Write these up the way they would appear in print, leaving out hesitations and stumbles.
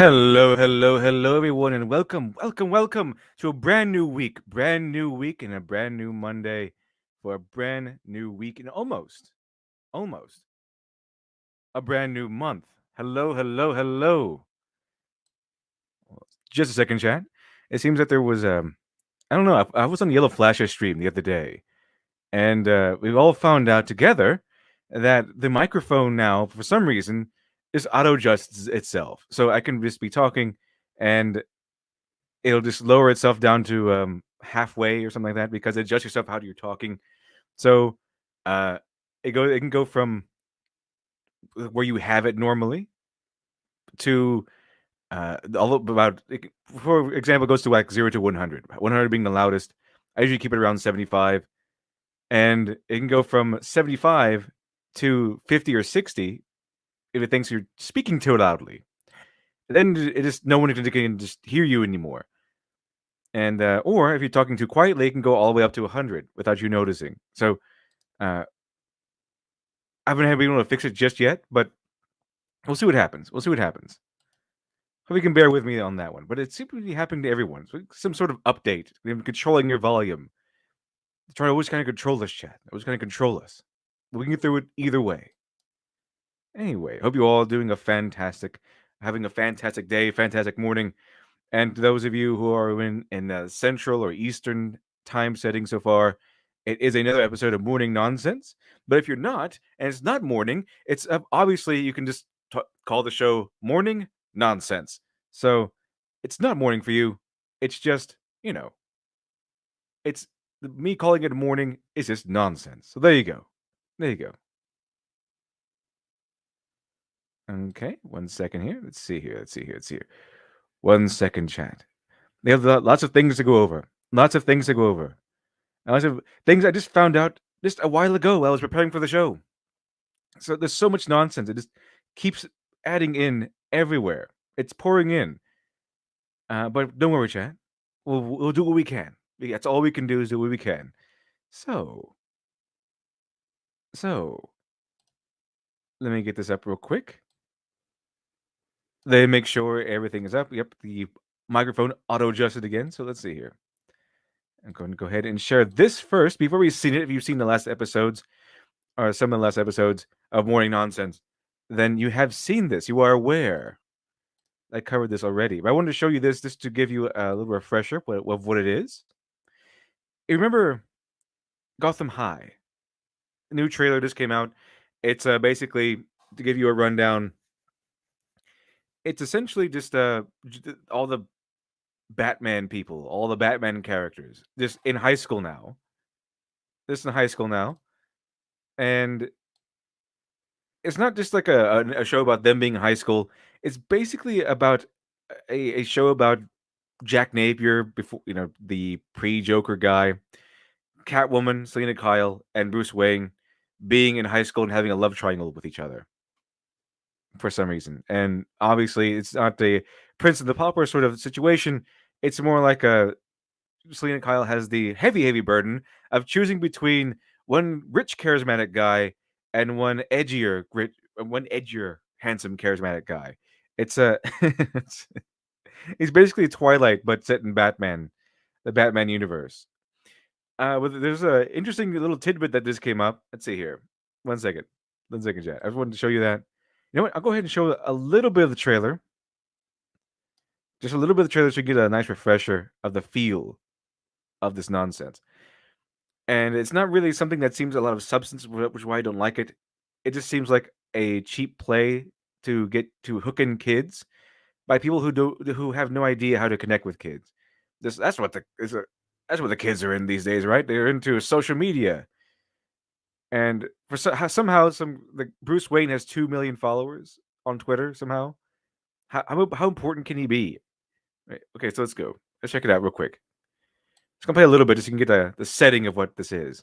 Hello, everyone, and welcome to a brand new week, and a brand new Monday for a brand new week, and almost a brand new month. Hello. Just a second, chat. It seems that there was I don't know. I was on Yellow Flasher stream the other day, and we've all found out together that the microphone now, for some reason, is auto adjusts itself, so I can just be talking and it'll just lower itself down to halfway or something like that because it adjusts yourself how you're talking. So uh, it can go from where you have it normally to all about. For example, it goes to like 0 to 100. 100 being the loudest. I usually keep it around 75, and it can go from 75 to 50 or 60 if it thinks you're speaking too loudly. Then it just no one can just hear you anymore. And or if you're talking too quietly, it can go all the way up to 100 without you noticing. So uh, I haven't been able to fix it just yet, but we'll see what happens. Hope you can bear with me on that one. But it seems to be happening to everyone. So some sort of update, controlling your volume. Trying to always kind of control this chat. Always kind of control us. We can get through it either way. Anyway, hope you all doing having a fantastic day, fantastic morning. And to those of you who are in the Central or Eastern time setting so far, it is another episode of Morning Nonsense. But if you're not, and it's not morning, it's obviously you can just call the show Morning Nonsense. So it's not morning for you. It's just, it's me calling it morning is just nonsense. So there you go. There you go. Okay, 1 second here. Let's see here. 1 second, chat. They have lots of things to go over. Lots of things I just found out just a while ago while I was preparing for the show. So there's so much nonsense. It just keeps adding in everywhere. It's pouring in. But don't worry, chat. We'll do what we can. That's all we can do is do what we can. So let me get this up real quick. They make sure everything is up. Yep, the microphone auto adjusted again. So let's see here. I'm going to go ahead and share this first before we've seen it. If you've seen the last episodes or some of the last episodes of Morning Nonsense, then you have seen this. You are aware. I covered this already, but I wanted to show you this just to give you a little refresher of what it is. You remember Gotham High? A new trailer just came out. It's basically to give you a rundown. It's essentially just all the Batman people, all the Batman characters, just in high school now. And it's not just like a show about them being in high school. It's basically about a show about Jack Napier before the pre-Joker guy, Catwoman, Selena Kyle, and Bruce Wayne being in high school and having a love triangle with each other for some reason. And obviously, it's not the Prince and the Pauper sort of situation. It's more like a Selena Kyle has the heavy burden of choosing between one rich, charismatic guy and one edgier, handsome, charismatic guy. It's a he's basically Twilight, but set in the Batman universe. There's a interesting little tidbit that just came up. Let's see here. 1 second, chat. I just wanted to show you that. You know what? I'll go ahead and show a little bit of the trailer. Just a little bit of the trailer to get a nice refresher of the feel of this nonsense. And it's not really something that seems a lot of substance, which is why I don't like it. It just seems like a cheap play to get to hook in kids by people who have no idea how to connect with kids. That's what the kids are in these days, right? They're into social media, and somehow Bruce Wayne has 2 million followers on Twitter. Somehow, how important can he be? Right. Okay, so let's go. Let's check it out real quick. Just gonna play a little bit just so you can get the setting of what this is.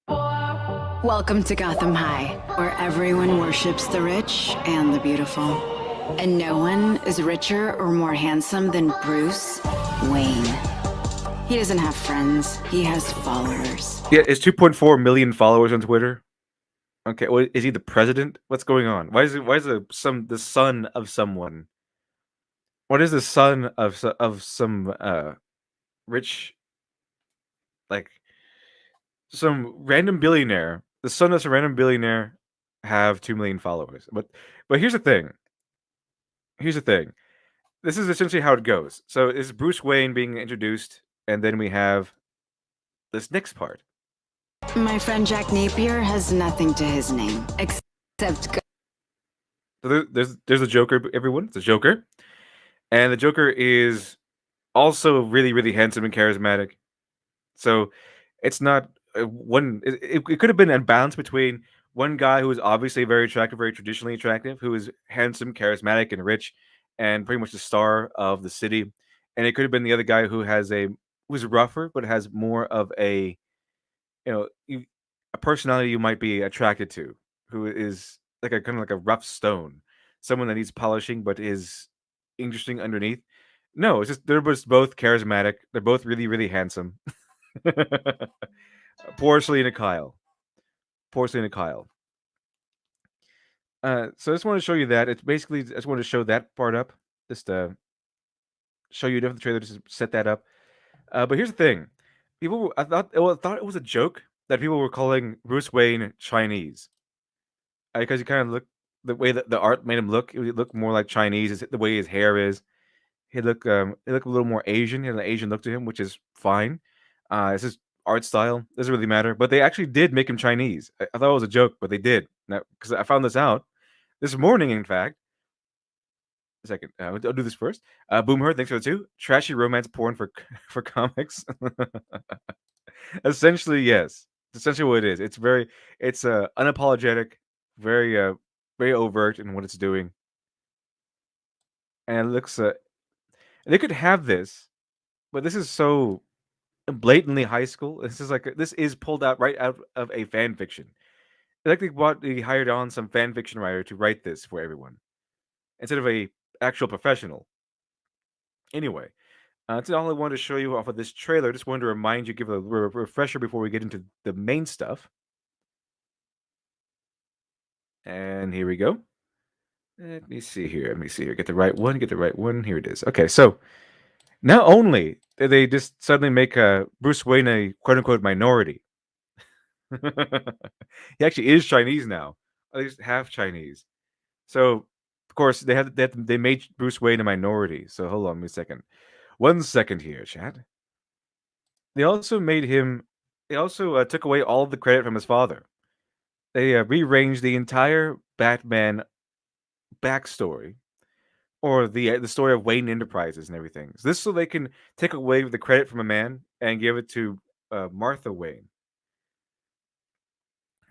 Welcome to Gotham High, where everyone worships the rich and the beautiful. And no one is richer or more handsome than Bruce Wayne. He doesn't have friends, he has followers. Yeah, it's 2.4 million followers on Twitter. Okay, well, is he the president? What's going on? Why is the son of someone what is the son of some rich, like some random billionaire, the son of some random billionaire, have 2 million followers. But here's the thing. Here's the thing. This is essentially how it goes. So is Bruce Wayne being introduced, and then we have this next part. My friend Jack Napier has nothing to his name except So there's a Joker. Everyone, it's a Joker, and the Joker is also really really handsome and charismatic. So it's not one. It could have been a balance between one guy who is obviously very attractive, very traditionally attractive, who is handsome, charismatic, and rich, and pretty much the star of the city. And it could have been the other guy who's rougher, but has more of a a personality you might be attracted to, who is like a kind of like a rough stone, someone that needs polishing but is interesting underneath. No, it's just they're just both charismatic. They're both really really handsome. Poor Selena Kyle. Poor Selena Kyle. So I just want to show you that. It's basically I just want to show that part up. Just show you the trailer, just set that up. But here's the thing: I thought it was a joke that people were calling Bruce Wayne Chinese because he kind of looked the way that the art made him look. He looked more like Chinese. The way his hair is. He looked a little more Asian. He had an Asian look to him, which is fine. It's his art style. Doesn't really matter. But they actually did make him Chinese. I thought it was a joke, but they did. Now, because I found this out this morning, in fact. A second, I'll do this first. Boomher, thanks for the two. Trashy romance porn for for comics. Essentially, yes. It's essentially what it is. It's unapologetic, very very overt in what it's doing, and it looks. They could have this, but this is so blatantly high school. This is pulled out right out of a fan fiction. It's like they hired on some fan fiction writer to write this for everyone instead of a actual professional. Anyway, that's all I wanted to show you off of this trailer. Just wanted to remind you, give a refresher before we get into the main stuff. And here we go. Let me see here. Let me see here. Get the right one. Get the right one. Here it is. Okay, so not only did they just suddenly make Bruce Wayne a quote unquote minority, he actually is Chinese now, at least half Chinese. So, of course, they made Bruce Wayne a minority. So hold on a second. 1 second here, chat. They also made him. They also took away all of the credit from his father. They rearranged the entire Batman backstory, or the story of Wayne Enterprises and everything. So this so they can take away the credit from a man and give it to Martha Wayne.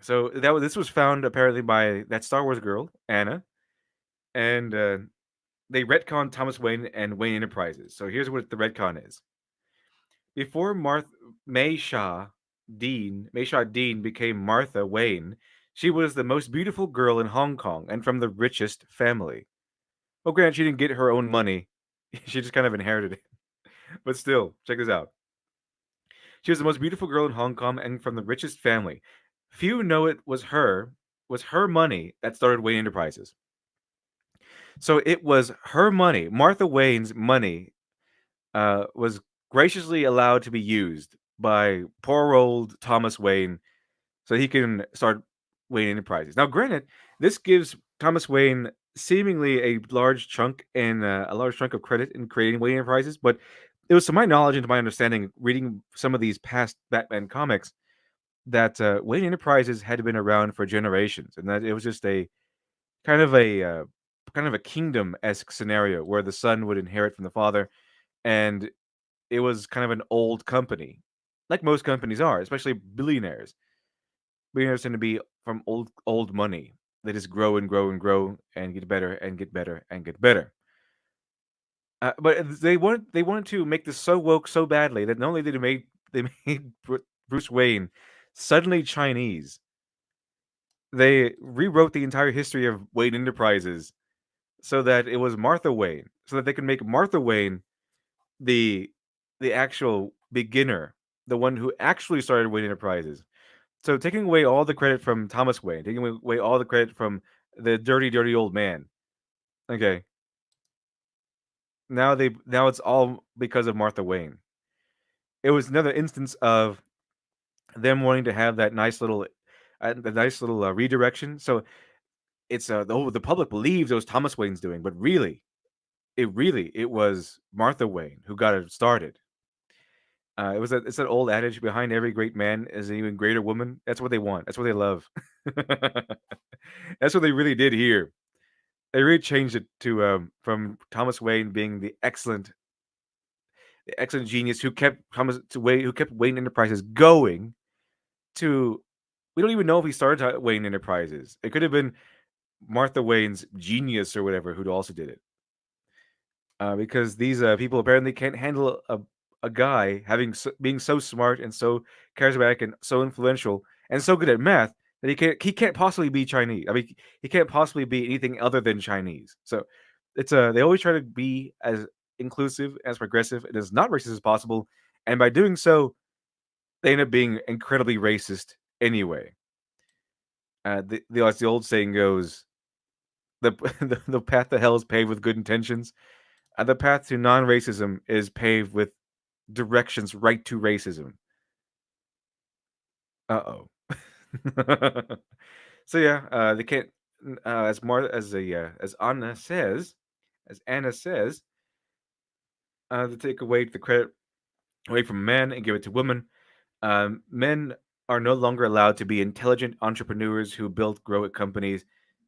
So this was found apparently by that Star Wars girl Anna, and they retconned Thomas Wayne and Wayne Enterprises. So here's what the retcon is: before May Shaw Dean became Martha Wayne, she was the most beautiful girl in Hong Kong and from the richest family. Well, granted, she didn't get her own money; she just kind of inherited it. But still, check this out. She was the most beautiful girl in Hong Kong and from the richest family. Few know it was her money that started Wayne Enterprises. So it was her money, Martha Wayne's money, was graciously allowed to be used by poor old Thomas Wayne so he can start Wayne Enterprises. Now, granted, this gives Thomas Wayne seemingly a large chunk of credit in creating Wayne Enterprises, but it was to my knowledge and to my understanding, reading some of these past Batman comics, that Wayne Enterprises had been around for generations, and that it was just a kind of a uh, kind of a kingdom-esque scenario where the son would inherit from the father, and it was kind of an old company, like most companies are, especially billionaires. Billionaires tend to be from old money. They just grow and grow and grow and get better and get better and get better. But they wanted to make this so woke so badly that not only did they made Bruce Wayne suddenly Chinese, they rewrote the entire history of Wayne Enterprises so that it was Martha Wayne, so that they could make Martha Wayne the actual beginner, the one who actually started Wayne Enterprises. So taking away all the credit from Thomas Wayne, taking away all the credit from the dirty, dirty old man. Okay. now it's all because of Martha Wayne. It was another instance of them wanting to have that nice little redirection. So it's the public believes it was Thomas Wayne's doing, but really it was Martha Wayne who got it started. It's an old adage: behind every great man is an even greater woman. That's what they want. That's what they love. That's what they really did here. They really changed it to from Thomas Wayne being the excellent genius who kept Wayne Enterprises going to, we don't even know if he started Wayne Enterprises. It could have been Martha Wayne's genius or whatever who also did it. Because these people apparently can't handle a guy being so smart and so charismatic and so influential and so good at math that he can't possibly be Chinese. I mean, he can't possibly be anything other than Chinese. So it's they always try to be as inclusive, as progressive, and as not racist as possible, and by doing so, they end up being incredibly racist anyway. As the old saying goes, the the path to hell is paved with good intentions. The path to non-racism is paved with directions right to racism. Uh-oh. So yeah, they can't as Anna says, to take away the credit away from men and give it to women. Men are no longer allowed to be intelligent entrepreneurs who build, grow companies.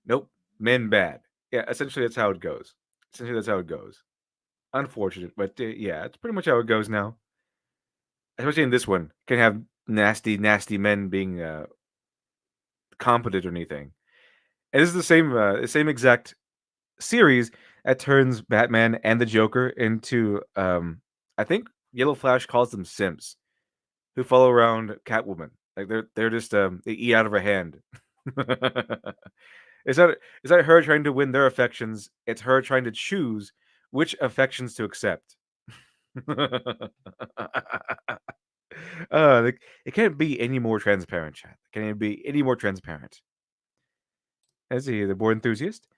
Nope, men bad. Yeah, essentially that's how it goes. Unfortunate, but yeah, it's pretty much how it goes now. Especially in this one, can have nasty, nasty men being competent or anything. And this is the same exact series that turns Batman and the Joker into, I think Yellow Flash calls them simps, who follow around Catwoman. Like they're just they eat out of her hand. Is that her trying to win their affections? It's her trying to choose which affections to accept. It can't be any more transparent, chat. Can it be any more transparent? Is he the board enthusiast?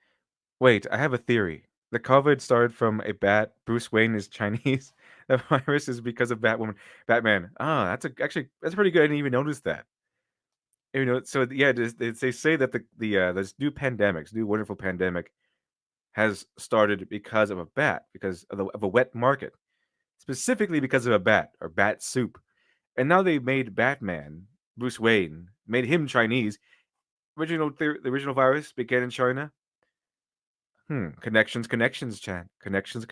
Wait, I have a theory. The COVID started from a bat. Bruce Wayne is Chinese. The virus is because of Batman. Ah, that's pretty good. I didn't even notice that. So yeah, they say that this new wonderful pandemic has started because of a bat, because of a wet market, specifically because of a bat or bat soup. And now they made Batman, Bruce Wayne, made him Chinese. The original virus began in China. Connections, chat. Connections.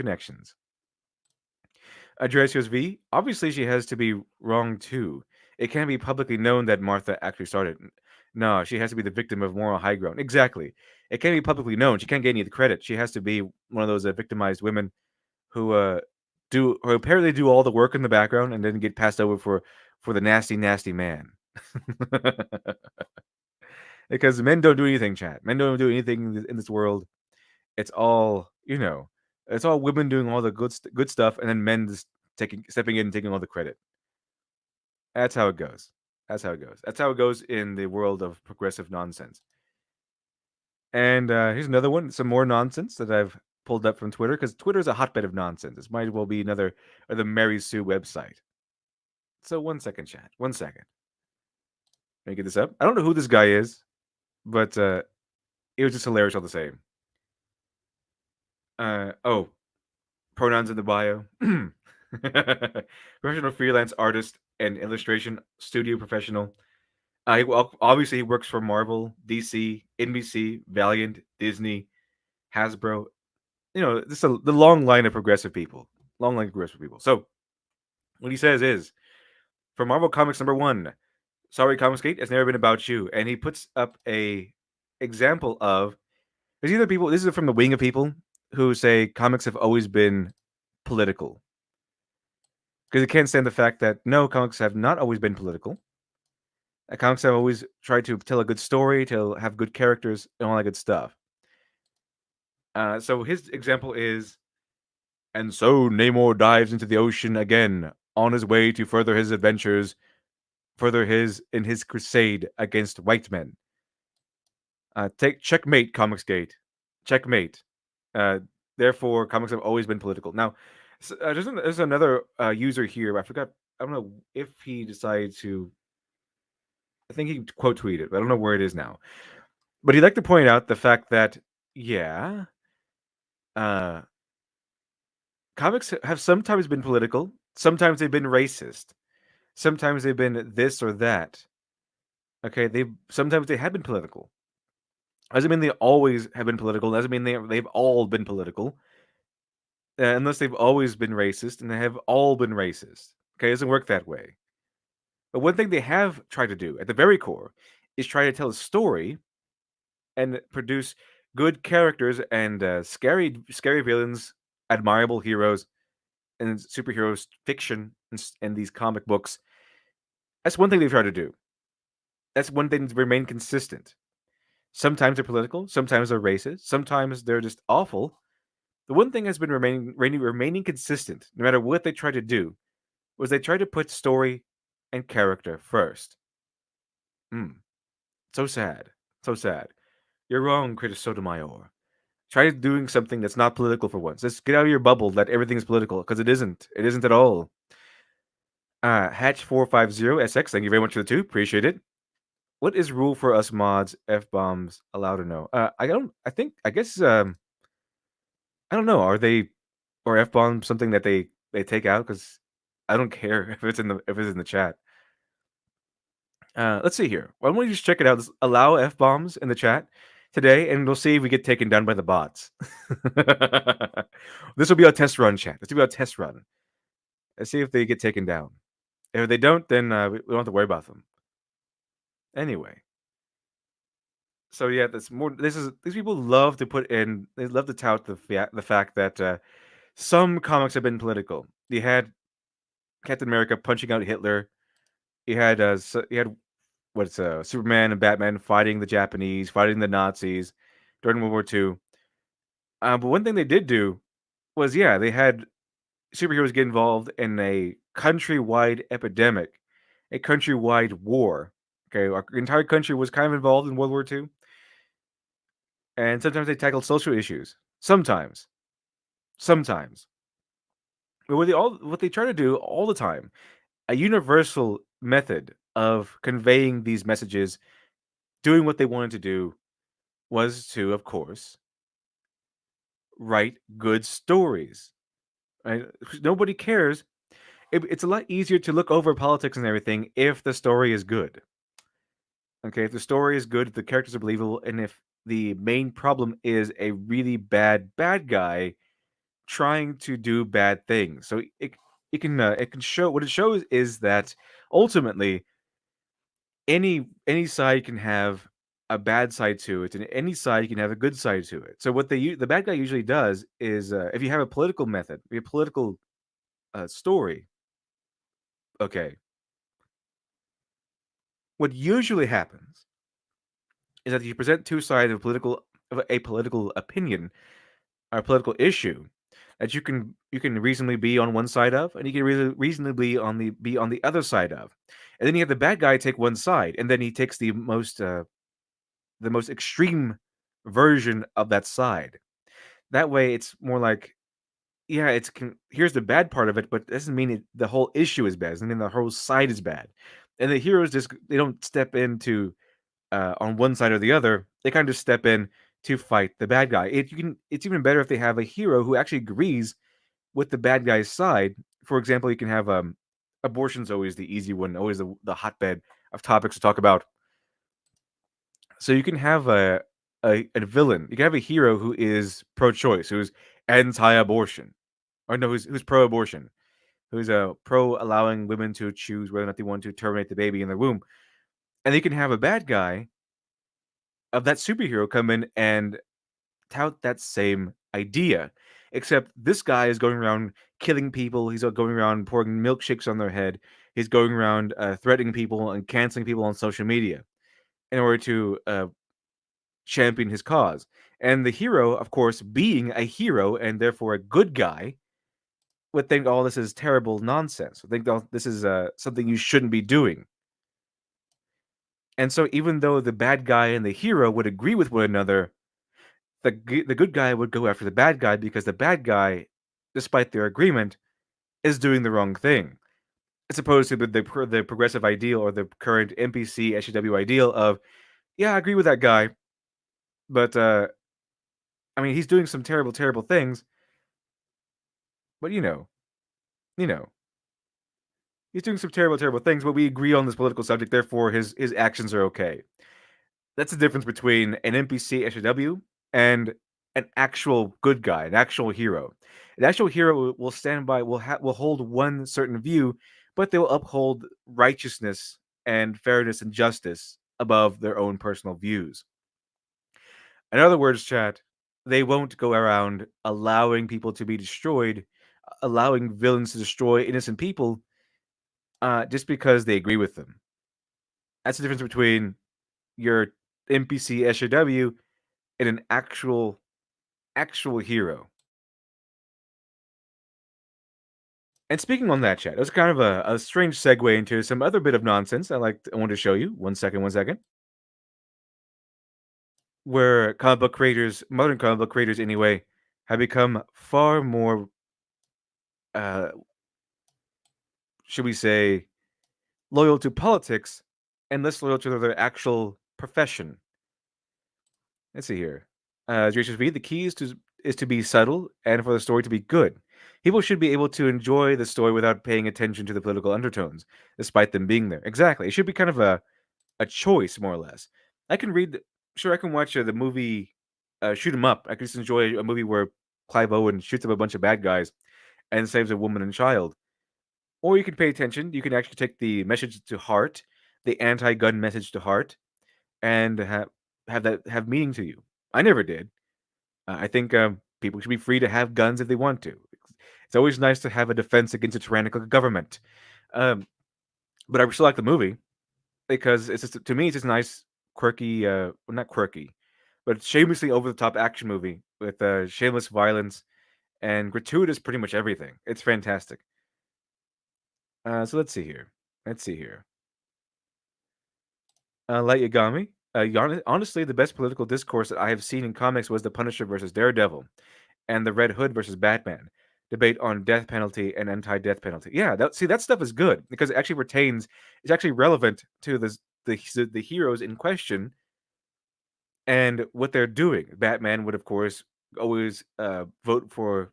Adresios V. Obviously, she has to be wrong too. It can't be publicly known that Martha actually started. No, she has to be the victim of moral high ground. Exactly. It can't be publicly known. She can't get any of the credit. She has to be one of those victimized women who who apparently do all the work in the background and then get passed over for the nasty, nasty man. Because men don't do anything, chat. Men don't do anything in this world. It's all it's all women doing all the good stuff, and then men just stepping in and taking all the credit. That's how it goes. That's how it goes in the world of progressive nonsense. And here's another one, some more nonsense that I've pulled up from Twitter, because Twitter is a hotbed of nonsense. This might as well be another or the Mary Sue website. So 1 second, chat. 1 second. Let me get this up. I don't know who this guy is, but it was just hilarious all the same. Pronouns in the bio. Professional freelance artist and illustration studio professional. Obviously, he works for Marvel, DC, NBC, Valiant, Disney, Hasbro. This is the long line of progressive people. So, what he says is, for Marvel Comics #1, sorry, Comicsgate, it's never been about you. And he puts up a example of, there's either people, this is from the wing of people who say comics have always been political. Because it can't stand the fact that no, comics have not always been political. Comics have always tried to tell a good story, to have good characters, and all that good stuff. So his example is, and so Namor dives into the ocean again, on his way to further his adventures, in his crusade against white men. Take checkmate, Comicsgate. Checkmate. Therefore, comics have always been political. Now, there's another user here. I forgot. I don't know if he decided to. I think he quote tweeted, but I don't know where it is now. But he'd like to point out the fact that, yeah, uh, comics have sometimes been political, sometimes they've been racist, sometimes they've been this or that. Okay, sometimes they have been political. Doesn't mean they always have been political. Doesn't mean they've all been political. Unless they've always been racist, and they have all been racist. Okay, it doesn't work that way. But one thing they have tried to do at the very core is try to tell a story and produce good characters and scary villains, admirable heroes, and superheroes fiction and these comic books. That's one thing they've tried to do. That's one thing to remain consistent. Sometimes they're political, sometimes they're racist, sometimes they're just awful. The one thing has been remaining consistent, no matter what they try to do, was they tried to put story and character first. So sad. So sad. You're wrong, Critter Sotomayor. Try doing something that's not political for once. Just get out of your bubble that everything is political, because it isn't. It isn't at all. Hatch450SX, thank you very much for the 2. Appreciate it. What is rule for us mods? F-bombs allowed or no? I guess I don't know. Are they or F-bomb something that they take out? Because I don't care if it's in the chat. Let's see here. Why don't we just check it out? Let's allow F-bombs in the chat today, and we'll see if we get taken down by the bots. This will be our test run, chat. This will be our test run. Let's see if they get taken down. If they don't, then we don't have to worry about them. Anyway. So yeah, these people love to put in. They love to tout the fact that some comics have been political. You had Captain America punching out Hitler. You had Superman and Batman fighting the Japanese, fighting the Nazis during World War II. But one thing they did do was, they had superheroes get involved in a countrywide epidemic, a countrywide war. Okay, our entire country was kind of involved in World War II, and sometimes they tackled social issues. Sometimes, but what they try to do all the time, a universal method of conveying these messages, doing what they wanted to do, was to, of course, write good stories. Right? Nobody cares. It's a lot easier to look over politics and everything if the story is good. Okay, if the story is good, if the characters are believable, and if the main problem is a really bad guy trying to do bad things. So it can show what it shows is that ultimately any side can have a bad side to it, and any side can have a good side to it. So what the bad guy usually does is, if you have a political method, a political story, okay, what usually happens is that you present two sides of a political opinion or a political issue that you can reasonably be on one side of, and you can reasonably be on the other side of, and then you have the bad guy take one side, and then he takes the most extreme version of that side. That way, it's more like, here's the bad part of it, but it doesn't mean the whole issue is bad. It doesn't mean the whole side is bad. And the heroes they don't step into on one side or the other. They kind of just step in to fight the bad guy. It's even better if they have a hero who actually agrees with the bad guy's side. For example, you can have abortion's always the easy one, always the hotbed of topics to talk about. So you can have a villain. You can have a hero who is pro-choice, who's anti-abortion, or no, who's pro-abortion, who's pro allowing women to choose whether or not they want to terminate the baby in their womb. And you can have a bad guy of that superhero come in and tout that same idea, except this guy is going around killing people. He's going around pouring milkshakes on their head. He's going around threatening people and canceling people on social media in order to champion his cause. And the hero, of course, being a hero and therefore a good guy, would think all this is terrible nonsense. Would think this is something you shouldn't be doing. And so even though the bad guy and the hero would agree with one another, the good guy would go after the bad guy because the bad guy, despite their agreement, is doing the wrong thing. As opposed to the progressive ideal or the current NPC SJW ideal of, yeah, I agree with that guy, but I mean, he's doing some terrible, terrible things. But you know, he's doing some terrible, terrible things. But we agree on this political subject, therefore his actions are okay. That's the difference between an NPC SJW and an actual good guy, an actual hero. An actual hero will stand by, will hold one certain view, but they will uphold righteousness and fairness and justice above their own personal views. In other words, chat, they won't go around allowing people to be destroyed, allowing villains to destroy innocent people, just because they agree with them. That's the difference between your NPC SJW and an actual hero. And speaking on that, chat, it was kind of a strange segue into some other bit of nonsense I wanted to show you. One second. Where comic book creators, modern comic book creators anyway, have become far more, uh, should we say, loyal to politics and less loyal to their actual profession. Let's see here. Jason V, the key is to be subtle and for the story to be good. People should be able to enjoy the story without paying attention to the political undertones, despite them being there. Exactly. It should be kind of a choice, more or less. I can read, sure, I can watch the movie Shoot 'em Up. I can just enjoy a movie where Clive Owen shoots up a bunch of bad guys and saves a woman and child. Or you can pay attention. You can actually take the message to heart, the anti-gun message to heart, and have meaning to you. I never did. I think people should be free to have guns if they want to. It's always nice to have a defense against a tyrannical government. Um, but I still like the movie because it's just, to me, it's just a nice, quirky, well, not quirky, but shamelessly over the top action movie with shameless violence and gratuitous pretty much everything. It's fantastic. So let's see here. Let's see here. Light Yagami. Honestly, the best political discourse that I have seen in comics was the Punisher versus Daredevil, and the Red Hood versus Batman debate on death penalty and anti-death penalty. Yeah, that stuff is good because it actually retains, it's actually relevant to the heroes in question and what they're doing. Batman would, of course, always vote for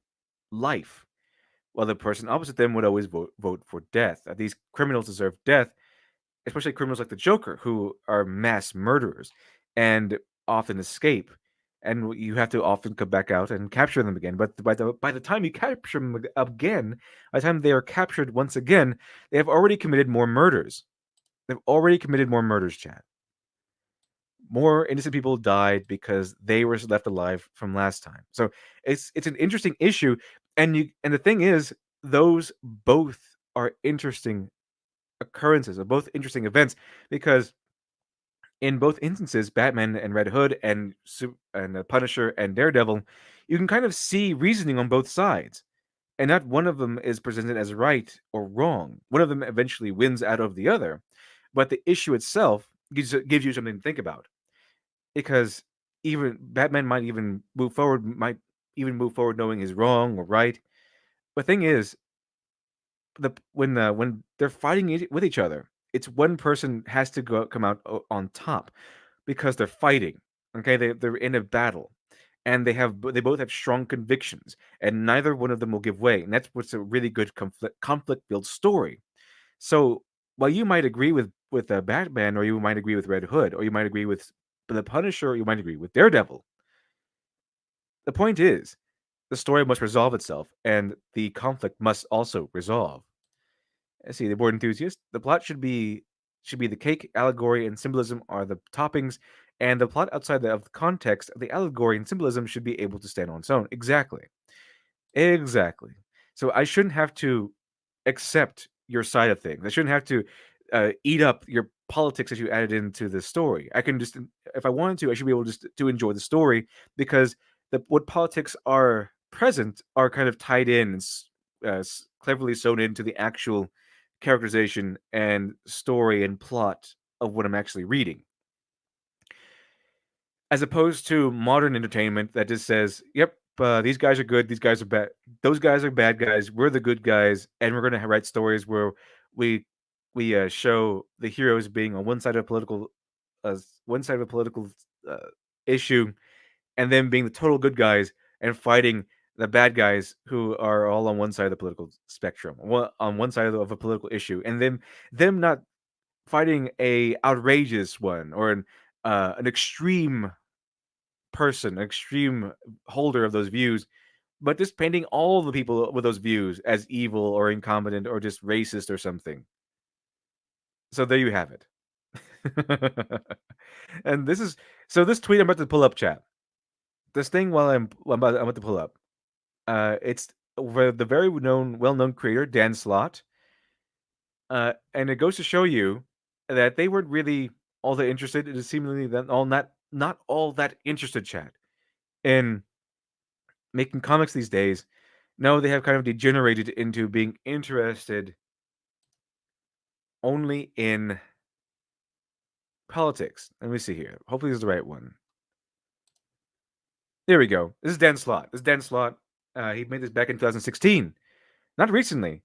life, while the person opposite them would always vote for death. These criminals deserve death, especially criminals like the Joker, who are mass murderers and often escape. And you have to often come back out and capture them again. But by the time you capture them again, by the time they are captured once again, they have already committed more murders. They've already committed more murders, chat. More innocent people died because they were left alive from last time. So it's an interesting issue, and the thing is, those both are interesting occurrences, or both interesting events, because in both instances, Batman and Red Hood and the Punisher and Daredevil, you can kind of see reasoning on both sides, and not one of them is presented as right or wrong. One of them eventually wins out of the other, but the issue itself gives you something to think about, because even Batman might even move forward knowing he's wrong or right. The thing is, when they're fighting with each other, it's one person has to come out on top because they're fighting. Okay, they're in a battle, and they both have strong convictions, and neither one of them will give way. And that's what's a really good conflict built story. So while you might agree with Batman, or you might agree with Red Hood, or you might agree with the Punisher, or you might agree with Daredevil, the point is the story must resolve itself, and the conflict must also resolve. Let's see, the board enthusiast. The plot should be the cake, allegory, and symbolism are the toppings, and the plot outside of the context of the allegory and symbolism should be able to stand on its own. Exactly. Exactly. So I shouldn't have to accept your side of things. I shouldn't have to eat up your politics that you added into the story. I can just, if I wanted to, I should be able just to enjoy the story, because what politics are present are kind of tied in and cleverly sewn into the actual characterization and story and plot of what I'm actually reading. as opposed to modern entertainment that just says, "Yep, these guys are good, these guys are bad, those guys are bad guys, we're the good guys, and we're gonna write stories where we we show the heroes being on one side of a political uh, issue, and then being the total good guys and fighting the bad guys who are all on one side of the political spectrum, on one side of a political issue, and then them not fighting a outrageous one or an extreme person, extreme holder of those views, but just painting all the people with those views as evil or incompetent or just racist or something. So there you have it. And this tweet I'm about to pull up, chat. This thing while I'm about to pull up. It's where the very well-known creator Dan Slott, and it goes to show you that they weren't really all that interested. It is seemingly that all not all that interested, chat, in making comics these days. No, they have kind of degenerated into being interested only in politics. Let me see here. Hopefully, this is the right one. There we go. This is Dan Slott. This is Dan Slott. He made this back in 2016. Not recently,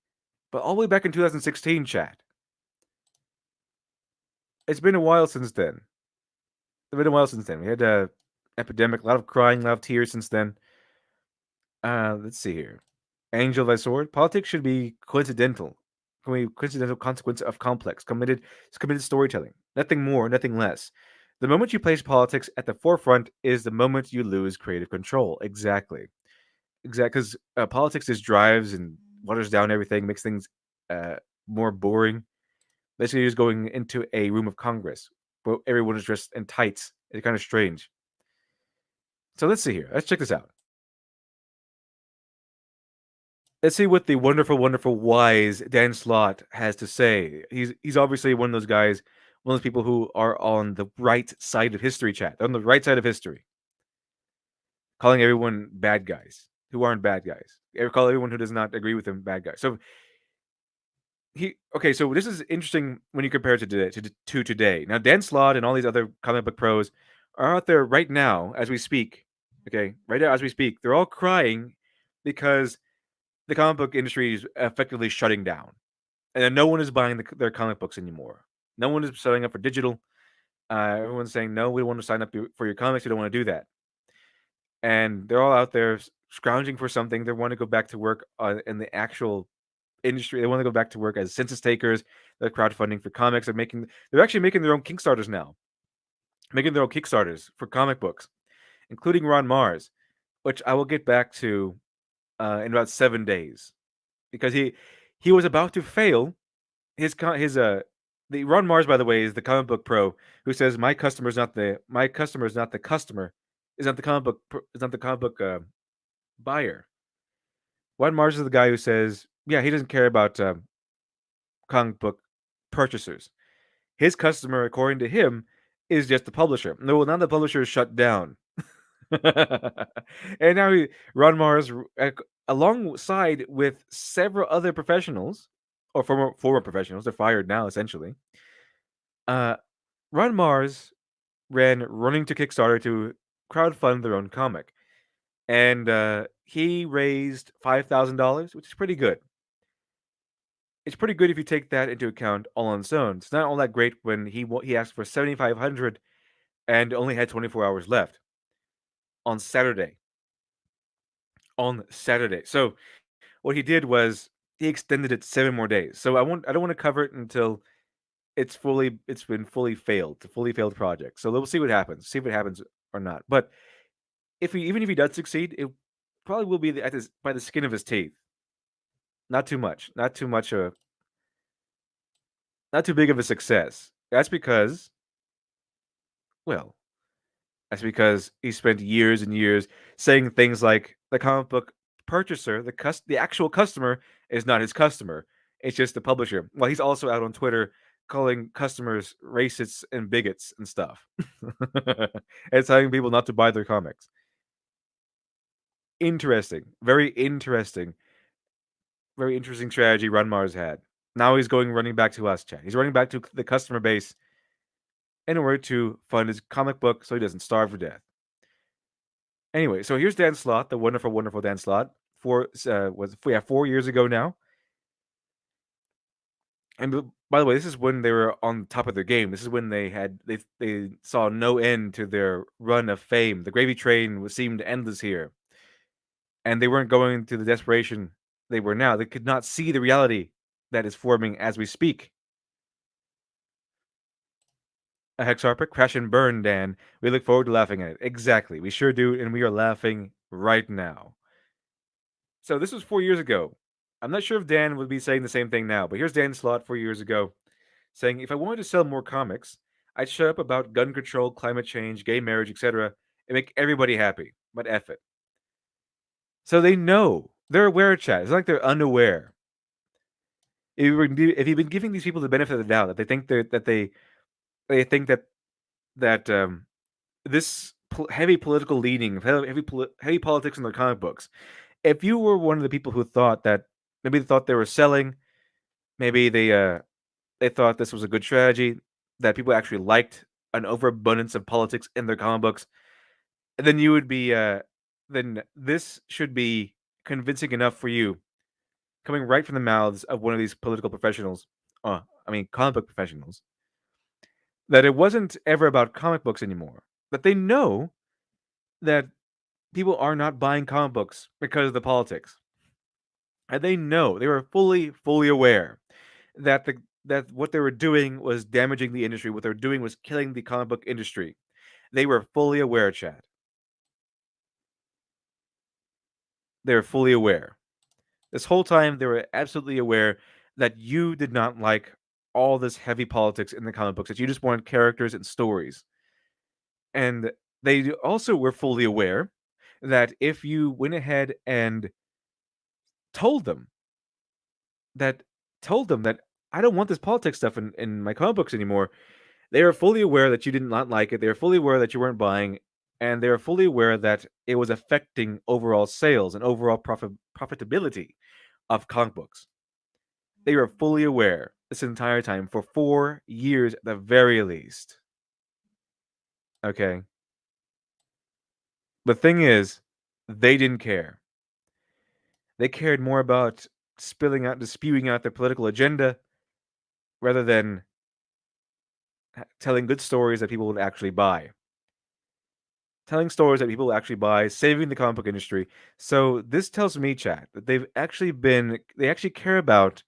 but all the way back in 2016, chat. It's been a while since then. It's been a while since then. We had a epidemic, a lot of crying, a lot of tears since then. Let's see here. Angel of Thy Sword. Politics should be coincidental. Can be coincidental consequence of committed storytelling. Nothing more, nothing less. The moment you place politics at the forefront is the moment you lose creative control. Exactly. Because politics just drives and waters down everything, makes things more boring. Basically, you're just going into a room of Congress where everyone is dressed in tights. It's kind of strange. So let's see here. Let's check this out. Let's see what the wonderful, wonderful, wise Dan Slott has to say. He's obviously one of those guys, one of those people who are on the right side of history, chat. On the right side of history. Calling everyone bad guys who aren't bad guys. Call everyone who does not agree with him bad guys. So so this is interesting when you compare it to today. Now Dan Slott and all these other comic book pros are out there right now as we speak. Okay, right now as we speak, they're all crying because the comic book industry is effectively shutting down, and then no one is buying their comic books anymore. No one is signing up for digital. Everyone's saying no, we don't want to sign up for your comics. We don't want to do that, and they're all out there scrounging for something. They want to go back to work in the actual industry. They want to go back to work as census takers. They're crowdfunding for comics. They're actually making their own Kickstarters now, making their own Kickstarters for comic books, including Ron Mars, which I will get back to in about 7 days, because he was about to fail the Ron Mars, by the way, is the comic book pro who says my customer is not the customer, is not the comic book buyer. Ron Mars is the guy who says, yeah, he doesn't care about comic book purchasers. His customer, according to him, is just the publisher. No, now the publisher is shut down. And now Ron Mars, alongside with several other professionals, or former professionals, they're fired now essentially. Ron Mars ran Running to Kickstarter to crowdfund their own comic, and he raised $5,000, which is pretty good. It's pretty good if you take that into account all on its own. It's not all that great when he asked for 7,500 and only had 24 hours left on Saturday. So what he did was he extended it 7 more days. So I don't want to cover it until it's been fully failed, a fully failed project. So we'll see what happens. See if it happens or not. But even if he does succeed, it probably will be by the skin of his teeth. Not too much. Not too much. Not too big of a success. Well, that's because he spent years and years saying things like the comic book purchaser, the actual customer, is not his customer. It's just the publisher. Well, he's also out on Twitter calling customers racists and bigots and stuff. And telling people not to buy their comics. Interesting. Very interesting strategy Ron Mars had. Now he's running back to us, chat. He's running back to the customer base in order to fund his comic book so he doesn't starve to death. Anyway, so here's Dan Slott, the wonderful, wonderful Dan Slott. 4 years ago now. And by the way, this is when they were on top of their game. This is when they saw no end to their run of fame. The gravy train seemed endless here, and they weren't going to the desperation they were now. They could not see the reality that is forming as we speak. A Hex Harper, crash and burn, Dan. We look forward to laughing at it. Exactly, we sure do, and we are laughing right now. So this was 4 years ago. I'm not sure if Dan would be saying the same thing now, but here's Dan Slott 4 years ago saying, if I wanted to sell more comics, I'd shut up about gun control, climate change, gay marriage, etc., and make everybody happy. But F it. So they know. They're aware, chat. It's not like they're unaware. If you've been giving these people the benefit of the doubt, that they think they think that this heavy political leaning, heavy politics in their comic books. If you were one of the people who thought that maybe they thought they were selling, maybe they thought this was a good strategy, that people actually liked an overabundance of politics in their comic books, then you would be then this should be convincing enough for you, coming right from the mouths of one of these political professionals. Comic book professionals, that it wasn't ever about comic books anymore. That they know that people are not buying comic books because of the politics. And they know, they were fully aware that that what they were doing was damaging the industry. What they were doing was killing the comic book industry. They were fully aware, Chad. They were fully aware. This whole time, they were absolutely aware that you did not like all this heavy politics in the comic books, that you just wanted characters and stories. And they also were fully aware that if you went ahead and told them that I don't want this politics stuff in my comic books anymore, they are fully aware that you did not like it. They are fully aware that you weren't buying, and they are fully aware that it was affecting overall sales and overall profitability of comic books. They were fully aware this entire time for 4 years at the very least. Okay. The thing is, they didn't care. They cared more about spewing out their political agenda rather than telling good stories that people would actually buy. Telling stories that people will actually buy, saving the comic book industry. So this tells me, chat, that they actually care about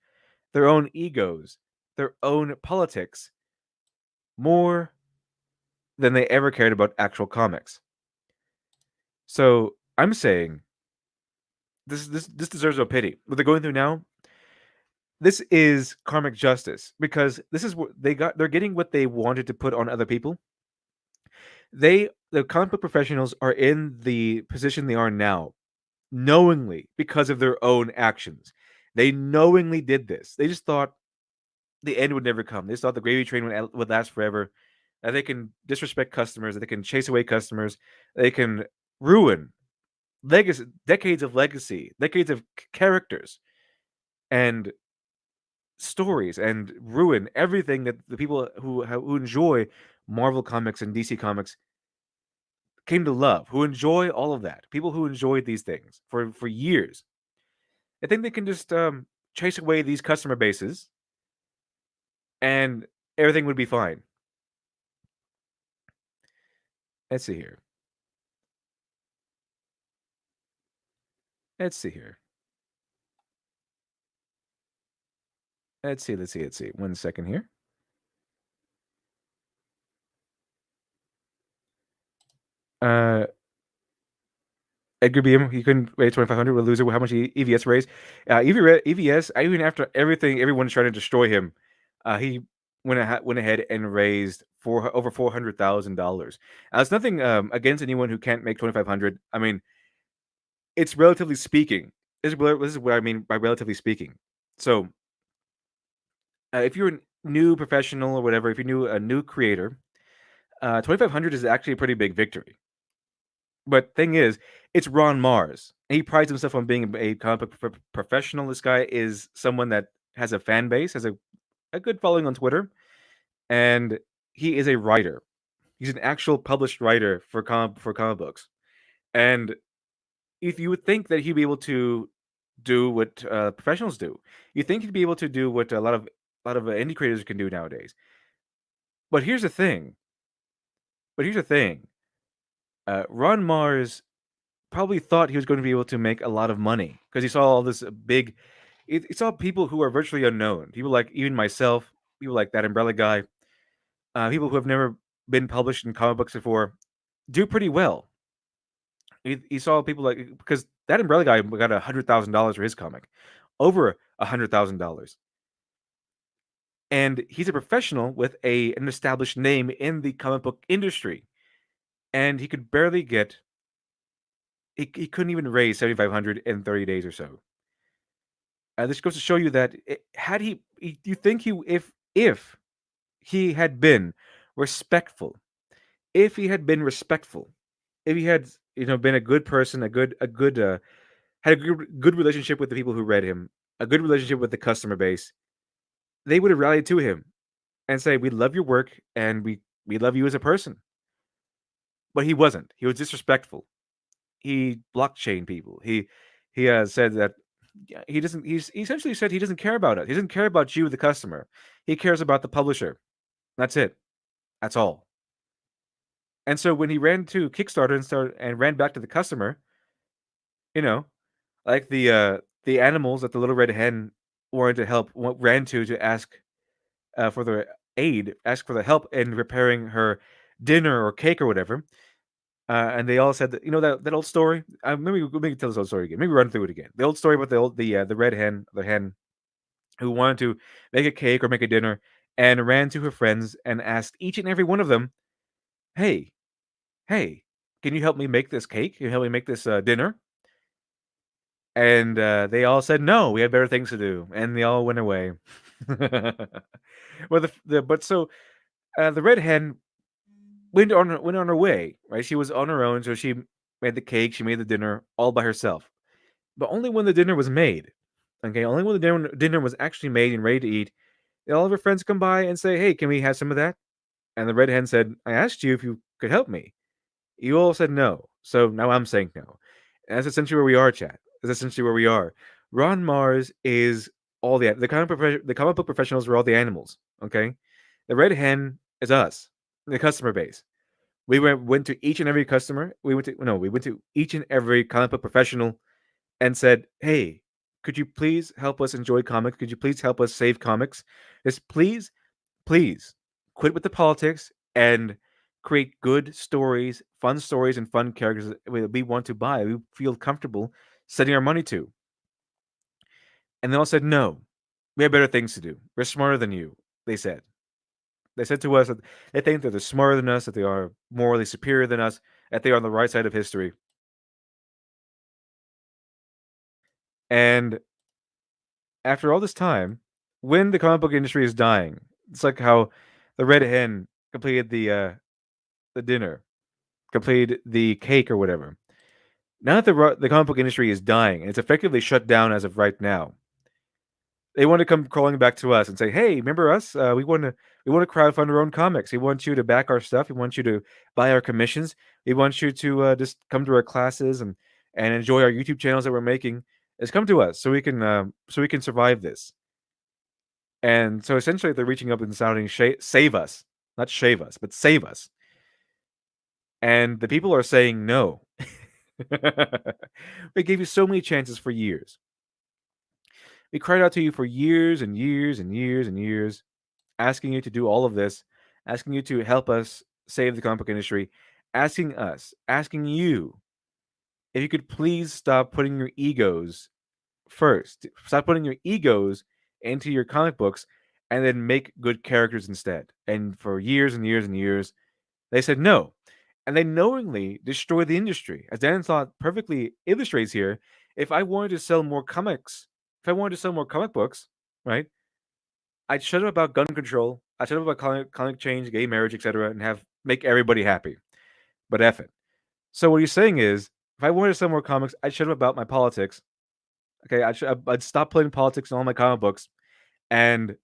their own egos, their own politics, more than they ever cared about actual comics. So I'm saying this deserves no pity. What they're going through now, this is karmic justice, because this is what they're getting what they wanted to put on other people. The comic book professionals are in the position they are now knowingly because of their own actions. They knowingly did this. They just thought the end would never come. They just thought the gravy train would last forever. That they can disrespect customers, that they can chase away customers, they can ruin decades of legacy, decades of characters and stories, and ruin everything that the people who enjoy Marvel comics and DC comics came to love, who enjoy all of that. People who enjoyed these things for years. I think they can just chase away these customer bases and everything would be fine. Let's see here. Let's see here. Let's see. 1 second here. Edgar BM, he couldn't raise 2,500 with a loser. How much EVS raised? EVS, even after everyone's trying to destroy him, he went ahead and raised over $400,000. It's nothing against anyone who can't make 2,500. I mean, it's relatively speaking. This is what I mean by relatively speaking. So, if you're a new professional or whatever, if you're a new creator, 2,500 is actually a pretty big victory. But thing is, it's Ron Mars. He prides himself on being a comic book professional. This guy is someone that has a fan base, has a good following on Twitter, and he is a writer. He's an actual published writer for comic books. And if you would think that he'd be able to do what professionals do, you think he'd be able to do what a lot of indie creators can do nowadays. But here's the thing. But here's the thing. Ron Mars probably thought he was going to be able to make a lot of money because he saw all this big. He saw people who are virtually unknown. People like even myself. People like that Umbrella guy. People who have never been published in comic books before do pretty well. He saw people like because that Umbrella guy got $100,000 for his comic, over $100,000, and he's a professional with an established name in the comic book industry, and he could barely get. He couldn't even raise 7,500 in 30 days or so. This goes to show you that had you think if he had been respectful, if he had been respectful, if he had been a good person, a good had a good relationship with the people who read him, a good relationship with the customer base, they would have rallied to him and say, "We love your work and we love you as a person." But he wasn't. He was disrespectful. He blockchain people. He said that yeah, he doesn't. He essentially said he doesn't care about it. He doesn't care about you, the customer. He cares about the publisher. That's it. That's all. And so when he ran to Kickstarter and ran back to the customer, you know, like the animals that the little red hen wanted to help ran to ask for the aid, ask for the help in repairing her dinner or cake or whatever. And they all said that that old story. Maybe tell this old story again. Maybe run through it again. The old story about the red hen, the hen who wanted to make a cake or make a dinner, and ran to her friends and asked each and every one of them, "Hey, hey, can you help me make this cake? Can you help me make this dinner?" And they all said, "No, we had better things to do," and they all went away. Well, the red hen went on her way, right? She was on her own, so she made the cake, she made the dinner all by herself. But only when the dinner was made, okay, only when the dinner was actually made and ready to eat, did all of her friends come by and say, "Hey, can we have some of that?" And the red hen said, "I asked you if you could help me. You all said no, so now I'm saying no." And that's essentially where we are, chat. That's essentially where we are. Ron Mars is all the comic book professionals are all the animals. Okay, the red hen is us, the customer base. We went to each and every customer. We went to each and every comic book professional and said, "Hey, could you please help us enjoy comics? Could you please help us save comics? Just please quit with the politics and create good stories, and fun characters that we want to buy. We feel comfortable sending our money to." And they all said, "No, we have better things to do. We're smarter than you." They said. They said to us that they think that they're smarter than us, that they are morally superior than us, that they are on the right side of history. And after all this time, when the comic book industry is dying, it's like how the red hen completed the dinner, completed the cake or whatever. Now that the comic book industry is dying and it's effectively shut down as of right now, they want to come crawling back to us and say, "Hey, remember us? We want to crowdfund our own comics. We want you to back our stuff. We want you to buy our commissions. We want you to just come to our classes and enjoy our YouTube channels that we're making. Just come to us so we can survive this." And so essentially, they're reaching up and shouting, "Save us, not shave us, but save us." And the people are saying no. We gave you so many chances for years. We cried out to you for years and years and years and years, asking you to do all of this, asking you to help us save the comic book industry, asking you if you could please stop putting your egos first. Stop putting your egos into your comic books and then make good characters instead. And for years and years and years, they said no. And they knowingly destroyed the industry. As Dan Slott perfectly illustrates here, if I wanted to sell more comics, if I wanted to sell more comic books, right, I'd shut up about gun control, I'd shut up about climate change, gay marriage, etc., and make everybody happy. But F it. So what he's saying is, if I wanted to sell more comics, I'd shut up about my politics. Okay, I'd stop playing politics in all my comic books, and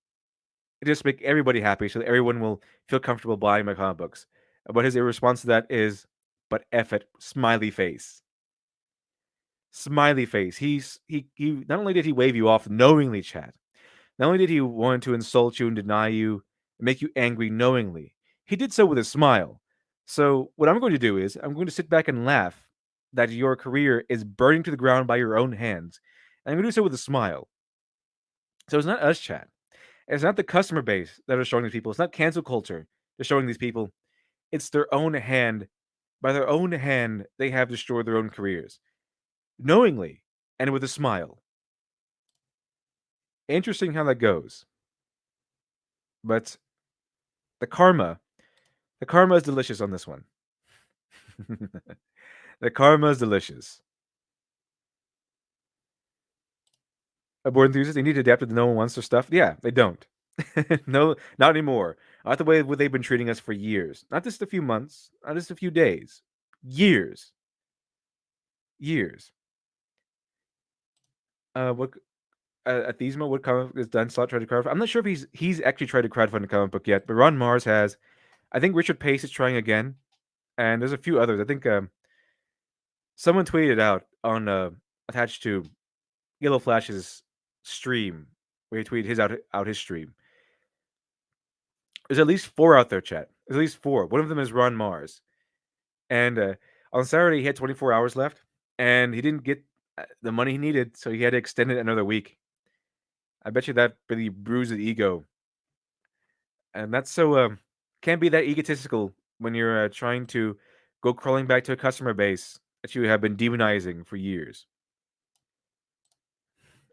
just make everybody happy so that everyone will feel comfortable buying my comic books. But his response to that is, "But F it, smiley face." Smiley face. He not only did he wave you off knowingly, chat. Not only did he want to insult you and deny you, and make you angry knowingly, he did so with a smile. So what I'm going to do is I'm going to sit back and laugh that your career is burning to the ground by your own hands. And I'm going to do so with a smile. So it's not us, chat. It's not the customer base that are showing these people. It's not cancel culture that's showing these people. It's their own hand. By their own hand, they have destroyed their own careers. Knowingly and with a smile. Interesting how that goes. But the karma is delicious on this one. The karma is delicious. Board enthusiasts, they need to adapt to the no one wants their stuff. Yeah, they don't. No, not anymore. Not the way they've been treating us for years. Not just a few months, not just a few days. Years. Years. What Athesma, what comic is done slot tried to crowdfund? I'm not sure if he's actually tried to crowdfund a comic book yet, but Ron Mars has. I think Richard Pace is trying again, and there's a few others. I think someone tweeted out on attached to Yellow Flash's stream where he tweeted out his stream. There's at least 4 out there, chat. There's at least 4. One of them is Ron Mars, and on Saturday he had 24 hours left, and he didn't get the money he needed, so he had to extend it another week. I bet you that really bruised the ego, and that's so can't be that egotistical when you're trying to go crawling back to a customer base that you have been demonizing for years.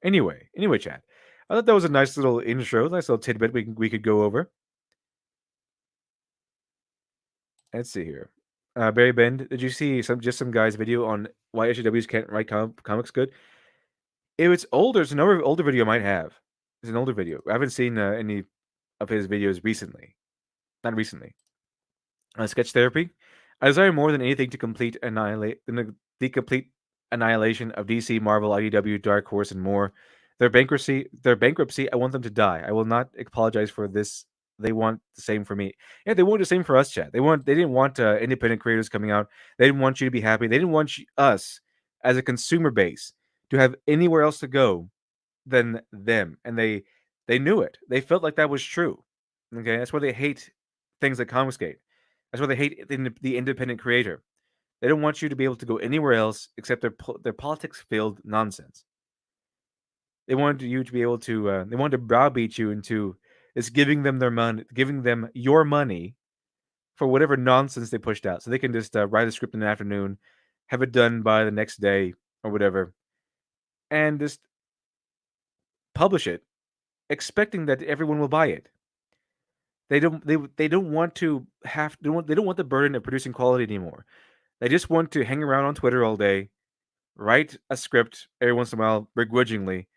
Anyway, chat. I thought that was a nice little intro, nice little tidbit we could go over. Let's see here. Barry Bend, did you see some guy's video on why SJWs can't write comics good? If it's older, it's another older video I might have. It's an older video. I haven't seen any of his videos recently. Not recently. Sketch therapy. I desire more than anything to complete the complete annihilation of DC, Marvel, IDW, Dark Horse, and more. Their bankruptcy. I want them to die. I will not apologize for this. They want the same for me. Yeah, they want the same for us, chat. They didn't want independent creators coming out. They didn't want you to be happy. They didn't want us as a consumer base to have anywhere else to go than them, and they knew it. They felt like that was true. Okay, that's why they hate things like Comicsgate. That's why they hate the independent creator. They don't want you to be able to go anywhere else except their politics-filled nonsense. They wanted you to be able to. They wanted to browbeat you into is giving them their money, giving them your money for whatever nonsense they pushed out, so they can just write a script in the afternoon, have it done by the next day or whatever, and just publish it, expecting that everyone will buy it. They don't want to have they don't want the burden of producing quality anymore. They just want to hang around on Twitter all day, write a script every once in a while, begrudgingly.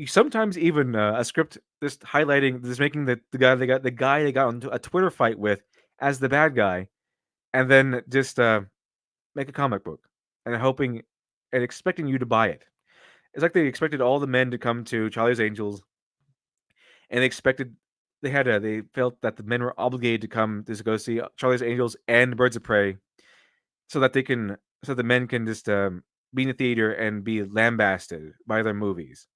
Sometimes even a script just making the guy they got into a Twitter fight with as the bad guy, and then just make a comic book and hoping and expecting you to buy it. It's like they expected all the men to come to Charlie's Angels, and they felt that the men were obligated to come to go see Charlie's Angels and Birds of Prey, so that the men can just be in the theater and be lambasted by their movies.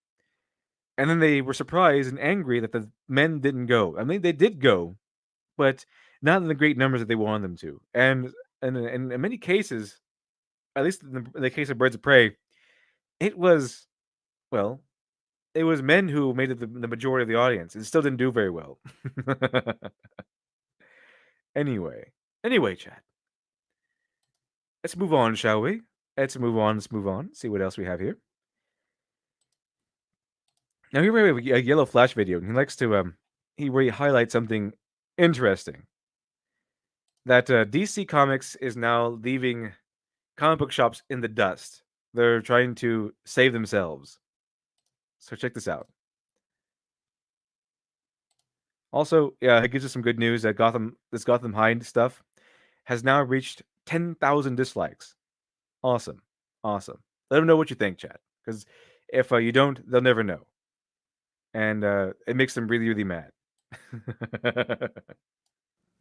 And then they were surprised and angry that the men didn't go. I mean, they did go, but not in the great numbers that they wanted them to. And in many cases, at least in the case of Birds of Prey, it was well, it was men who made it the majority of the audience. It still didn't do very well. Anyway, chat. Let's move on, shall we? Let's move on. See what else we have here. Now here we have a Yellow Flash video, and he likes to he highlights something interesting. That DC Comics is now leaving comic book shops in the dust. They're trying to save themselves. So check this out. Also, yeah, it gives us some good news that this Gotham Hind stuff has now reached 10,000 dislikes. Awesome. Let them know what you think, chat. Because if you don't, they'll never know. And it makes them really, really mad.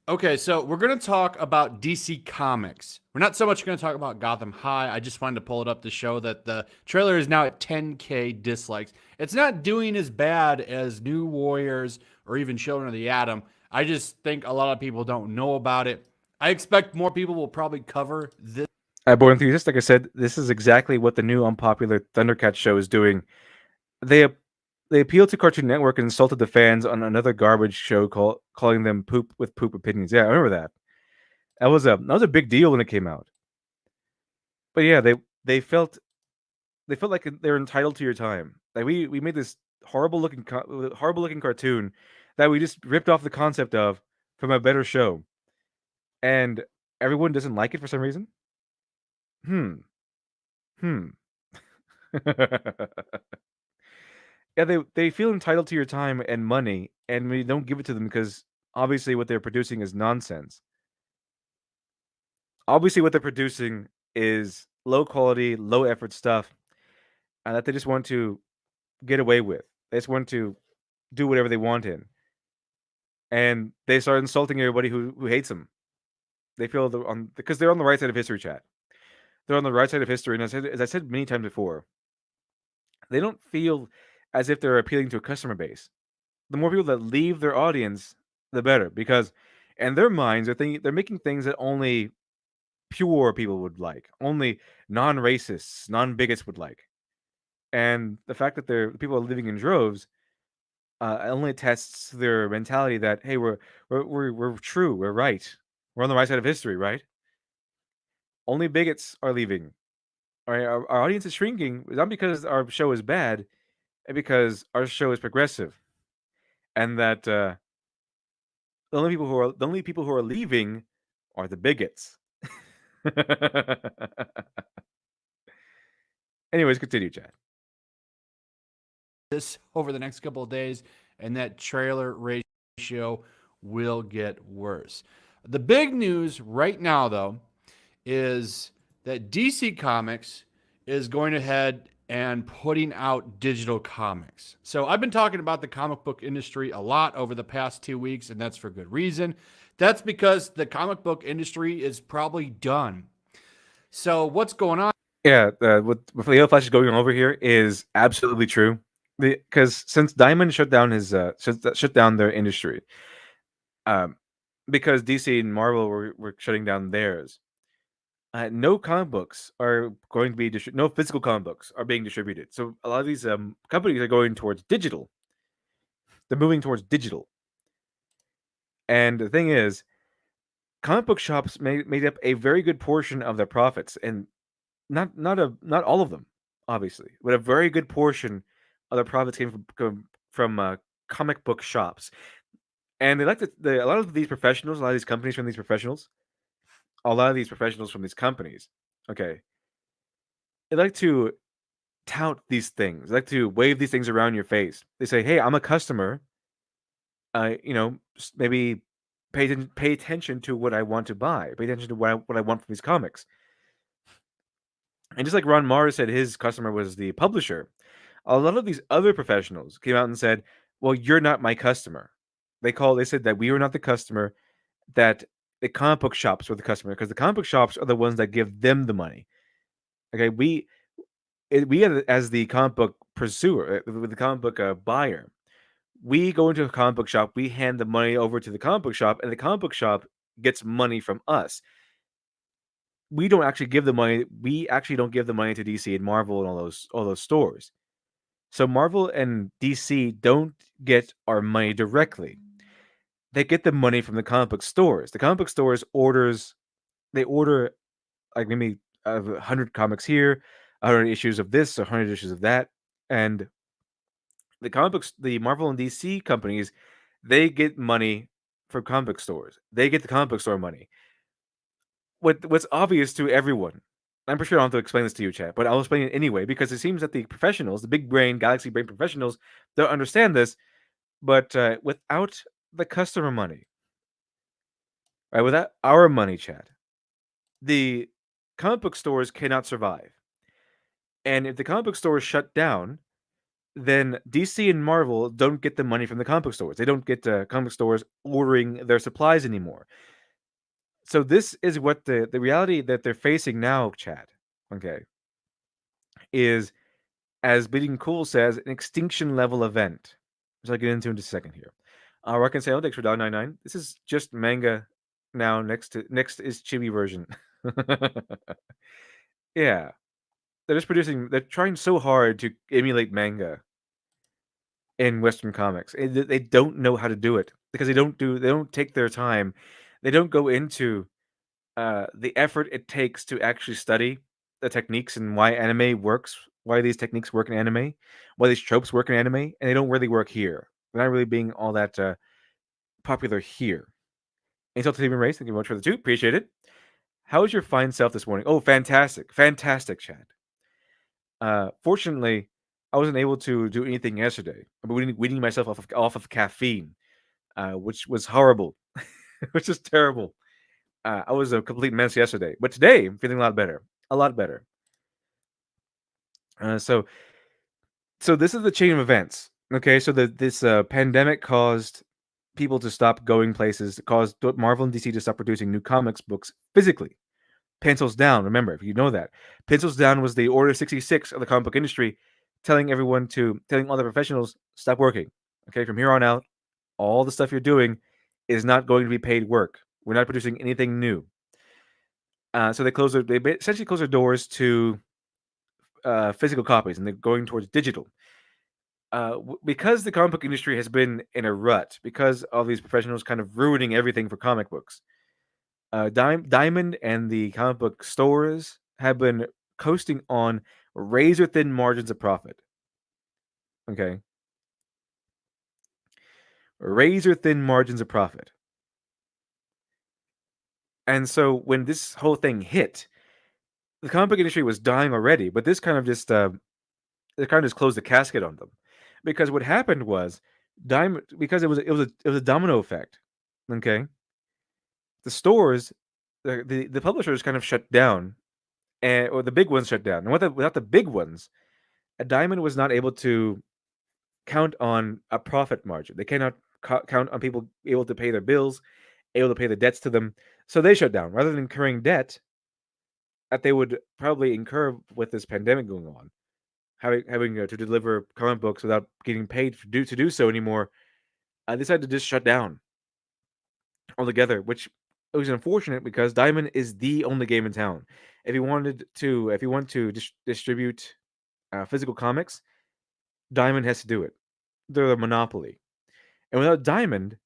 Okay, so we're going to talk about DC Comics. We're not so much going to talk about Gotham High. I just wanted to pull it up to show that the trailer is now at 10K dislikes. It's not doing as bad as New Warriors or even Children of the Atom. I just think a lot of people don't know about it. I expect more people will probably cover this. Born Enthusiast, like I said, this is exactly what the new unpopular Thundercats show is doing. They they appealed to Cartoon Network and insulted the fans on another garbage show calling them poop with poop opinions. Yeah, I remember that. That was a big deal when it came out. But yeah, they felt like they're entitled to your time. Like we made this horrible looking cartoon that we just ripped off the concept of from a better show, and everyone doesn't like it for some reason. Hmm. Hmm. Yeah, they feel entitled to your time and money, and we don't give it to them because obviously what they're producing is nonsense. Obviously, what they're producing is low quality, low effort stuff, and that they just want to get away with. They just want to do whatever they want in, and they start insulting everybody who hates them. They feel because they're on the right side of history, chat. They're on the right side of history, and as I said many times before, they don't feel as if they're appealing to a customer base. The more people that leave their audience, the better, because in their minds, they're making things that only pure people would like, only non-racists, non-bigots would like. And the fact that the people are living in droves only tests their mentality that hey, we're true, we're right, we're on the right side of history, right? Only bigots are leaving. All right, our audience is shrinking not because our show is bad, but because our show is progressive, and that the only people who are leaving are the bigots. Anyways, continue, Chad. This over the next couple of days, and that trailer ratio will get worse. The big news right now, though, is that DC Comics is going ahead and putting out digital comics. So I've been talking about the comic book industry a lot over the past 2 weeks, and that's for good reason. That's because the comic book industry is probably done. So what's going on? Yeah, what Leo Flash is going on over here is absolutely true. Because since Diamond shut down shut down their industry, um, because DC and Marvel were shutting down theirs, no comic books are going to be no physical comic books are being distributed. So a lot of these companies are going towards digital. They're moving towards digital. And the thing is, comic book shops made up a very good portion of their profits, and not all of them, obviously, but a very good portion of the profits came from comic book shops. And they like a lot of these professionals, a lot of these companies from these professionals, a lot of these professionals from these companies, okay, they like to tout these things. They like to wave these things around your face. They say, "Hey, I'm a customer. Maybe pay attention to what I want to buy. Pay attention to what I want from these comics." And just like Ron Mars said his customer was the publisher, a lot of these other professionals came out and said, "Well, you're not my customer." They said that we were not the customer, that the comic book shops were the customer because the comic book shops are the ones that give them the money. Okay, we as the comic book pursuer, the comic book buyer, we go into a comic book shop, we hand the money over to the comic book shop, and the comic book shop gets money from us. We don't actually give the money. We actually don't give the money to DC and Marvel and all those stores. So Marvel and DC don't get our money directly. They get the money from the comic book stores. The comic book stores they order like maybe 100 comics here, 100 issues of this, 100 issues of that, and the Marvel and DC companies, they get money from comic book stores. They get the comic book store money. What's obvious to everyone. I'm pretty sure I don't have to explain this to you, chat, but I'll explain it anyway because it seems that the professionals, the big brain, galaxy brain professionals, don't understand this. But without the customer money, right, without our money, chat, the comic book stores cannot survive. And if the comic book stores shut down, then DC and Marvel don't get the money from the comic book stores. They don't get comic stores ordering their supplies anymore. So this is what the reality that they're facing now, Chad. Okay, is, as Bleeding Cool says, an extinction level event, which I'll get into in just a second here. Rock Sale, thanks for $1.99. This is just manga now. Next is chibi version. Yeah, they're just producing. They're trying so hard to emulate manga in Western comics. They don't know how to do it because they don't take their time. They don't go into the effort it takes to actually study the techniques and why anime works, why these techniques work in anime, why these tropes work in anime, and they don't really work here. They're not really being all that popular here. Insult to the human race, thank you very much for the 2. Appreciate it. How is your fine self this morning? Oh, fantastic. Fantastic, Chad. Fortunately, I wasn't able to do anything yesterday. I've been weaning myself off of caffeine, which was horrible, which is terrible. I was a complete mess yesterday, but today I'm feeling a lot better. A lot better. So this is the chain of events. Okay, so this pandemic caused people to stop going places, caused Marvel and DC to stop producing new comics books physically. Pencils down. Remember, if you know that, pencils down was the Order 66 of the comic book industry, telling all the professionals, stop working. Okay, from here on out, all the stuff you're doing is not going to be paid work. We're not producing anything new. So they essentially close their doors to physical copies, and they're going towards digital. Because the comic book industry has been in a rut, because all these professionals kind of ruining everything for comic books, Diamond and the comic book stores have been coasting on razor thin margins of profit. Okay. Razor thin margins of profit. And so when this whole thing hit, the comic book industry was dying already, but this kind of just closed the casket on them. Because what happened was Diamond, because it was a domino effect. Okay. The stores, the publishers kind of shut down, or the big ones shut down. And without the big ones, a Diamond was not able to count on a profit margin. They cannot count on people able to pay their bills, able to pay the debts to them. So they shut down rather than incurring debt that they would probably incur with this pandemic going on, having to deliver comic books without getting paid to do so anymore. I decided to just shut down altogether, which was unfortunate because Diamond is the only game in town. If you want to distribute physical comics, Diamond has to do it. They're a monopoly, and without Diamond,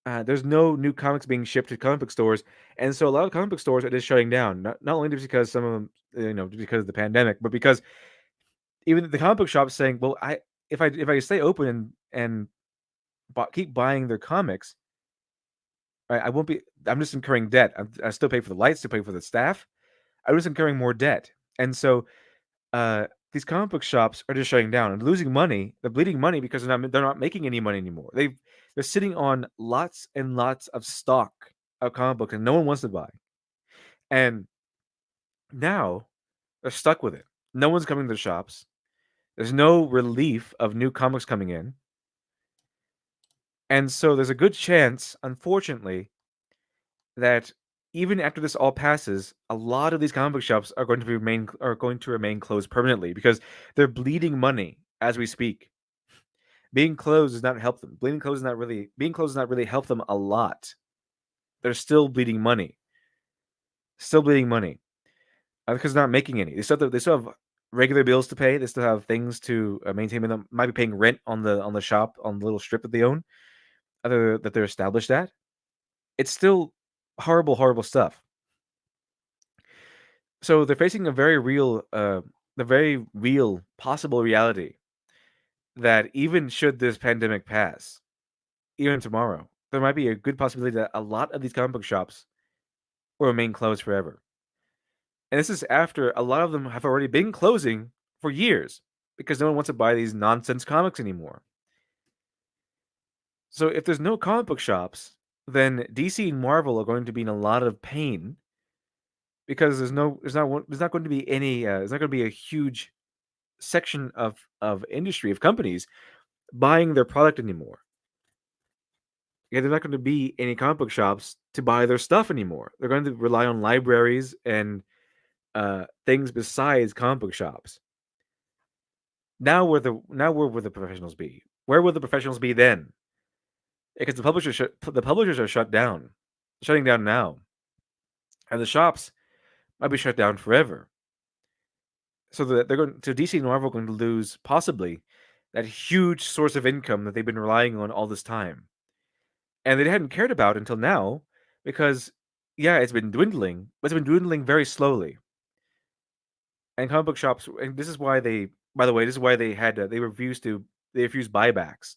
there's no new comics being shipped to comic book stores, and so a lot of comic book stores are just shutting down. Not only just because some of them, because of the pandemic, but because even the comic book shops saying, "Well, if I stay open and keep buying their comics, I won't be. I'm just incurring debt. I still pay for the lights, still pay for the staff. I'm just incurring more debt, and so these comic book shops are just shutting down and losing money. They're bleeding money because they're not making any money anymore. They're sitting on lots and lots of stock of comic books and no one wants to buy. And now they're stuck with it. No one's coming to the shops. There's no relief of new comics coming in. And so there's a good chance, unfortunately, that even after this all passes, a lot of these comic book shops are going to remain closed permanently because they're bleeding money as we speak. Being closed does not help them. Being closed does not really help them a lot. They're still bleeding money. Still bleeding money. Because they're not making any. They still have regular bills to pay. They still have things to maintain. They might be paying rent on the shop, on the little strip that they own, that they're established at. It's still horrible, horrible stuff. So they're facing a very real, possible reality that even should this pandemic pass, even tomorrow, there might be a good possibility that a lot of these comic book shops will remain closed forever. And this is after a lot of them have already been closing for years because no one wants to buy these nonsense comics anymore. So if there's no comic book shops, then DC and Marvel are going to be in a lot of pain because there's not going to be any there's not going to be a huge section of industry, of companies buying their product anymore. Yeah, they're not going to be any comic book shops to buy their stuff anymore. They're going to rely on libraries and things besides comic book shops. Now where will the professionals be? Where will the professionals be then? Because the publishers are shutting down now, and the shops might be shut down forever. So that DC and Marvel are going to lose possibly that huge source of income that they've been relying on all this time, and they hadn't cared about until now, because yeah, it's been dwindling, but it's been dwindling very slowly. And comic book shops, and this is why they, by the way, this is why they refused buybacks,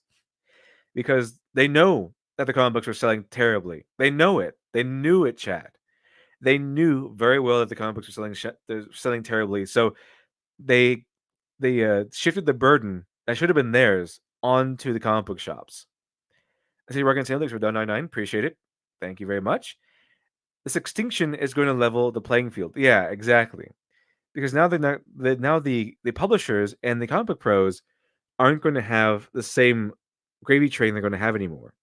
because they know that the comic books were selling terribly. They know it. They knew it, Chad. They knew very well that the comic books were they're selling terribly. So they shifted the burden that should have been theirs onto the comic book shops. I see Rocket Sandlex for $1.99. Appreciate it. Thank you very much. This extinction is going to level the playing field. Yeah, exactly. Because now the publishers and the comic book pros aren't going to have the same gravy train they're going to have anymore.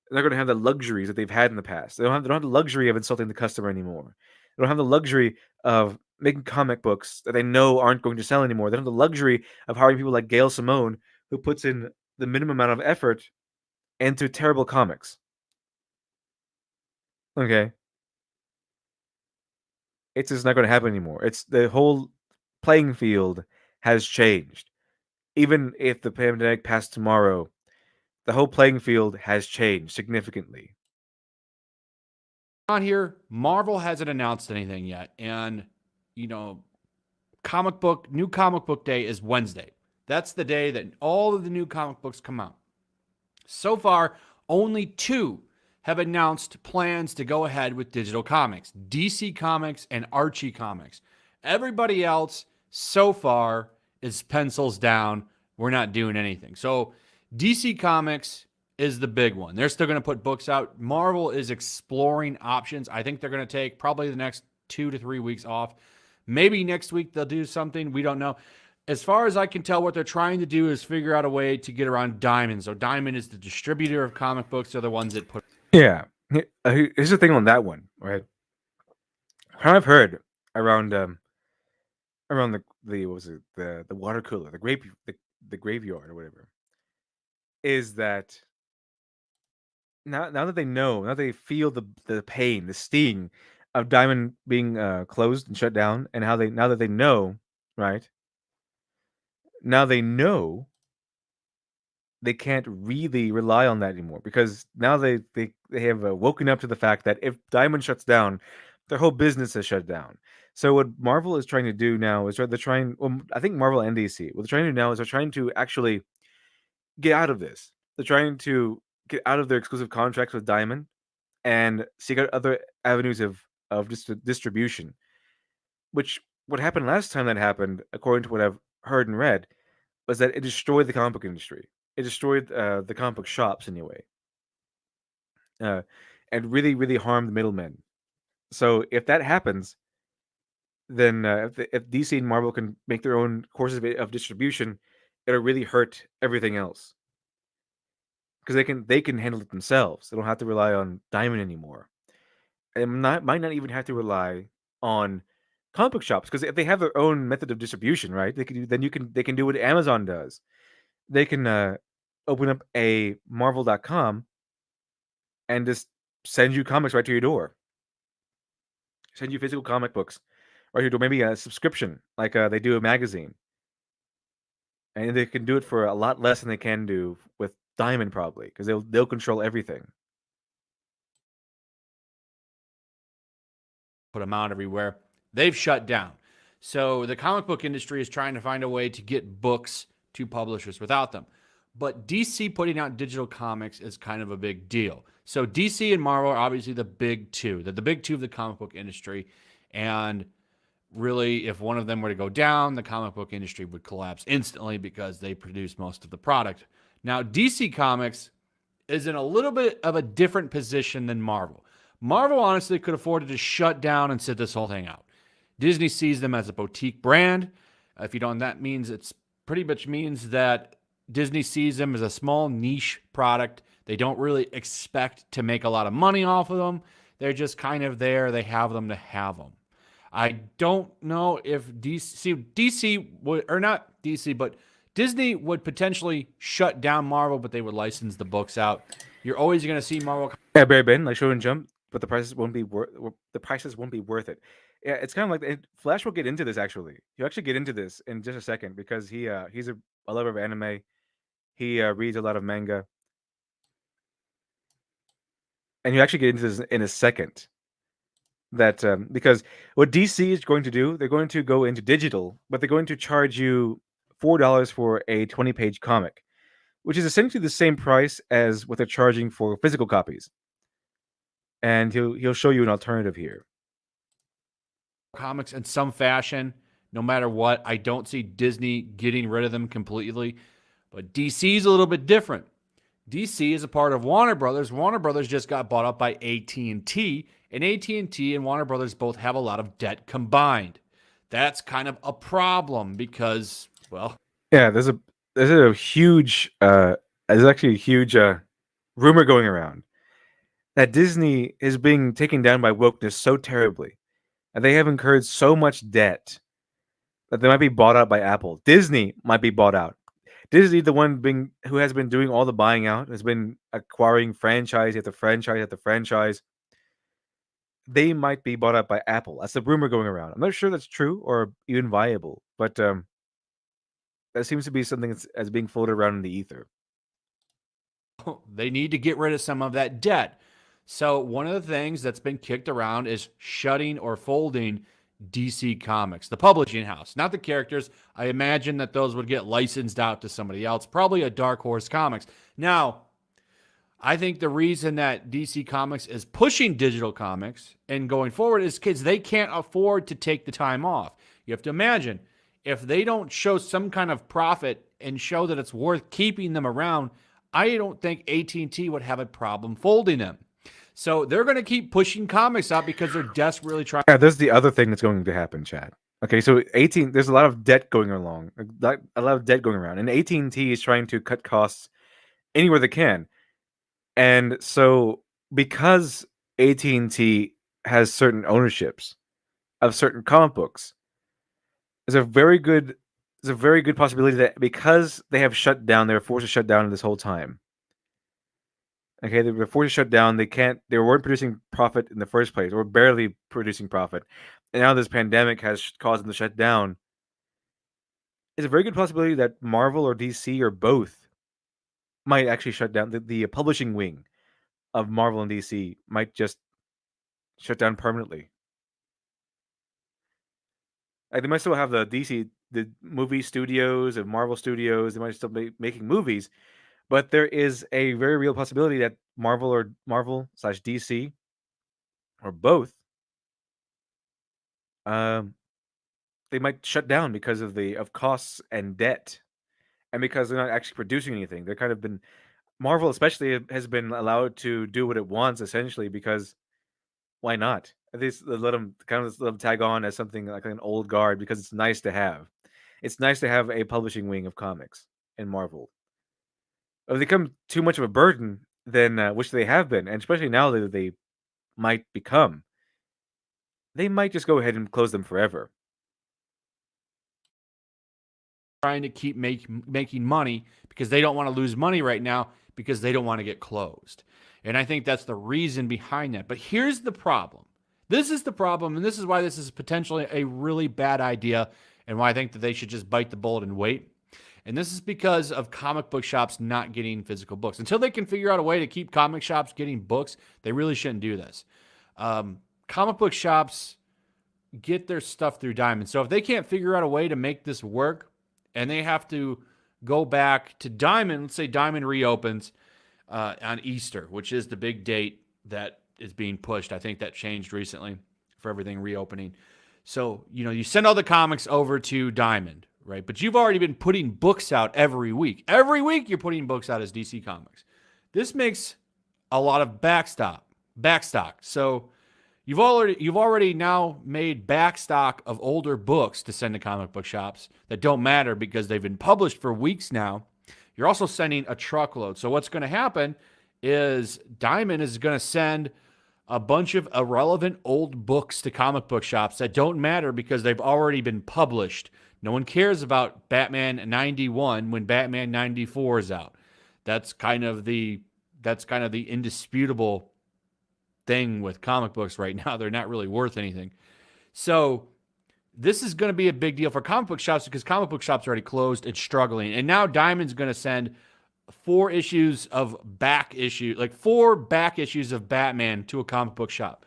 They're not going to have the luxuries that they've had in the past. They don't have the luxury of insulting the customer anymore. They don't have the luxury of making comic books that they know aren't going to sell anymore. They don't have the luxury of hiring people like Gail Simone, who puts in the minimum amount of effort into terrible comics. Okay. It's just not going to happen anymore. It's the whole playing field has changed. Even if the pandemic passed tomorrow, the whole playing field has changed significantly. On here, Marvel hasn't announced anything yet, and new comic book day is Wednesday. That's the day that all of the new comic books come out. So far, only 2 have announced plans to go ahead with digital comics: DC Comics and Archie Comics. Everybody else so far is pencils down. We're not doing anything. So DC Comics is the big one. They're still going to put books out. Marvel is exploring options. I think they're going to take probably the next 2 to 3 weeks off. Maybe next week they'll do something. We don't know. As far as I can tell, what they're trying to do is figure out a way to get around Diamond. So Diamond is the distributor of comic books. They're the ones that put. Yeah. Here's the thing on that one, right? How I've heard around the what was it, the water cooler, the graveyard or whatever, is that now that they know, now they feel the pain, the sting of Diamond being closed and shut down, and now that they know, right? Now they know they can't really rely on that anymore, because now they have woken up to the fact that if Diamond shuts down, their whole business is shut down. So what Marvel is trying to do now is I think Marvel and DC, what they're trying to do now is they're trying to actually get out of this. They're trying to get out of their exclusive contracts with Diamond and seek out other avenues of distribution. Which what happened last time that happened, according to what I've heard and read, was that it destroyed the comic book industry. It destroyed the comic book shops anyway, and really, really harmed the middlemen. So if that happens, then if DC and Marvel can make their own courses of distribution, it'll really hurt everything else, because they can handle it themselves. They don't have to rely on Diamond anymore, and might not even have to rely on comic book shops, because if they have their own method of distribution, right? They can do what Amazon does. They can open up a Marvel.com and just send you comics right to your door. Send you physical comic books right to your door. Maybe a subscription, like they do a magazine, and they can do it for a lot less than they can do with Diamond, probably, because they'll control everything. Put them out everywhere. They've shut down. So the comic book industry is trying to find a way to get books to publishers without them. But DC putting out digital comics is kind of a big deal. So DC and Marvel are obviously the big 2. They're the big 2 of the comic book industry. And really, if one of them were to go down, the comic book industry would collapse instantly, because they produce most of the product. Now, DC Comics is in a little bit of a different position than Marvel. Marvel honestly could afford to just shut down and sit this whole thing out. Disney sees them as a boutique brand. If you don't, that means it's pretty much means that Disney sees them as a small niche product. They don't really expect to make a lot of money off of them. They're just kind of there. They have them to have them. I don't know if DC would, or not DC, but Disney would potentially shut down Marvel, but they would license the books out. You're always going to see Marvel. Yeah, Barry Ben, like Show and Jump, but the prices won't be worth it. Yeah, it's kind of like Flash will get into this actually. He'll actually get into this in just a second because he's a lover of anime. He reads a lot of manga, and you actually get into this in a second. That because what DC is going to do, they're going to go into digital, but they're going to charge you $4 for a 20-page comic, which is essentially the same price as what they're charging for physical copies. And he'll show you an alternative here. Comics in some fashion, no matter what. I don't see Disney getting rid of them completely, but DC is a little bit different. DC is a part of Warner Brothers. Warner Brothers just got bought up by AT&T, and AT&T and Warner Brothers both have a lot of debt combined. That's kind of a problem because, well, yeah, there's a huge there's actually a huge rumor going around that Disney is being taken down by wokeness so terribly, and they have incurred so much debt that they might be bought out by Apple. Disney might be bought out. Disney, the one who has been doing all the buying out, has been acquiring franchise after franchise after franchise. They might be bought out by Apple. That's the rumor going around. I'm not sure that's true or even viable, but that seems to be something that's being floated around in the ether. They need to get rid of some of that debt. So one of the things that's been kicked around is shutting or folding DC Comics, the publishing house, not the characters. I imagine that those would get licensed out to somebody else, probably a Dark Horse Comics. Now, I think the reason that DC Comics is pushing digital comics and going forward is because they can't afford to take the time off. You have to imagine, if they don't show some kind of profit and show that it's worth keeping them around, I don't think AT&T would have a problem folding them. So they're going to keep pushing comics out because they're desperately trying. Yeah, there's the other thing that's going to happen, Chad. Okay, so there's a lot of debt going along, a lot of debt going around, and AT&T is trying to cut costs anywhere they can. And so because AT&T has certain ownerships of certain comic books, there's a very good possibility that because they have shut down, they were forced to shut down this whole time. Okay, they were forced to shut down. They weren't producing profit in the first place, or barely producing profit. And now this pandemic has caused them to shut down. It's a very good possibility that Marvel or DC or both might actually shut down. The publishing wing of Marvel and DC might just shut down permanently. Like, they might still have the movie studios and Marvel studios. They might still be making movies. But there is a very real possibility that Marvel/DC or both, they might shut down because of costs and debt, and because they're not actually producing anything. They're kind of been Marvel, especially, has been allowed to do what it wants essentially because why not? At least let them tag on as something like an old guard because it's nice to have. It's nice to have a publishing wing of comics in Marvel. If they become too much of a burden, then which they have been, and especially now that they might become, they might just go ahead and close them forever. Trying to keep making money because they don't want to lose money right now because they don't want to get closed. And I think that's the reason behind that. But here's the problem. This is the problem, and this is why this is potentially a really bad idea and why I think that they should just bite the bullet and wait. And this is because of comic book shops not getting physical books. Until they can figure out a way to keep comic shops getting books, they really shouldn't do this. Comic book shops get their stuff through Diamond. So if they can't figure out a way to make this work and they have to go back to Diamond, let's say Diamond reopens on Easter, which is the big date that is being pushed. I think that changed recently for everything reopening. So, you send all the comics over to Diamond, right? But you've already been putting books out every week. Every week you're putting books out as DC Comics. This makes a lot of backstock. So You've already now made back stock of older books to send to comic book shops that don't matter because they've been published for weeks now. You're also sending a truckload. So what's going to happen is Diamond is going to send a bunch of irrelevant old books to comic book shops that don't matter because they've already been published. No one cares about Batman 91 when Batman 94 is out. That's kind of the indisputable thing with comic books right now. They're not really worth anything. So this is going to be a big deal for comic book shops because comic book shops are already closed and struggling. And now Diamond's going to send 4 back issues of Batman to a comic book shop.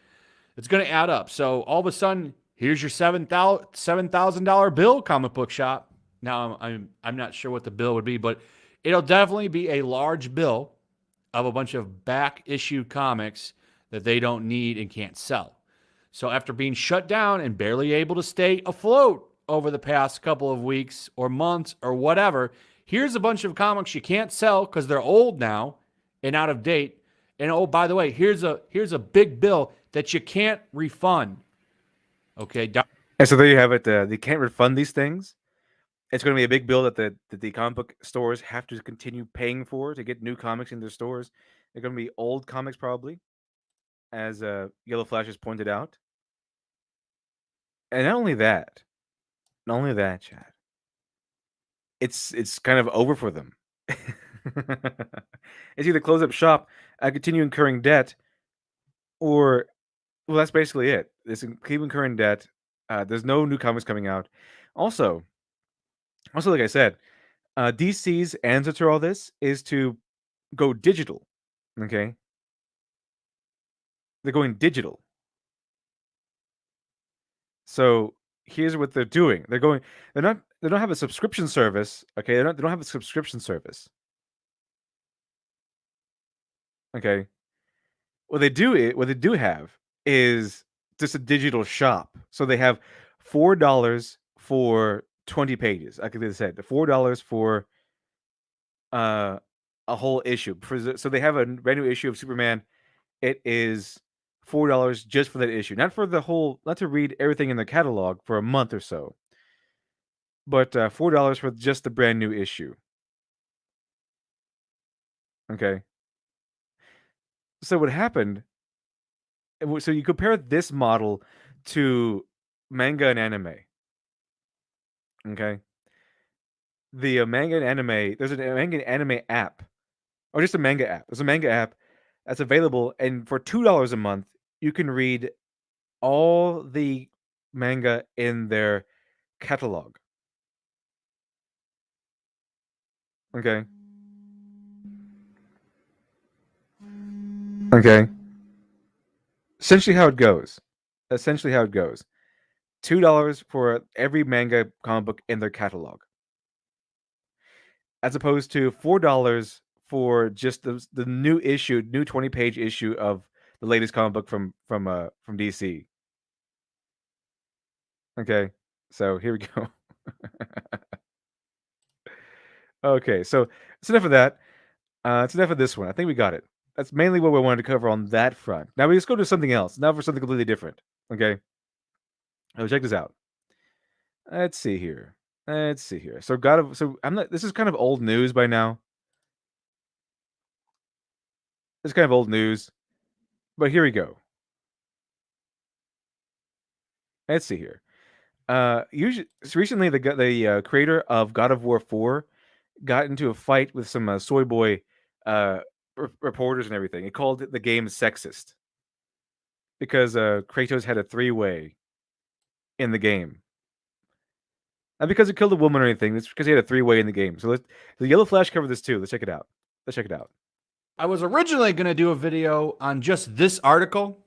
It's going to add up. So all of a sudden, here's your $7,000 bill, comic book shop. Now I'm not sure what the bill would be, but it'll definitely be a large bill of a bunch of back issue comics that they don't need and can't sell. So after being shut down and barely able to stay afloat over the past couple of weeks or months or whatever, here's a bunch of comics you can't sell because they're old now and out of date. And oh, by the way, here's a big bill that you can't refund. Okay. And so there you have it. They can't refund these things. It's going to be a big bill that the comic book stores have to continue paying for to get new comics in their stores. They're going to be old comics probably, as Yellow Flash has pointed out. And not only that, Chad. It's kind of over for them. It's either close up shop, continue incurring debt, or well, that's basically it. It's keep incurring debt. There's no new comics coming out. Also, like I said, DC's answer to all this is to go digital. Okay, they're going digital. So here's what they're doing. They don't have a subscription service. Okay, they don't have a subscription service. Okay, what they do have is just a digital shop. So they have $4 for 20 pages. Like they said, $4 for a whole issue. So they have a brand new issue of Superman. It is $4 just for that issue, not to read everything in the catalog for a month or so, but $4 for just the brand new issue. Okay. So what happened? So you compare this model to manga and anime. Okay. The manga and anime. There's a manga and anime app, or just a manga app. There's a manga app that's available, and for $2 a month, you can read all the manga in their catalog. Okay. Okay. Essentially how it goes. $2 for every manga comic book in their catalog, as opposed to $4 for just the new 20-page issue of the latest comic book from DC. Okay, so here we go. Okay, so it's enough of that. It's enough of this one. I think we got it. That's mainly what we wanted to cover on that front. Now we just go to something else. Now for something completely different. Okay. So check this out. Let's see here. So this is kind of old news by now. It's kind of old news. But here we go. Let's see here. Recently the creator of God of War 4 got into a fight with some soy boy reporters and everything. He called the game sexist because Kratos had a 3-way in the game. Not because he killed a woman or anything. It's because he had a 3-way in the game. So the Yellow Flash covered this too. Let's check it out. I was originally going to do a video on just this article,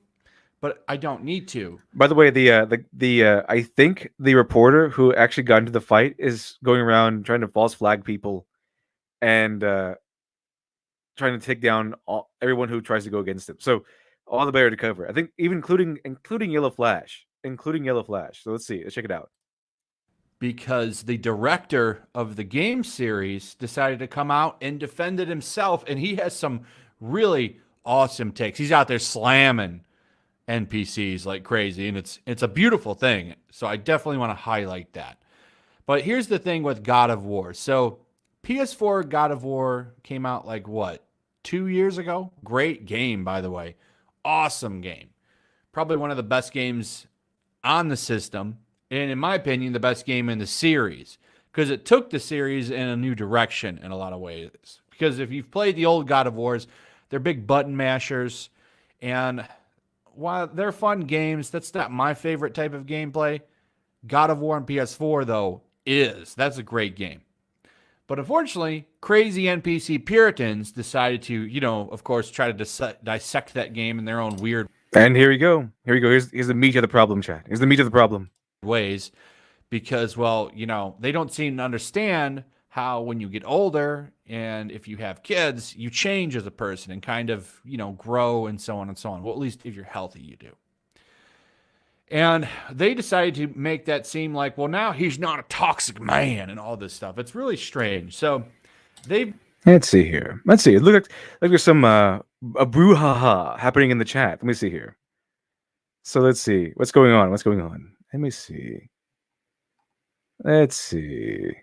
but I don't need to. By the way, I think the reporter who actually got into the fight is going around trying to false flag people and trying to take down everyone who tries to go against him. So all the better to cover. I think even including Yellow Flash. So let's see. Let's check it out. Because the director of the game series decided to come out and defended himself, and he has some really awesome takes. He's out there slamming NPCs like crazy, and it's a beautiful thing. So I definitely want to highlight that. But here's the thing with God of War. So PS4 God of War came out like what, 2 years ago? Great game, by the way. Awesome game. Probably one of the best games on the system. And in my opinion, the best game in the series. Because it took the series in a new direction in a lot of ways. Because if you've played the old God of Wars, they're big button mashers. And while they're fun games, that's not my favorite type of gameplay. God of War on PS4, though, is. That's a great game. But unfortunately, crazy NPC Puritans decided to, of course, try to dissect that game in their own weird And here we go. Here we go. Here's the meat of the problem, chat. Here's the meat of the problem. ways because, well, they don't seem to understand how when you get older and if you have kids, you change as a person and kind of, grow and so on and so on. Well, at least if you're healthy, you do. And they decided to make that seem like, well, now he's not a toxic man and all this stuff. It's really strange. So Let's see here. Let's see. It looks like there's some a brouhaha happening in the chat. Let me see here. So let's see. What's going on? What's going on? Let me see. Let's see.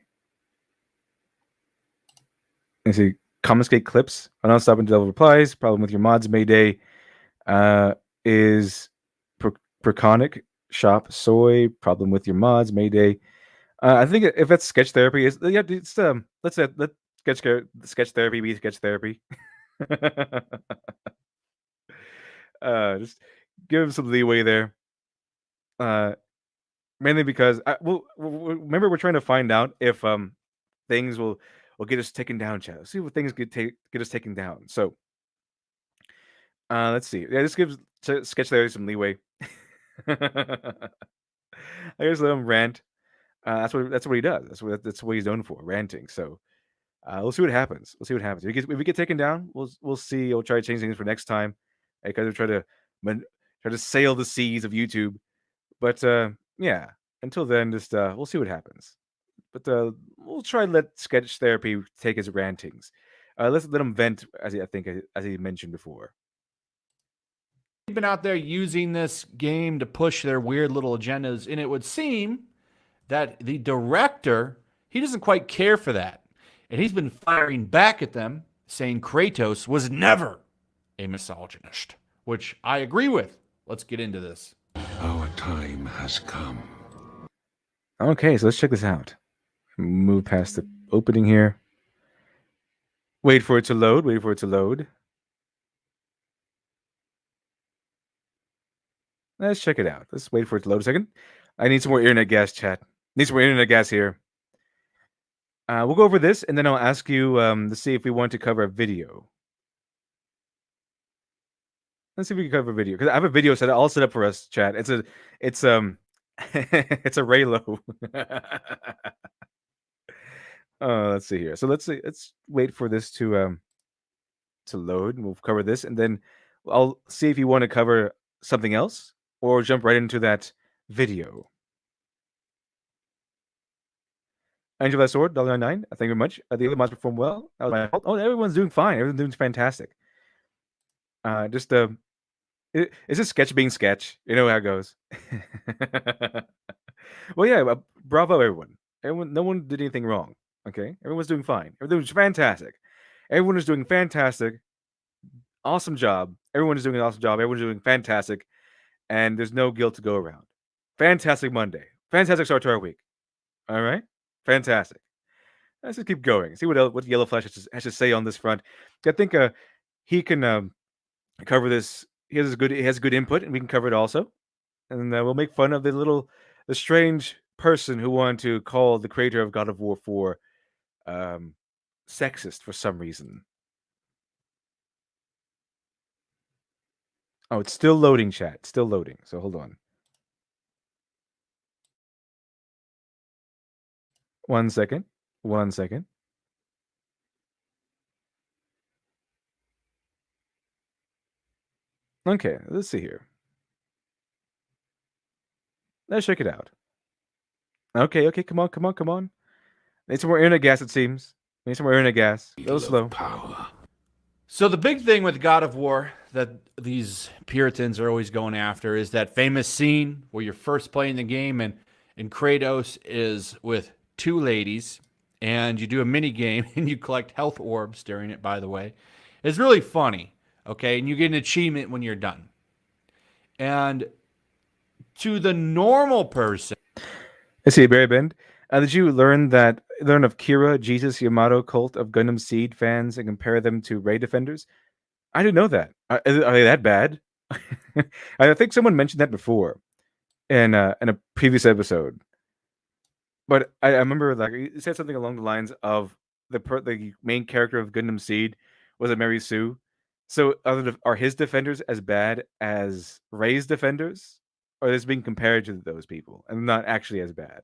Let's see. Confiscate clips. Non-stop and double replies. Problem with your mods. Mayday is Proconic shop soy. Problem with your mods. Mayday. I think if that's sketch therapy, it's let's let sketch therapy be sketch therapy. Just give him some leeway there. Mainly because remember we're trying to find out if things will get us taken down, chat. See what things get us taken down. So let's see. Yeah, this gives sketch therapy some leeway. I just let him rant. That's what he does. That's what he's known for, ranting. So we'll see what happens. We'll see what happens. If we get taken down, we'll see. We'll try to change things for next time. Because we try to sail the seas of YouTube. But yeah, until then, just we'll see what happens. But we'll try to let sketch therapy take his rantings. Let's let him vent, as he mentioned before. been out there using this game to push their weird little agendas, and it would seem that the director, he doesn't quite care for that. And he's been firing back at them, saying Kratos was never a misogynist, which I agree with. Let's get into this. Our time has come. Okay, so let's check this out. Move past the opening here. Wait for it to load. Wait for it to load. Let's check it out. Let's wait for it to load a second. I need some more internet gas, chat. Need some more internet gas here. We'll go over this, and then I'll ask you to see if we want to cover a video. Let's see if we can cover a video, because I have a video all set up for us, chat. It's a it's a Raylo. Let's see here. So let's wait for this to load, and we'll cover this, and then I'll see if you want to cover something else or jump right into that video. Angel of that Sword, $99. Thank you very much. The other mods performed well. That was my fault. Oh, everyone's doing fine. Everyone's doing fantastic. It's just sketch being sketch. You know how it goes. Well, yeah, bravo, everyone. No one did anything wrong. Okay? Everyone's doing fine. Everyone's fantastic. Everyone is doing fantastic. Awesome job. Everyone is doing an awesome job. Everyone's doing fantastic. And there's no guilt to go around. Fantastic Monday. Fantastic start to our week. All right? Fantastic. Let's just keep going. See what Yellow Flash has to say on this front. I think he can cover this. He has good input, and we can cover it also. And we'll make fun of the strange person who wanted to call the creator of God of War 4 sexist for some reason. Oh, it's still loading, chat. It's still loading. So hold on. 1 second. 1 second. Okay, let's see here. Let's check it out. Okay, come on. Need some more internet gas, it seems. Need some more internet gas. A little slow. Power. So the big thing with God of War that these Puritans are always going after is that famous scene where you're first playing the game and Kratos is with two ladies and you do a mini game and you collect health orbs during it, by the way. It's really funny, okay? And you get an achievement when you're done. And to the normal person, I see, Barry Bend. Did you learn of Kira, Jesus Yamato cult of Gundam Seed fans and compare them to Ray defenders? I didn't know that. Are they that bad? I think someone mentioned that before in a previous episode. But I remember like it said something along the lines of the main character of Gundam Seed was a Mary Sue. So are his defenders as bad as Ray's defenders, or is being compared to those people and not actually as bad?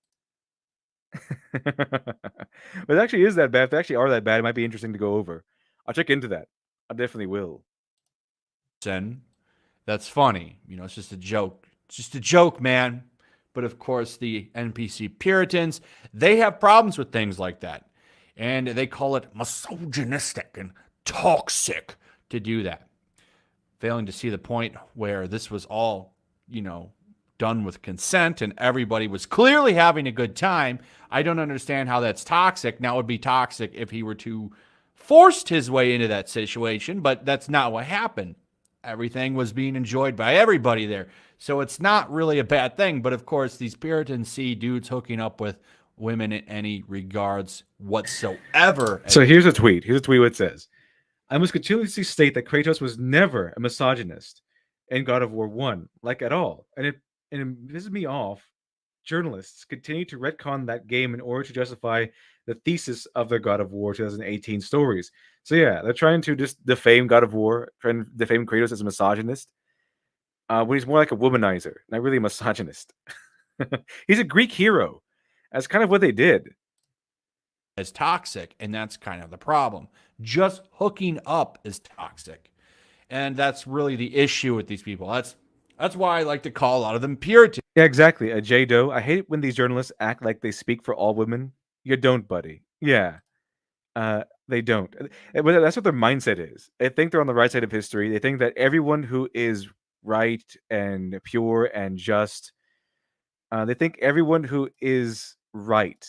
But it actually is that bad. If they actually are that bad, it might be interesting to go over. I'll check into that. I definitely will. that's funny. You know, it's just a joke. It's just a joke, man. But of course, the NPC Puritans, they have problems with things like that. And they call it misogynistic and toxic to do that. Failing to see the point where this was all, you know, done with consent and everybody was clearly having a good time. I don't understand how that's toxic. Now, it would be toxic if he were to forced his way into that situation, but that's not what happened. Everything was being enjoyed by everybody there. So it's not really a bad thing. But of course, these Puritans see dudes hooking up with women in any regards whatsoever. So here's a tweet. Here's a tweet where it says, I must continuously state that Kratos was never a misogynist in God of War 1, like at all. And it pisses me off. Journalists continue to retcon that game in order to justify the thesis of their God of War 2018 stories. So yeah, they're trying to just defame God of War, trying to defame Kratos as a misogynist. When he's more like a womanizer, not really a misogynist. He's a Greek hero. That's kind of what they did. As toxic, and that's kind of the problem. Just hooking up is toxic. And that's really the issue with these people. That's why I like to call a lot of them Puritans. Yeah, exactly. A J Doe. I hate when these journalists act like they speak for all women. You don't, buddy. Yeah. They don't. But that's what their mindset is. They think they're on the right side of history. They think that everyone who is right and pure and just, they think everyone who is right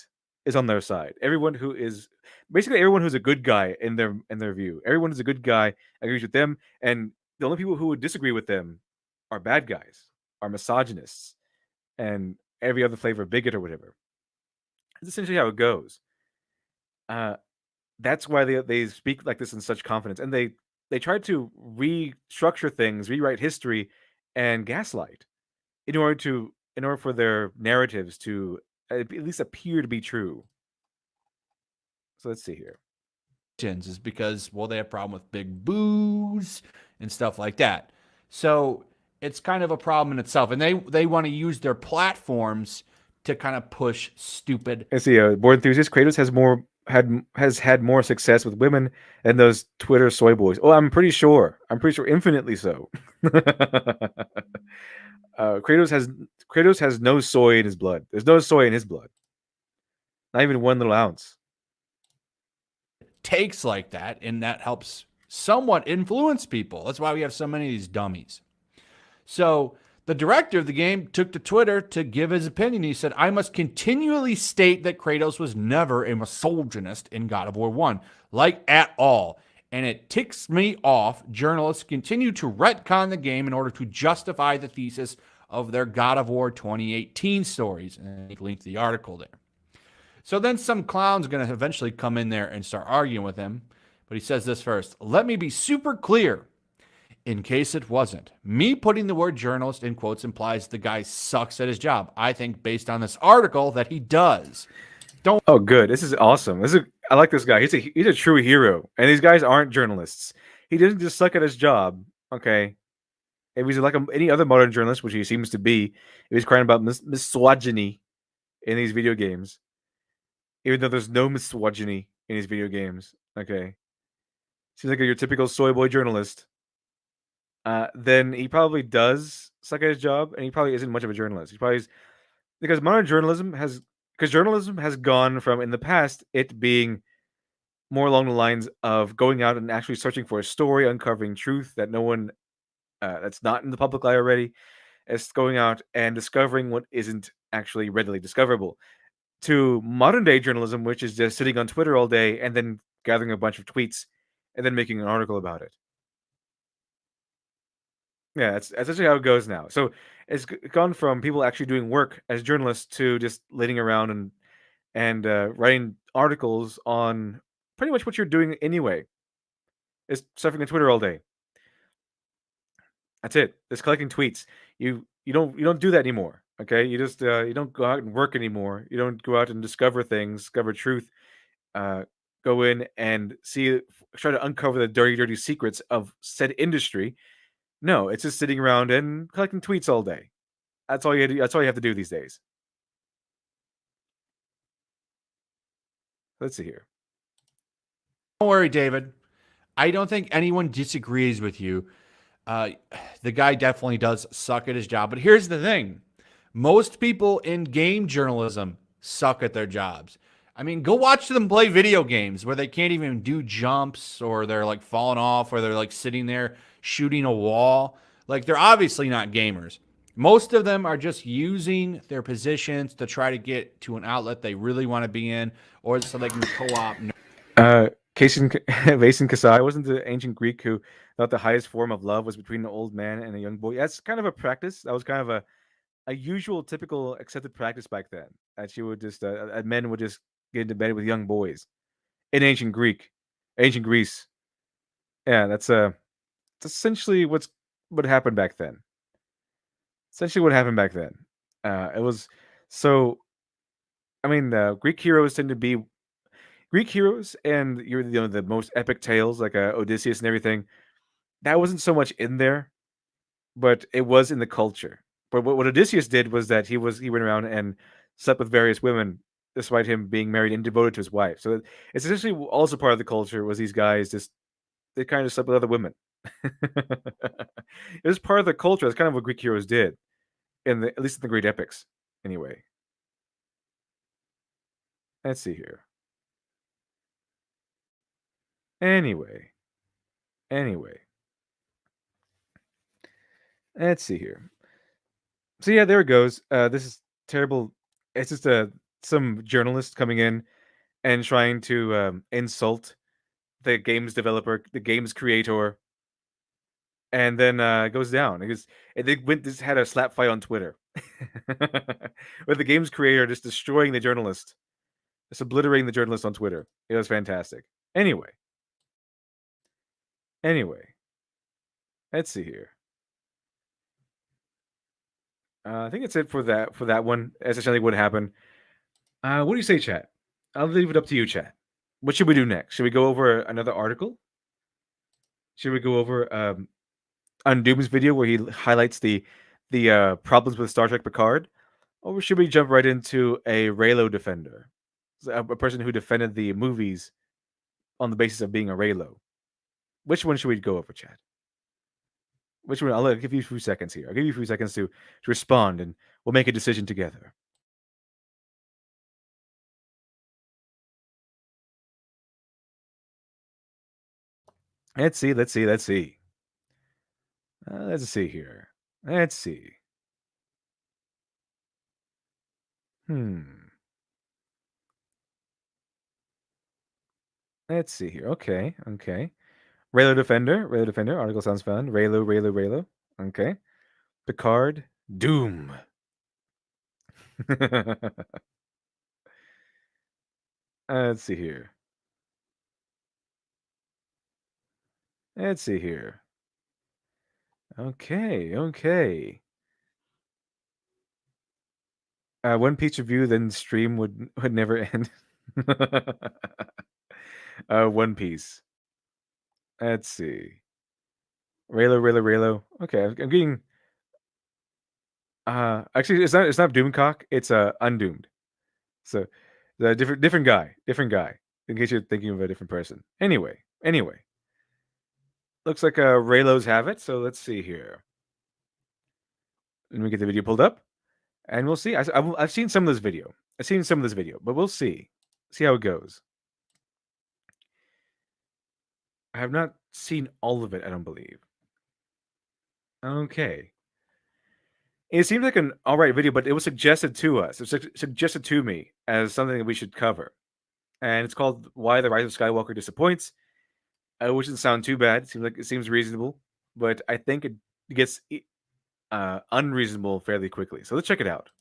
is on their side. Everyone who is basically everyone who's a good guy in their view. Everyone who's a good guy agrees with them, and the only people who would disagree with them are bad guys, are misogynists, and every other flavor of bigot or whatever. That's essentially how it goes. That's why they speak like this in such confidence, and they try to restructure things, rewrite history, and gaslight in order for their narratives to at least appear to be true. So let's see here. Is because, well, they have a problem with big boos and stuff like that. So it's kind of a problem in itself. And they want to use their platforms to kind of push stupid. Let's see, board enthusiast Kratos has had more success with women than those Twitter soy boys. Oh, I'm pretty sure infinitely so. Kratos has no soy in his blood. There's no soy in his blood. Not even one little ounce. Takes like that, and that helps somewhat influence people. That's why we have so many of these dummies. So the director of the game took to Twitter to give his opinion. He said, I must continually state that Kratos was never a misogynist in God of War 1, like at all. And it ticks me off. Journalists continue to retcon the game in order to justify the thesis of their God of War 2018 stories. And he linked the article there. So then some clown's going to eventually come in there and start arguing with him. But he says this first. Let me be super clear. In case it wasn't. Me putting the word journalist in quotes implies the guy sucks at his job. I think based on this article that he does. Oh, good. This is awesome. I like this guy. He's a true hero. And these guys aren't journalists. He doesn't just suck at his job. Okay. If he's like any other modern journalist, which he seems to be, if he's crying about misogyny in these video games, even though there's no misogyny in these video games. Okay. Seems like your typical soy boy journalist. Then he probably does suck at his job, and he probably isn't much of a journalist. He probably is, because journalism has gone from in the past it being more along the lines of going out and actually searching for a story, uncovering truth that no one that's not in the public eye already. It's going out and discovering what isn't actually readily discoverable. To modern day journalism, which is just sitting on Twitter all day and then gathering a bunch of tweets and then making an article about it. Yeah, that's essentially how it goes now. So it's gone from people actually doing work as journalists to just laying around and writing articles on pretty much what you're doing anyway. Is surfing on Twitter all day. That's it. Just collecting tweets. You don't do that anymore. Okay, you don't go out and work anymore. You don't go out and discover things, discover truth. Uh, go in and try to uncover the dirty secrets of said industry. No, it's just sitting around and collecting tweets all day. That's all you do. That's all you have to do these days. Let's see here. Don't worry, David. I don't think anyone disagrees with you. The guy definitely does suck at his job. But here's the thing. Most people in game journalism suck at their jobs. I mean, go watch them play video games where they can't even do jumps, or they're like falling off, or they're like sitting there shooting a wall. Like, they're obviously not gamers. Most of them are just using their positions to try to get to an outlet they really want to be in, or so they can co-op. Vason Kasai wasn't the ancient Greek who thought the highest form of love was between an old man and a young boy. That's kind of a practice. That was kind of a usual, typical, accepted practice back then. That you would just men would just get into bed with young boys in ancient Greece. Yeah, that's essentially what happened back then. Essentially, what happened back then. It was so. I mean, Greek heroes tend to be Greek heroes, and the most epic tales like Odysseus and everything. That wasn't so much in there, but it was in the culture. But what Odysseus did was that he went around and slept with various women, despite him being married and devoted to his wife. So it's essentially also part of the culture. Was these guys they kind of slept with other women? It was part of the culture. That's kind of what Greek heroes did, at least in the great epics. Anyway, let's see here. Anyway, let's see here. So yeah, there it goes. This is terrible. It's just some journalist coming in and trying to insult the game's developer, the game's creator, and then goes down. This had a slap fight on Twitter with the game's creator just destroying the journalist, just obliterating the journalist on Twitter. It was fantastic. Anyway, let's see here. I think that's it for that one. Essentially, what happened. What do you say, chat? I'll leave it up to you, chat. What should we do next? Should we go over another article? Should we go over Undoom's video where he highlights the problems with Star Trek Picard, or should we jump right into a Reylo defender, a person who defended the movies on the basis of being a Reylo? Which one should we go over, chat? Which one? I'll give you a few seconds here. I'll give you a few seconds to respond, and we'll make a decision together. Let's see. Let's see here. Let's see. Let's see here. Okay. Raylo Defender. Article sounds fun. Raylo. Okay. Picard. Doom. Let's see here. Okay. One Piece review, then stream would never end. One Piece. Let's see. Raylo. Okay, I'm getting. Actually, it's not Doomcock. It's Undoomed. So, the different guy. In case you're thinking of a different person. Anyway. Looks like Raylos have it. So let's see here. Let me get the video pulled up, and we'll see. I've seen some of this video. But we'll see. See how it goes. I have not seen all of it, I don't believe. Okay. It seems like an alright video, but it was suggested to us. It was suggested to me as something that we should cover. And it's called Why the Rise of Skywalker Disappoints. Which doesn't sound too bad. It seems reasonable, but I think it gets unreasonable fairly quickly. So let's check it out.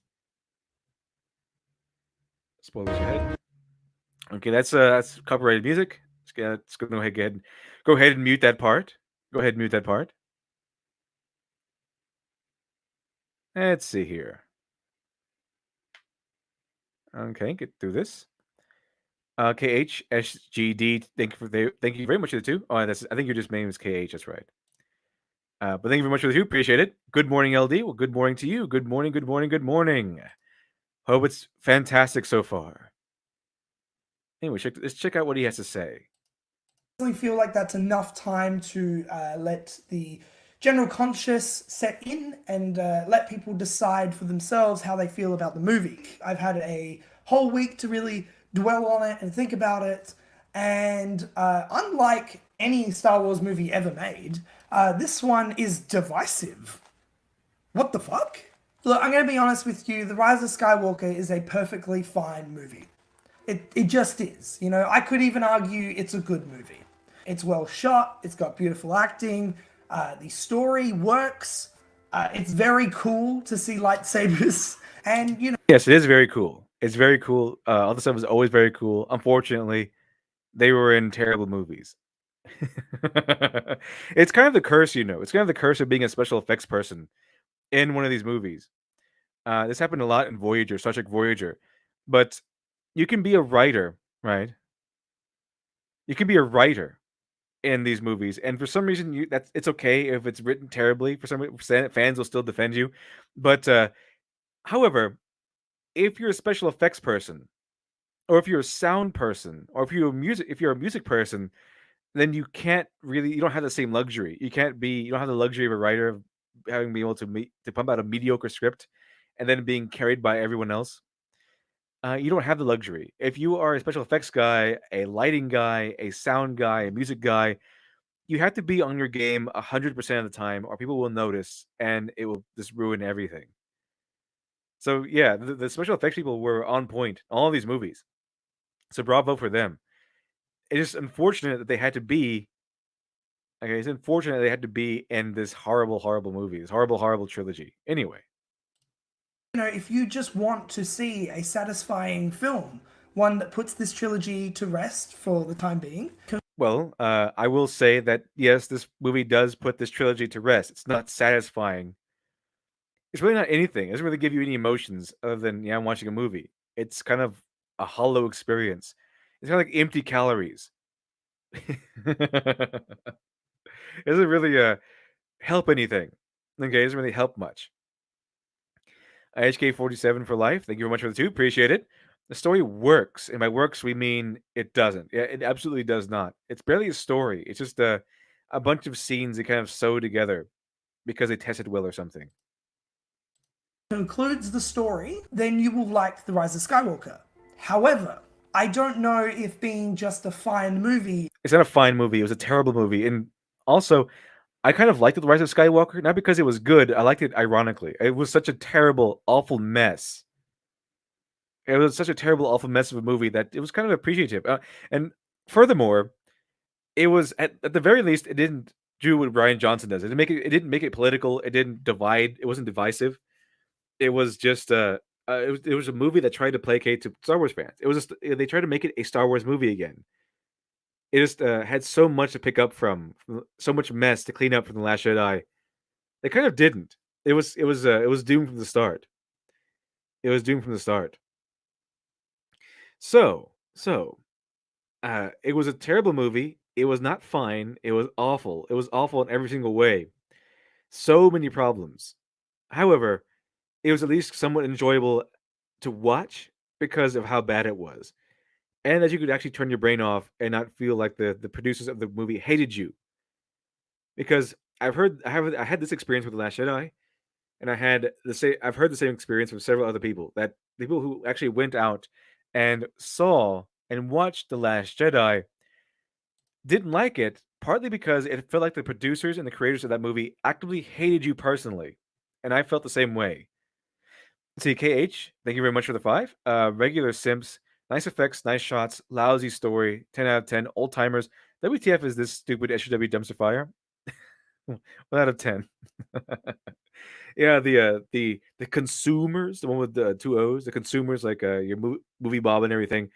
Spoilers ahead. Okay, that's copyrighted music. Let's go ahead and mute that part. Go ahead and mute that part. Let's see here. Okay, get through this. KHSGD, thank you very much for the two. Oh, I think your just name is KH. That's right. But thank you very much for the two. Appreciate it. Good morning, LD. Well, good morning to you. Good morning. Good morning. Good morning. Hope it's fantastic so far. Anyway, let's check out what he has to say. I feel like that's enough time to let the general conscious set in and let people decide for themselves how they feel about the movie. I've had a whole week to really dwell on it and think about it, and unlike any Star Wars movie ever made, this one is divisive. What the fuck? Look, I'm going to be honest with you, The Rise of Skywalker is a perfectly fine movie. It just is. You know, I could even argue it's a good movie. It's well shot, it's got beautiful acting, the story works, it's very cool to see lightsabers, and you know... Yes, it is very cool. It's very cool. All the stuff is always very cool. Unfortunately, they were in terrible movies. It's kind of the curse, you know. It's kind of the curse of being a special effects person in one of these movies. This happened a lot in Voyager, Star Trek Voyager. But you can be a writer, right? You can be a writer in these movies, and for some reason, it's okay if it's written terribly. For some reason, fans will still defend you. But however, if you're a special effects person, or if you're a sound person, or if you're a music person, then you don't have the same luxury. You don't have the luxury of a writer of having been able to pump out a mediocre script and then being carried by everyone else. You don't have the luxury. If you are a special effects guy, a lighting guy, a sound guy, a music guy, you have to be on your game 100% of the time, or people will notice, and it will just ruin everything. So yeah, the special effects people were on point in all of these movies. So bravo for them. It's just unfortunate that they had to be. Okay, it's unfortunate they had to be in this horrible, horrible movie, this horrible, horrible trilogy. Anyway. You know, if you just want to see a satisfying film, one that puts this trilogy to rest for the time being. Well, I will say that, yes, this movie does put this trilogy to rest. It's not satisfying. It's really not anything. It doesn't really give you any emotions other than, yeah, I'm watching a movie. It's kind of a hollow experience. It's kind of like empty calories. It doesn't really help anything. Okay, it doesn't really help much. HK47 for life. Thank you very much for the two. Appreciate it. The story works. And by works, we mean it doesn't. Yeah, it absolutely does not. It's barely a story. It's just a bunch of scenes that kind of sew together because they tested well or something. Concludes the story, then you will like The Rise of Skywalker. However, I don't know if being just a fine movie... It's not a fine movie. It was a terrible movie. And also, I kind of liked The Rise of Skywalker, not because it was good. I liked it ironically. It was such a terrible, awful mess. It was such a terrible, awful mess of a movie that it was kind of appreciative. And furthermore, it was at the very least, it didn't do what Rian Johnson does. It didn't make it political. It didn't divide. It wasn't divisive. It was just it was a movie that tried to placate to Star Wars fans. They tried to make it a Star Wars movie again. It just had so much to pick up from, so much mess to clean up from The Last Jedi. They kind of didn't. It was doomed from the start. It was doomed from the start. So, it was a terrible movie. It was not fine. It was awful. It was awful in every single way. So many problems. However, it was at least somewhat enjoyable to watch because of how bad it was. And that you could actually turn your brain off and not feel like the producers of the movie hated you. Because I had this experience with The Last Jedi, and I've heard the same experience from several other people, that people who actually went out and saw and watched The Last Jedi didn't like it partly because it felt like the producers and the creators of that movie actively hated you personally, and I felt the same way. See, KH, thank you very much for the 5. Regular simps, nice effects, nice shots, lousy story, 10 out of 10, old timers. WTF is this stupid SJW dumpster fire? 1 out of 10. Yeah, the consumers, the one with the 2 O's, the consumers, like your movie Bob and everything,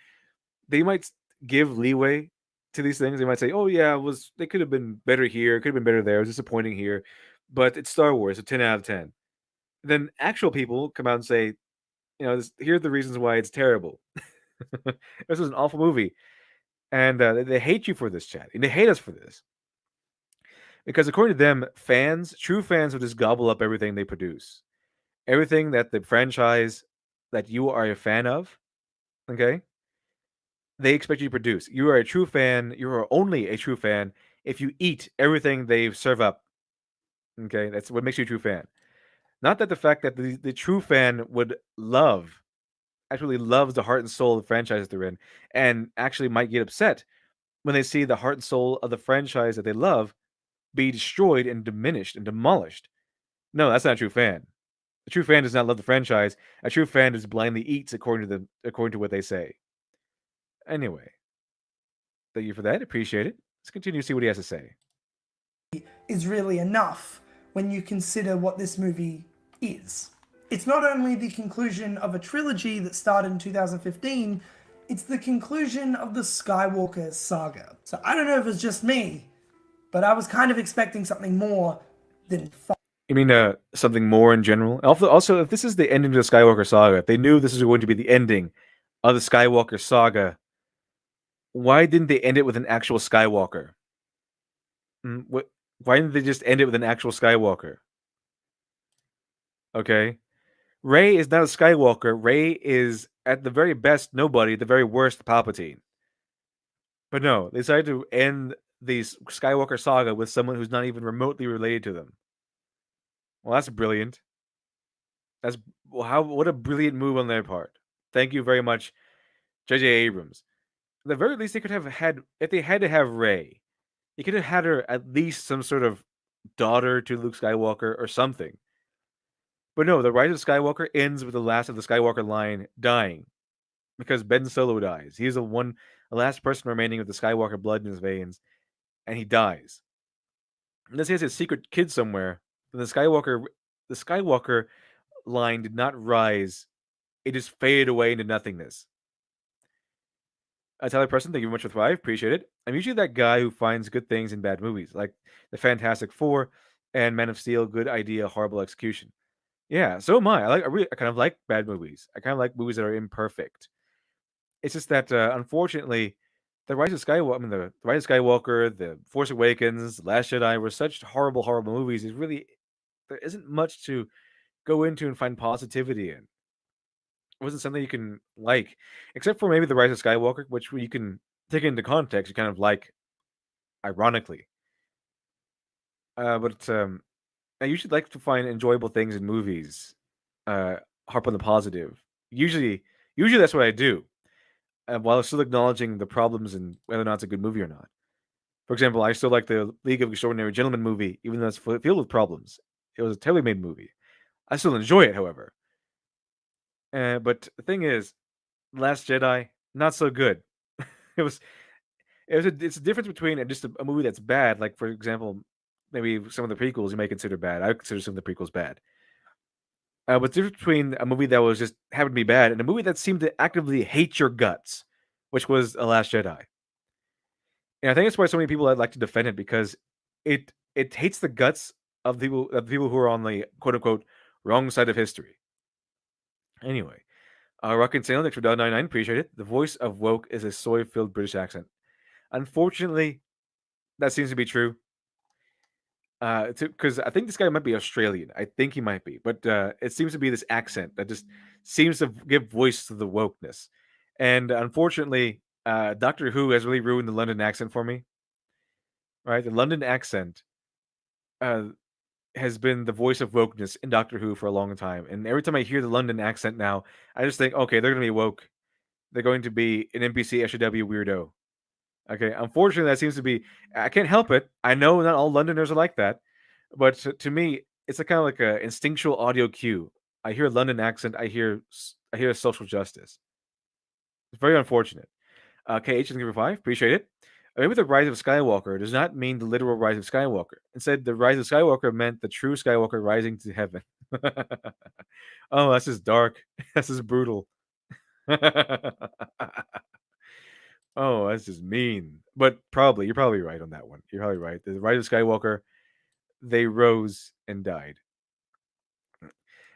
they might give leeway to these things. They might say, "Oh yeah, they could have been better here, could have been better there, it was disappointing here," but it's Star Wars, so 10 out of 10. Then actual people come out and say, here are the reasons why it's terrible. This is an awful movie, and they hate you for this, chat, and they hate us for this because according to them, true fans will just gobble up everything they produce, everything that the franchise that you are a fan of. Okay, they expect you to produce. You are a true fan. You are only a true fan if you eat everything they serve up. Okay, that's what makes you a true fan. Not that the fact that the true fan would actually loves the heart and soul of the franchise they're in, and actually might get upset when they see the heart and soul of the franchise that they love be destroyed and diminished and demolished. No, that's not a true fan. A true fan does not love the franchise. A true fan just blindly eats according to what they say. Anyway, thank you for that. Appreciate it. Let's continue to see what he has to say. Is really enough when you consider what this movie is. It's not only the conclusion of a trilogy that started in 2015, it's the conclusion of the Skywalker saga. So I don't know if it's just me, but I was kind of expecting something more than You mean something more in general? Also, if this is the ending of the Skywalker saga, if they knew this was going to be the ending of the Skywalker saga, why didn't they end it with an actual Skywalker? Why didn't they just end it with an actual Skywalker? Okay. Rey is not a Skywalker. Rey is, at the very best, nobody, the very worst, Palpatine. But no, they decided to end the Skywalker saga with someone who's not even remotely related to them. Well, that's brilliant. What a brilliant move on their part. Thank you very much, J.J. Abrams. At the very least, they could have had, if they had to have Rey, you could have had her at least some sort of daughter to Luke Skywalker or something. But no, the Rise of Skywalker ends with the last of the Skywalker line dying because Ben Solo dies. He's the last person remaining with the Skywalker blood in his veins, and he dies. Unless he has a secret kid somewhere, then the Skywalker line did not rise; it just faded away into nothingness. Tyler Preston, thank you very much for the 5. Appreciate it. I'm usually that guy who finds good things in bad movies, like the Fantastic Four and Man of Steel. Good idea, horrible execution. Yeah, so am I. I kind of like bad movies. I kind of like movies that are imperfect. It's just that, unfortunately, the Rise of Skywalker, the Rise of Skywalker, the Force Awakens, The Last Jedi were such horrible, horrible movies. There isn't much to go into and find positivity in. It wasn't something you can like, except for maybe the Rise of Skywalker, which you can take into context. You kind of like, ironically. But I usually like to find enjoyable things in movies. Harp on the positive. Usually that's what I do. While still acknowledging the problems and whether or not it's a good movie or not. For example, I still like the League of Extraordinary Gentlemen movie, even though it's filled with problems. It was a terribly made movie. I still enjoy it, however. But the thing is, Last Jedi, not so good. It's a difference between just a movie that's bad, like for example, maybe some of the prequels you may consider bad. I would consider some of the prequels bad. But the difference between a movie that was just happened to be bad and a movie that seemed to actively hate your guts, which was The Last Jedi. And I think that's why so many people like to defend it, because it hates the guts of the people who are on the quote unquote wrong side of history. Anyway, Rock and Sail, thanks for $99, appreciate it. The voice of woke is a soy-filled British accent. Unfortunately, that seems to be true. Because I think this guy might be Australian. I think he might be, but it seems to be this accent that just seems to give voice to the wokeness. And unfortunately, Doctor Who has really ruined the London accent for me. Right, the London accent has been the voice of wokeness in Doctor Who for a long time. And every time I hear the London accent now, I just think, okay, they're going to be woke. They're going to be an NPC SJW weirdo. Okay, unfortunately, that seems to be. I can't help it. I know not all Londoners are like that, but to me, it's a kind of like a instinctual audio cue. I hear a London accent. I hear social justice. It's very unfortunate. KH is number 5. Appreciate it. Maybe the rise of Skywalker does not mean the literal rise of Skywalker. Instead, the rise of Skywalker meant the true Skywalker rising to heaven. Oh, that's just dark. That's just brutal. Oh, that's just mean. But you're probably right on that one. You're probably right. The rise of Skywalker, they rose and died.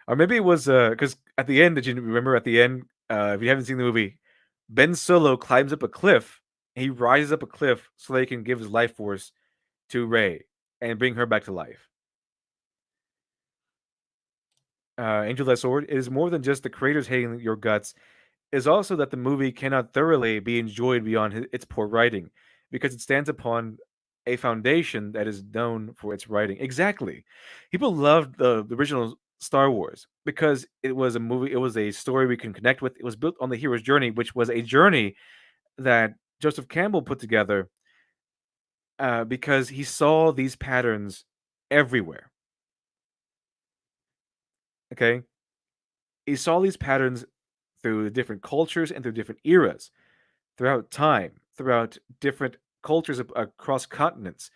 Or maybe it was because at the end, did you remember at the end? If you haven't seen the movie, Ben Solo climbs up a cliff. He rises up a cliff so they can give his life force to Rey and bring her back to life. Angel That Sword, it is more than just the creators hating your guts. It is also that the movie cannot thoroughly be enjoyed beyond its poor writing because it stands upon a foundation that is known for its writing. Exactly. People loved the original Star Wars because it was a movie, it was a story we can connect with. It was built on the hero's journey, which was a journey that Joseph Campbell put together because he saw these patterns everywhere. Okay. He saw these patterns through different cultures and through different eras, throughout time, throughout different cultures across continents.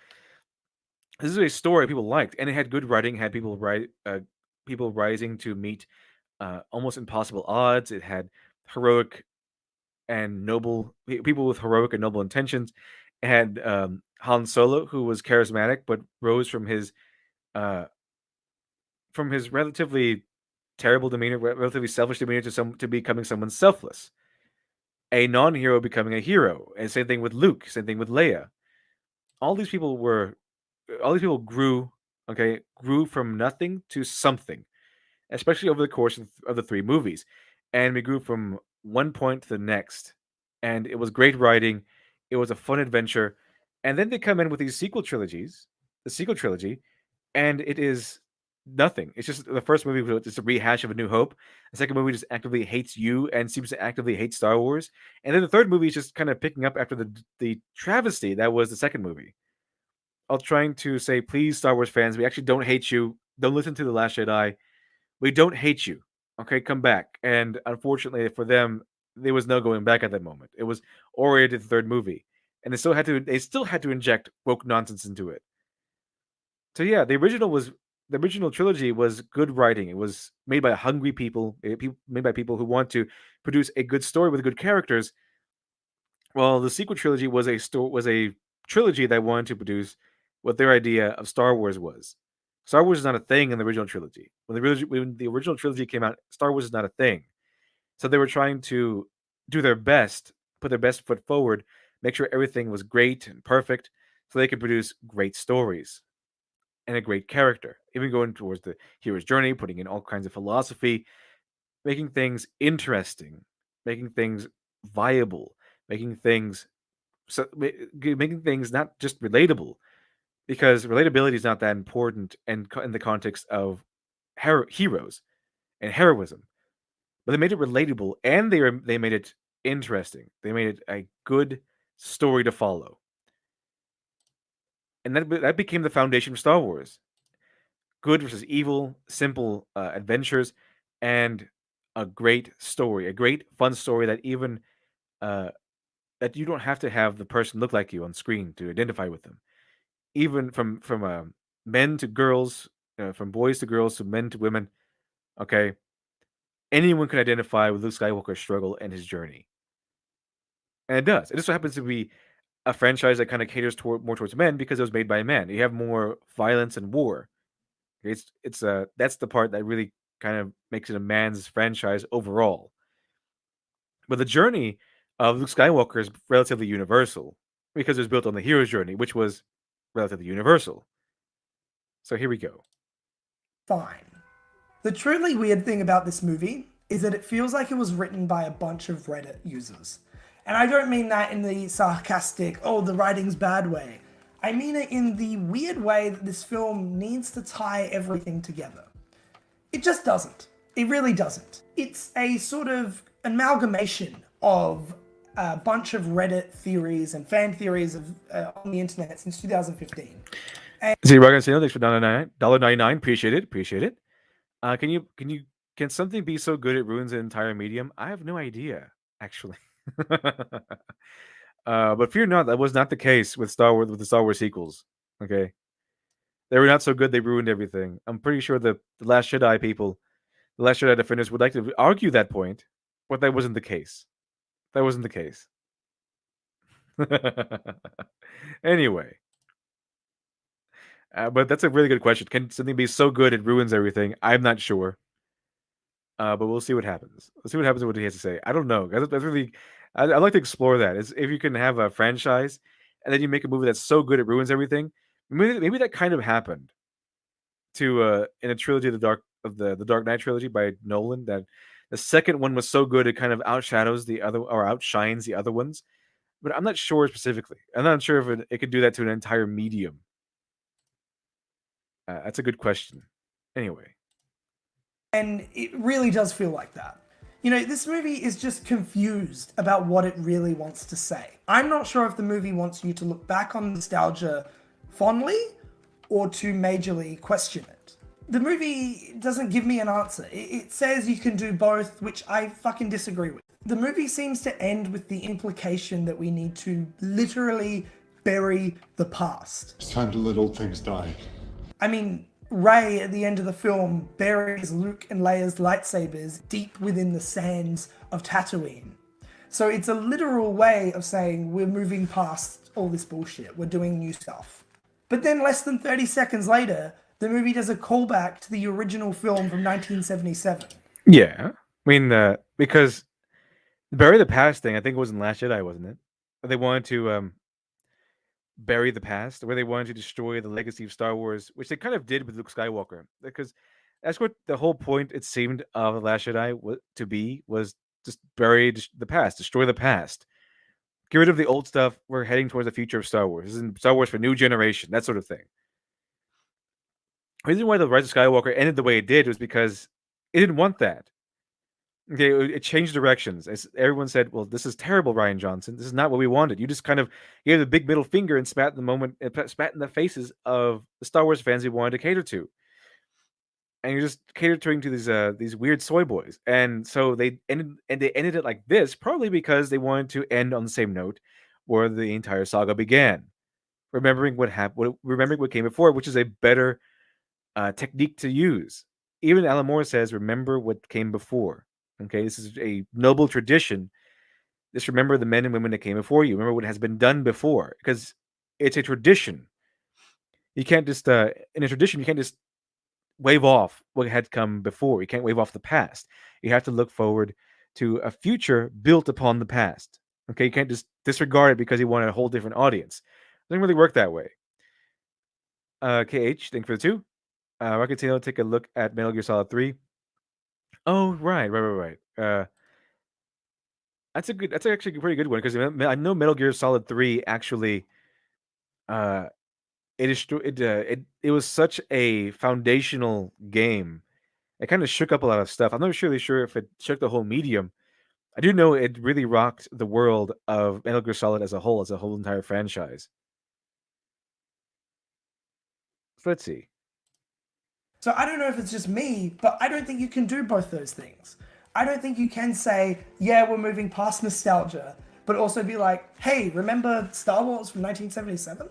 This is a story people liked, and it had good writing. It had people rising to meet almost impossible odds. It had heroic and noble people with heroic and noble intentions. It had Han Solo, who was charismatic but rose uh, from his relatively terrible demeanor, relatively selfish demeanor to becoming someone selfless. A non-hero becoming a hero, and same thing with Luke. Same thing with Leia. All these people were, all these people grew. Okay, grew from nothing to something, especially over the course of the 3 movies, and we grew from one point to the next. And it was great writing. It was a fun adventure, and then they come in with these sequel trilogies, the sequel trilogy, and it is nothing. It's just the first movie was just a rehash of A New Hope. The second movie just actively hates you and seems to actively hate Star Wars. And then the third movie is just kind of picking up after the travesty that was the second movie. While trying to say, please, Star Wars fans, we actually don't hate you. Don't listen to The Last Jedi. We don't hate you. Okay, come back. And unfortunately for them, there was no going back at that moment. It was already the third movie. And they still had to inject woke nonsense into it. So yeah, the original trilogy was good writing. It was made by hungry people, made by people who want to produce a good story with good characters. Well, the sequel trilogy was a trilogy that wanted to produce what their idea of Star Wars was. Star Wars is not a thing in the original trilogy. When the original trilogy came out, Star Wars is not a thing. So they were trying to do their best, put their best foot forward, make sure everything was great and perfect, so they could produce great stories and a great character. Even going towards the hero's journey, putting in all kinds of philosophy, making things interesting, making things viable, making things making things not just relatable, because relatability is not that important in the context of heroes and heroism. But they made it relatable, and they made it interesting. They made it a good story to follow, and that became the foundation of Star Wars. Good versus evil, simple adventures, and a great story, a great fun story that even that you don't have to have the person look like you on screen to identify with them. Even from men to girls, from boys to girls, to men to women. Okay, anyone can identify with Luke Skywalker's struggle and his journey, and it does. It just so happens to be a franchise that kind of caters more towards men because it was made by men. You have more violence and war. It's that's the part that really kind of makes it a man's franchise overall. But the journey of Luke Skywalker is relatively universal because it was built on the hero's journey, which was relatively universal. So here we go. Fine. The truly weird thing about this movie is that it feels like it was written by a bunch of Reddit users. And I don't mean that in the sarcastic, oh, the writing's bad way. I mean it in the weird way that this film needs to tie everything together. It just doesn't. It really doesn't. It's a sort of amalgamation of a bunch of Reddit theories and fan theories of on the internet since 2015. See, Rogan Sino, thanks for $1.99. Appreciate it. Appreciate it. Can something be so good it ruins an entire medium? I have no idea, actually. But fear not, that was not the case with Star Wars with the Star Wars sequels. Okay, they were not so good; they ruined everything. I'm pretty sure the Last Jedi people, the Last Jedi defenders, would like to argue that point, but that wasn't the case. That wasn't the case. Anyway, but that's a really good question. Can something be so good it ruins everything? I'm not sure. But we'll see what happens. Let's see what happens with what he has to say. I don't know. That's really, I'd like to explore that. Is if you can have a franchise and then you make a movie that's so good it ruins everything. Maybe that kind of happened to in a trilogy of the Dark Knight trilogy by Nolan. That the second one was so good it kind of outshadows the other or outshines the other ones. But I'm not sure specifically. I'm not sure if it could do that to an entire medium. That's a good question. Anyway. And it really does feel like that. You know, this movie is just confused about what it really wants to say. I'm not sure if the movie wants you to look back on nostalgia fondly or to majorly question it. The movie doesn't give me an answer. It says you can do both, which I fucking disagree with. The movie seems to end with the implication that we need to literally bury the past. It's time to let old things die. I mean, Rey at the end of the film buries Luke and Leia's lightsabers deep within the sands of Tatooine. So it's a literal way of saying we're moving past all this bullshit. We're doing new stuff. But then less than 30 seconds later, the movie does a callback to the original film from 1977. Yeah. I mean, because bury the past thing, I think it was in Last Jedi, wasn't it? They wanted to bury the past, where they wanted to destroy the legacy of Star Wars, which they kind of did with Luke Skywalker, because that's what the whole point it seemed of the Last Jedi was just bury the past, destroy the past, get rid of the old stuff. We're heading towards the future of Star Wars. This is Star Wars for new generation, that sort of thing. The reason why the Rise of Skywalker ended the way it did was because it didn't want that. Okay, it changed directions. Everyone said, "Well, this is terrible, Rian Johnson. This is not what we wanted." You just kind of gave the big middle finger and spat in the faces of the Star Wars fans you wanted to cater to, and you're just catering to these weird soy boys. And so they ended it like this, probably because they wanted to end on the same note where the entire saga began, remembering what happened, remembering what came before, which is a better technique to use. Even Alan Moore says, "Remember what came before." Okay, this is a noble tradition. Just remember the men and women that came before you. Remember what has been done before, because it's a tradition. You can't just in a tradition you can't just wave off what had come before. You can't wave off the past. You have to look forward to a future built upon the past. Okay, you can't just disregard it because you want a whole different audience. It doesn't really work that way. KH, thank you for the 2. Rocketino, take a look at Metal Gear Solid 3. Oh, right. That's actually a pretty good one, because I know Metal Gear Solid 3 actually it was such a foundational game. It kind of shook up a lot of stuff. I'm not really sure if it shook the whole medium. I do know it really rocked the world of Metal Gear Solid as a whole entire franchise. So let's see. So I don't know if it's just me, but I don't think you can do both those things. I don't think you can say, yeah, we're moving past nostalgia, but also be like, hey, remember Star Wars from 1977?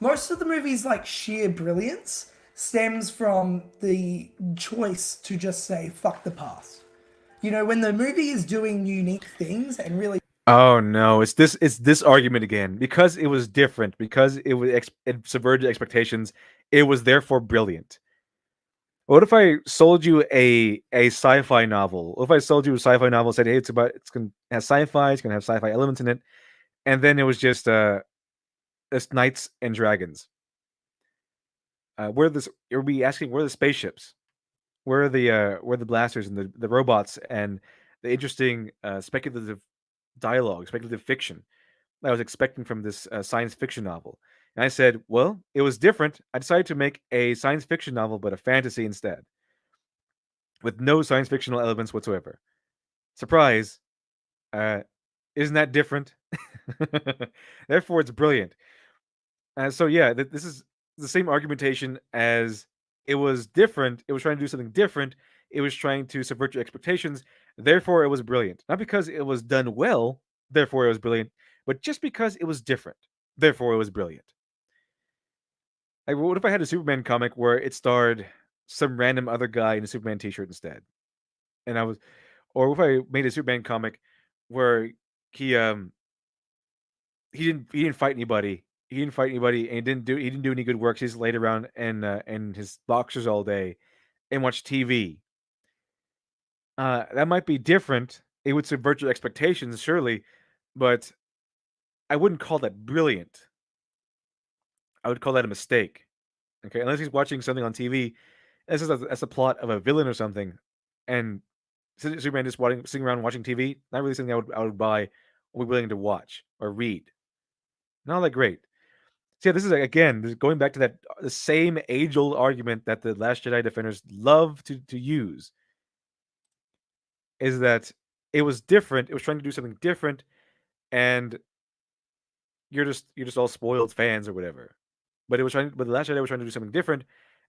Most of the movie's like sheer brilliance stems from the choice to just say, fuck the past. You know, when the movie is doing unique things and really... Oh no, it's this argument again. Because it was different, because it subverted expectations, it was therefore brilliant. What if I sold you a sci-fi novel? What if I sold you a sci-fi novel and said, hey, it's gonna have sci-fi, it's gonna have sci-fi elements in it, and then it was just it's knights and dragons. You'll be asking, where are the spaceships? Where are the blasters and the robots and the interesting speculative dialogue, speculative fiction I was expecting from this science fiction novel? And I said, well, it was different. I decided to make a science fiction novel, but a fantasy instead, with no science fictional elements whatsoever. Surprise! Isn't that different? Therefore, it's brilliant. So yeah, this is the same argumentation as it was different. It was trying to do something different. It was trying to subvert your expectations. Therefore, it was brilliant. Not because it was done well, therefore it was brilliant, but just because it was different. Therefore, it was brilliant. Like, what if I had a Superman comic where it starred some random other guy in a Superman T-shirt instead, and I was, or if I made a Superman comic where he um he didn't fight anybody. He didn't fight anybody, and he didn't do any good work. He just laid around and his boxers all day and watched TV. That might be different. It would subvert your expectations, surely, but I wouldn't call that brilliant. I would call that a mistake. Okay, unless he's watching something on TV, as a plot of a villain or something, and Superman just sitting around watching TV. Not really something I would buy or be willing to watch or read. Not that great. So yeah, this is going back to that the same age-old argument that the Last Jedi defenders love to use, is that it was different. It was trying to do something different, and you're just all spoiled fans or whatever. But the Last Jedi was trying to do something different,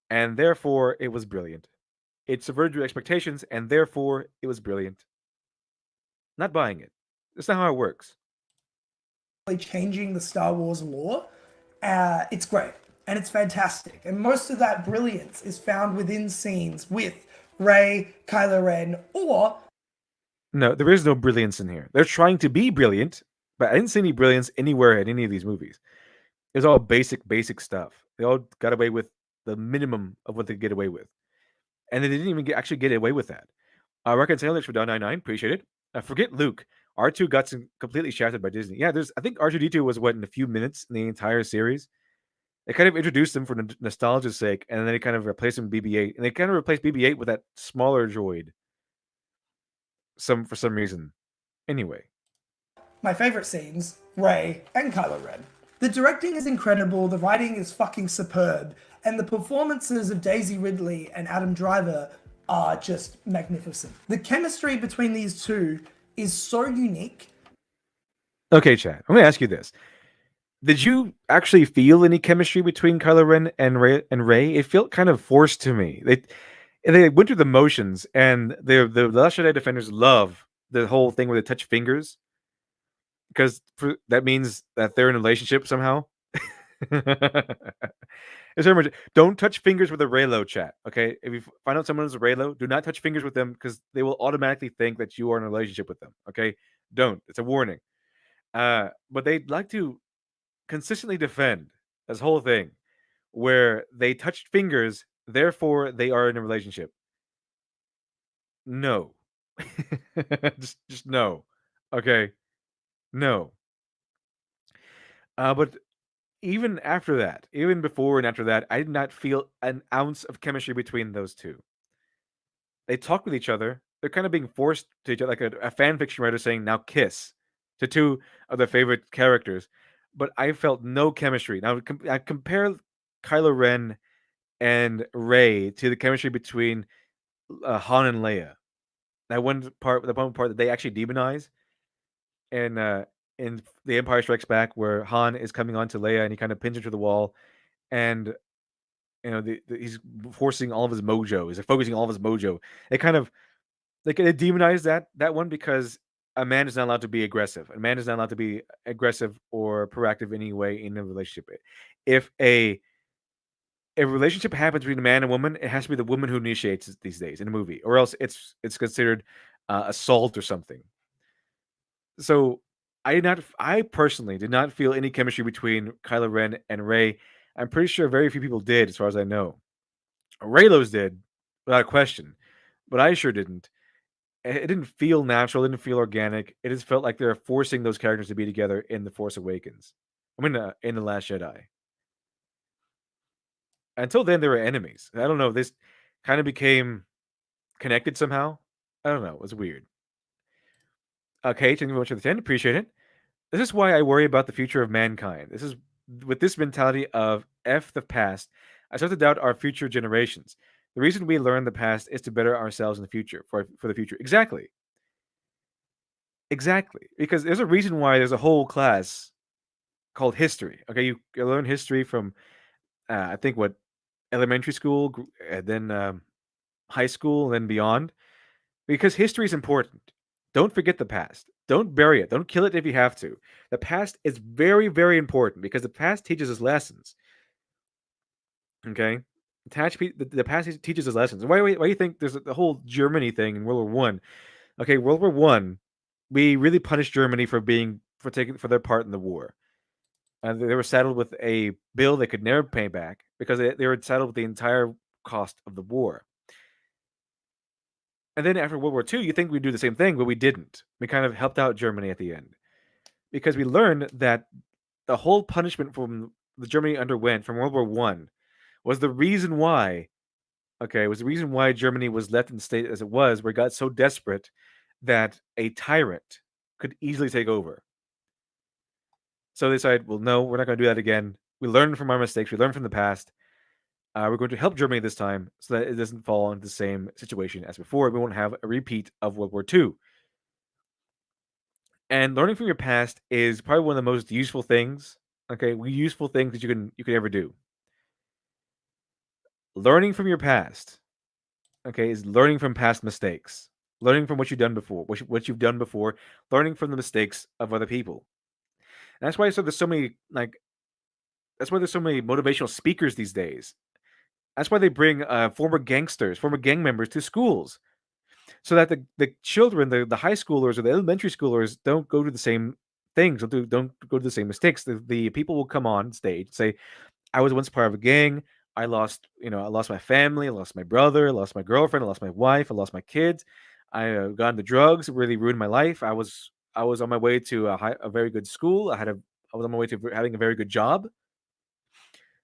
and therefore it was brilliant. It subverted your expectations, and therefore it was brilliant. Not buying it. That's not how it works. Changing the Star Wars lore, it's great and it's fantastic. And most of that brilliance is found within scenes with Rey, Kylo Ren, or No, there is no brilliance in here. They're trying to be brilliant, but I didn't see any brilliance anywhere in any of these movies. It was all basic stuff. They all got away with the minimum of what they get away with, and they didn't even actually get away with that. Reconciliation for Don 99, appreciate it. Forget Luke. R2 got completely shafted by Disney. Yeah, I think R2D2 was in a few minutes in the entire series. They kind of introduced him for nostalgia's sake, and then they kind of replaced him with BB-8, and they kind of replaced BB-8 with that smaller droid. For some reason. Anyway, my favorite scenes, Rey and Kylo Ren. The directing is incredible, the writing is fucking superb, and the performances of Daisy Ridley and Adam Driver are just magnificent. The chemistry between these two is so unique. Okay, Chad, I'm gonna ask you this: did you actually feel any chemistry between Kylo Ren and Rey? It felt kind of forced to me. They went through the motions, and the Last Jedi defenders love the whole thing where they touch fingers, because that means that they're in a relationship somehow. Don't touch fingers with a Reylo, chat. Okay, if you find out someone is a Reylo, do not touch fingers with them, because they will automatically think that you are in a relationship with them. Okay, don't. It's a warning. But they like to consistently defend this whole thing where they touched fingers, therefore they are in a relationship. No. just no. Okay. No. But even after that, even before and after that, I did not feel an ounce of chemistry between those two. They talk with each other. They're kind of being forced to each other, like a fan fiction writer saying, "Now kiss," to two of their favorite characters. But I felt no chemistry. Now, I compare Kylo Ren and Rey to the chemistry between Han and Leia. The one part that they actually demonize, and in The Empire Strikes Back, where Han is coming on to Leia and he kind of pins her to the wall, and he's forcing all of his mojo. He's focusing all of his mojo. They kind of they demonize that one, because a man is not allowed to be aggressive. A man is not allowed to be aggressive or proactive in any way in a relationship. If a relationship happens between a man and woman, it has to be the woman who initiates it these days in a movie, or else it's considered assault or something. So I personally did not feel any chemistry between Kylo Ren and Rey. I'm pretty sure very few people did, as far as I know. Raylos did, without a question, but I sure didn't. It didn't feel natural. It didn't feel organic. It just felt like they're forcing those characters to be together in The Force Awakens. In The Last Jedi. Until then, they were enemies. I don't know. This kind of became connected somehow. I don't know. It was weird. Okay, thank you very much for the 10. Appreciate it. This is why I worry about the future of mankind. This is with this mentality of F the past, I start to doubt our future generations. The reason we learn the past is to better ourselves in the future, for the future. Exactly. Exactly, because there's a reason why there's a whole class called history. Okay, you learn history from I think what elementary school, and then high school, and then beyond, because history is important. Don't forget the past. Don't bury it. Don't kill it if you have to. The past is very, very important because the past teaches us lessons. Okay, the past teaches us lessons. Why do you think there's the whole Germany thing in World War I? Okay, World War I, we really punished Germany for their part in the war. And they were saddled with a bill they could never pay back because they were saddled with the entire cost of the war. And then after World War II, you think we'd do the same thing, but we didn't. We kind of helped out Germany at the end because we learned that the whole punishment from the Germany underwent from World War I was the reason why. Okay, was the reason why Germany was left in the state as it was, where it got so desperate that a tyrant could easily take over. So they decided, well, no, we're not going to do that again. We learned from our mistakes. We learned from the past. We're going to help Germany this time so that it doesn't fall into the same situation as before. We won't have a repeat of World War II. And learning from your past is probably one of the most useful things. Okay, useful things that you can ever do. Learning from your past, okay, is learning from past mistakes, learning from what you've done before, what you've done before, learning from the mistakes of other people. And that's why there's so many that's why there's so many motivational speakers these days. That's why they bring former gangsters, former gang members to schools, so that the children, the high schoolers or the elementary schoolers, don't go to the same things, don't go to the same mistakes. The people will come on stage and say, "I was once part of a gang. I lost, I lost my family. I lost my brother. I lost my girlfriend. I lost my wife. I lost my kids. I got into drugs. It really ruined my life. I was on my way to a very good school. I was on my way to having a very good job,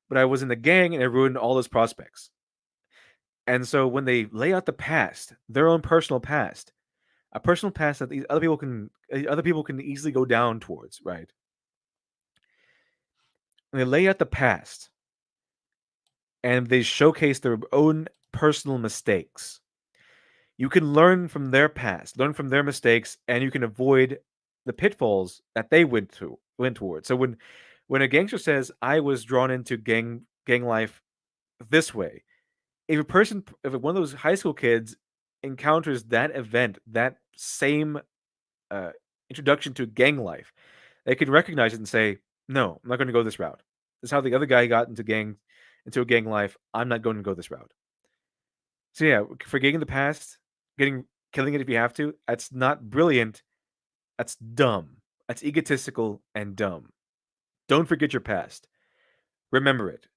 but I was in the gang and it ruined all those prospects." And so when they lay out the past, their own personal past, a personal past that these other people can easily go down towards, right? When they lay out the past and they showcase their own personal mistakes, you can learn from their past, learn from their mistakes, and you can avoid the pitfalls that they went towards. So when a gangster says, "I was drawn into gang life this way," if one of those high school kids encounters that event, that same uh, introduction to gang life, they can recognize it and say, "No, I'm not going to go this route. This is how the other guy got into a gang life. I'm not going to go this route." So yeah, forgetting the past, killing it if you have to, that's not brilliant. That's dumb. That's egotistical and dumb. Don't forget your past. Remember it.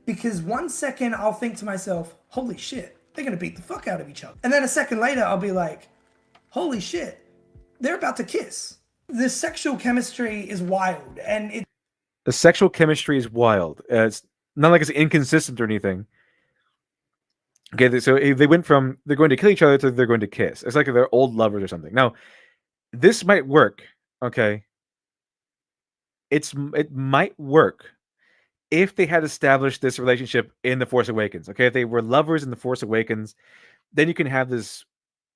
Because 1 second I'll think to myself, holy shit, they're gonna beat the fuck out of each other. And then a second later I'll be like, holy shit, they're about to kiss. The sexual chemistry is wild, and The sexual chemistry is wild. It's not like it's inconsistent or anything. Okay, so they went from they're going to kill each other to they're going to kiss. It's like they're old lovers or something. Now, this might work. Okay, it might work if they had established this relationship in The Force Awakens. Okay, if they were lovers in The Force Awakens, then you can have this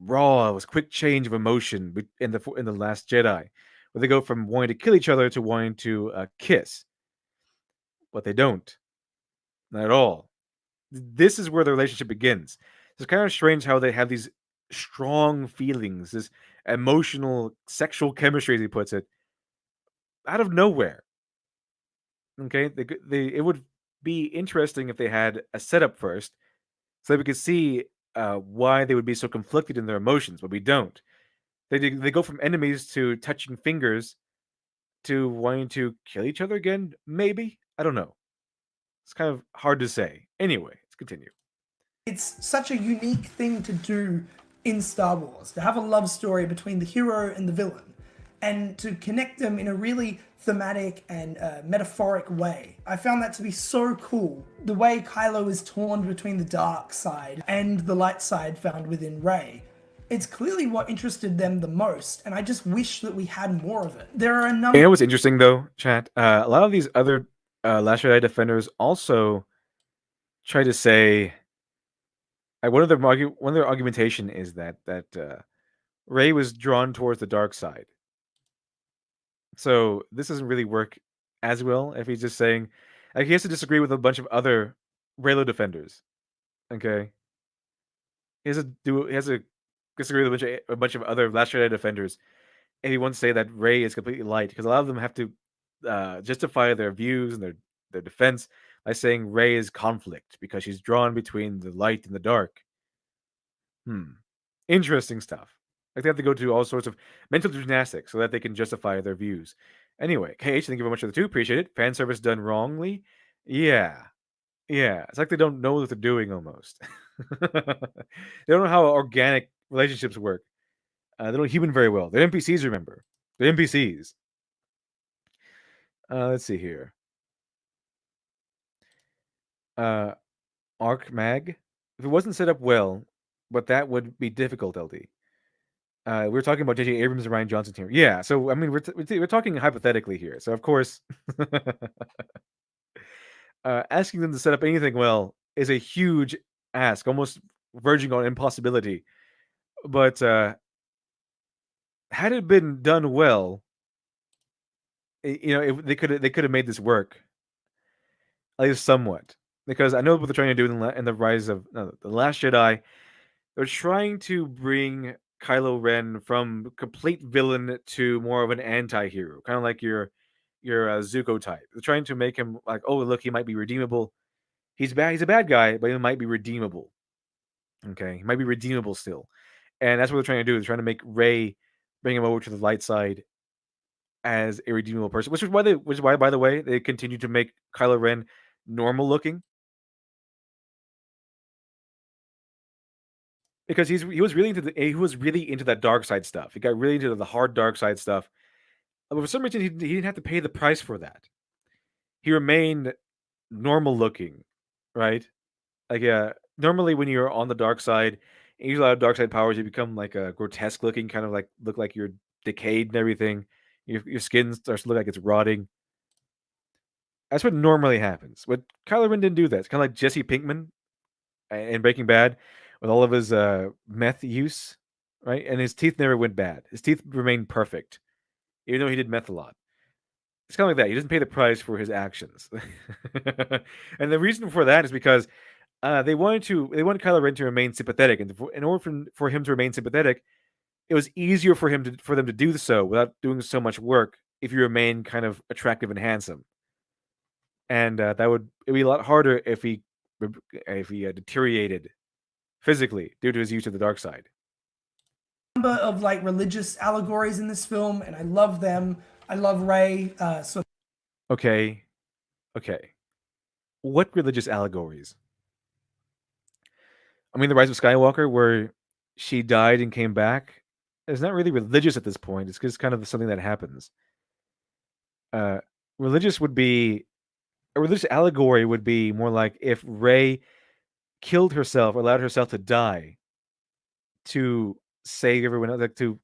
this quick change of emotion in the Last Jedi, where they go from wanting to kill each other to wanting to kiss, but they don't, not at all. This is where the relationship begins. It's kind of strange how they have these strong feelings, this emotional sexual chemistry, as he puts it, out of nowhere. Okay, it would be interesting if they had a setup first, so that we could see why they would be so conflicted in their emotions, but we don't. They go from enemies to touching fingers to wanting to kill each other again. Maybe, I don't know. It's kind of hard to say. Anyway, let's continue. it's such a unique thing to do in Star Wars, to have a love story between the hero and the villain, and to connect them in a really thematic and metaphoric way. I found that to be so cool. The way Kylo is torn between the dark side and the light side found within Rey. It's clearly what interested them the most, and I just wish that we had more of it. There are a number. You know what's interesting though, chat? A lot of these other Last Jedi defenders also try to say one of their argumentation is that Rey was drawn towards the dark side. So this doesn't really work as well if he's just saying, like, he has to disagree with a bunch of other Reylo defenders. Okay, he has to disagree with a bunch of other Last Jedi defenders if he wants to say that Rey is completely light, because a lot of them have to justify their views and their defense by saying Rey is conflict because she's drawn between the light and the dark. Interesting stuff. Like they have to go to all sorts of mental gymnastics so that they can justify their views. Anyway, KH, thank you very much for the 2. Appreciate it. Fan service done wrongly. Yeah. Yeah. It's like they don't know what they're doing almost. They don't know how organic relationships work. They don't human very well. They're NPCs, remember. They're NPCs. Let's see here. Arc Mag. If it wasn't set up well, but that would be difficult, LD. We're talking about J.J. Abrams and Rian Johnson here. Yeah, so I mean, we're talking hypothetically here. So of course, asking them to set up anything well is a huge ask, almost verging on impossibility. But had it been done well, they could have made this work, at least somewhat. Because I know what they're trying to do in the Rise of the Last Jedi. They're trying to bring Kylo Ren from complete villain to more of an anti-hero, kind of like your Zuko type. They're trying to make him like, oh look, he might be redeemable. He's bad. He's a bad guy, but he might be redeemable. Okay, he might be redeemable still, and that's what they're trying to do. They're trying to make Rey bring him over to the light side as a redeemable person, which is why, by the way, they continue to make Kylo Ren normal looking. Because he was really into that dark side stuff. He got really into the hard dark side stuff. But for some reason, he didn't have to pay the price for that. He remained normal looking, right? Like, normally when you're on the dark side, and you use a lot of dark side powers, you become like a grotesque looking, kind of like look like you're decayed and everything. Your skin starts to look like it's rotting. That's what normally happens. But Kylo Ren didn't do that. It's kind of like Jesse Pinkman in Breaking Bad, with all of his meth use, right? And his teeth never went bad. His teeth remained perfect, even though he did meth a lot. It's kind of like that. He doesn't pay the price for his actions. And the reason for that is because they wanted Kylo Ren to remain sympathetic, and in order for him to remain sympathetic, it was easier for them to do so without doing so much work if you remain kind of attractive and handsome. And it'd be a lot harder if he deteriorated physically due to his use of the dark side. Number of like religious allegories in this film, and I love them. I love Rey. Okay. What religious allegories? I mean, the Rise of Skywalker, where she died and came back, is not really religious at this point. It's just kind of something that happens. Religious would be a religious allegory would be more like if Rey killed herself or allowed herself to die to save everyone else, like to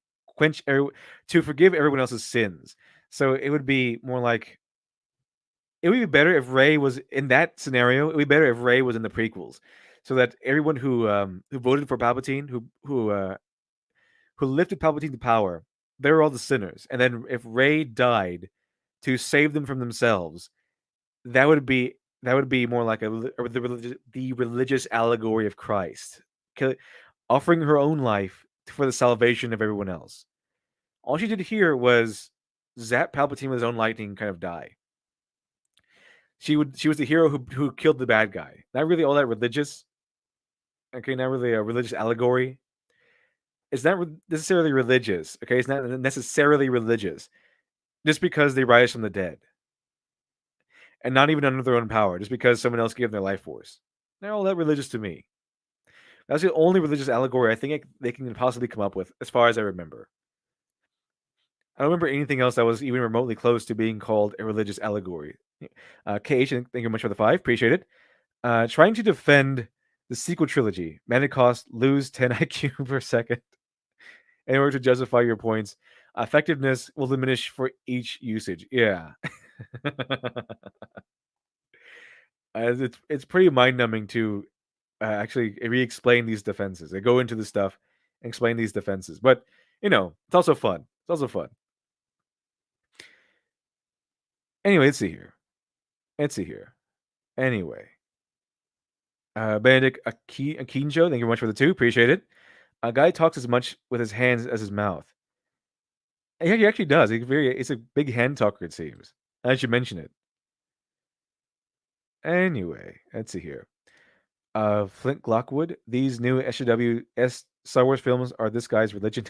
forgive everyone else's sins. So it would be more like, it would be better if Rey was in that scenario. It would be better if Rey was in the prequels, so that everyone who voted for Palpatine, who lifted Palpatine to power, they were all the sinners. And then if Rey died to save them from themselves, that would be more like the religious allegory of Christ, offering her own life for the salvation of everyone else. All she did here was zap Palpatine with his own lightning, kind of die. She was the hero who killed the bad guy. Not really all that religious. Okay, not really a religious allegory. It's not necessarily religious. Okay, it's not necessarily religious, just because they rise from the dead, and not even under their own power, just because someone else gave them their life force. They're all that religious to me. That's the only religious allegory I think they can possibly come up with, as far as I remember. I don't remember anything else that was even remotely close to being called a religious allegory. KH, thank you very much for the 5. Appreciate it. Trying to defend the sequel trilogy. Cost lose 10 IQ per second in order to justify your points. Effectiveness will diminish for each usage. Yeah. It's pretty mind-numbing to actually re-explain these defenses. They go into the stuff and explain these defenses. But it's also fun. It's also fun. Anyway, let's see here. Anyway, Benedict Akinjo, thank you very much for the 2. Appreciate it. A guy talks as much with his hands as his mouth. Yeah, he actually does. It's a big hand talker, it seems. I should mention it. Anyway, let's see here. Flint Glockwood, these new SJW Star Wars films are this guy's religion.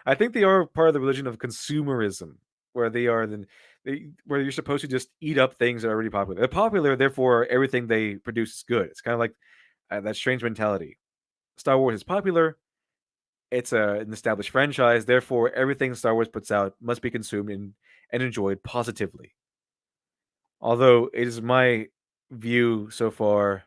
I think they are part of the religion of consumerism, where where you're supposed to just eat up things that are already popular. They're popular, therefore everything they produce is good. It's kind of like that strange mentality. Star Wars is popular. It's an established franchise, therefore everything Star Wars puts out must be consumed and enjoyed positively. Although it is my view so far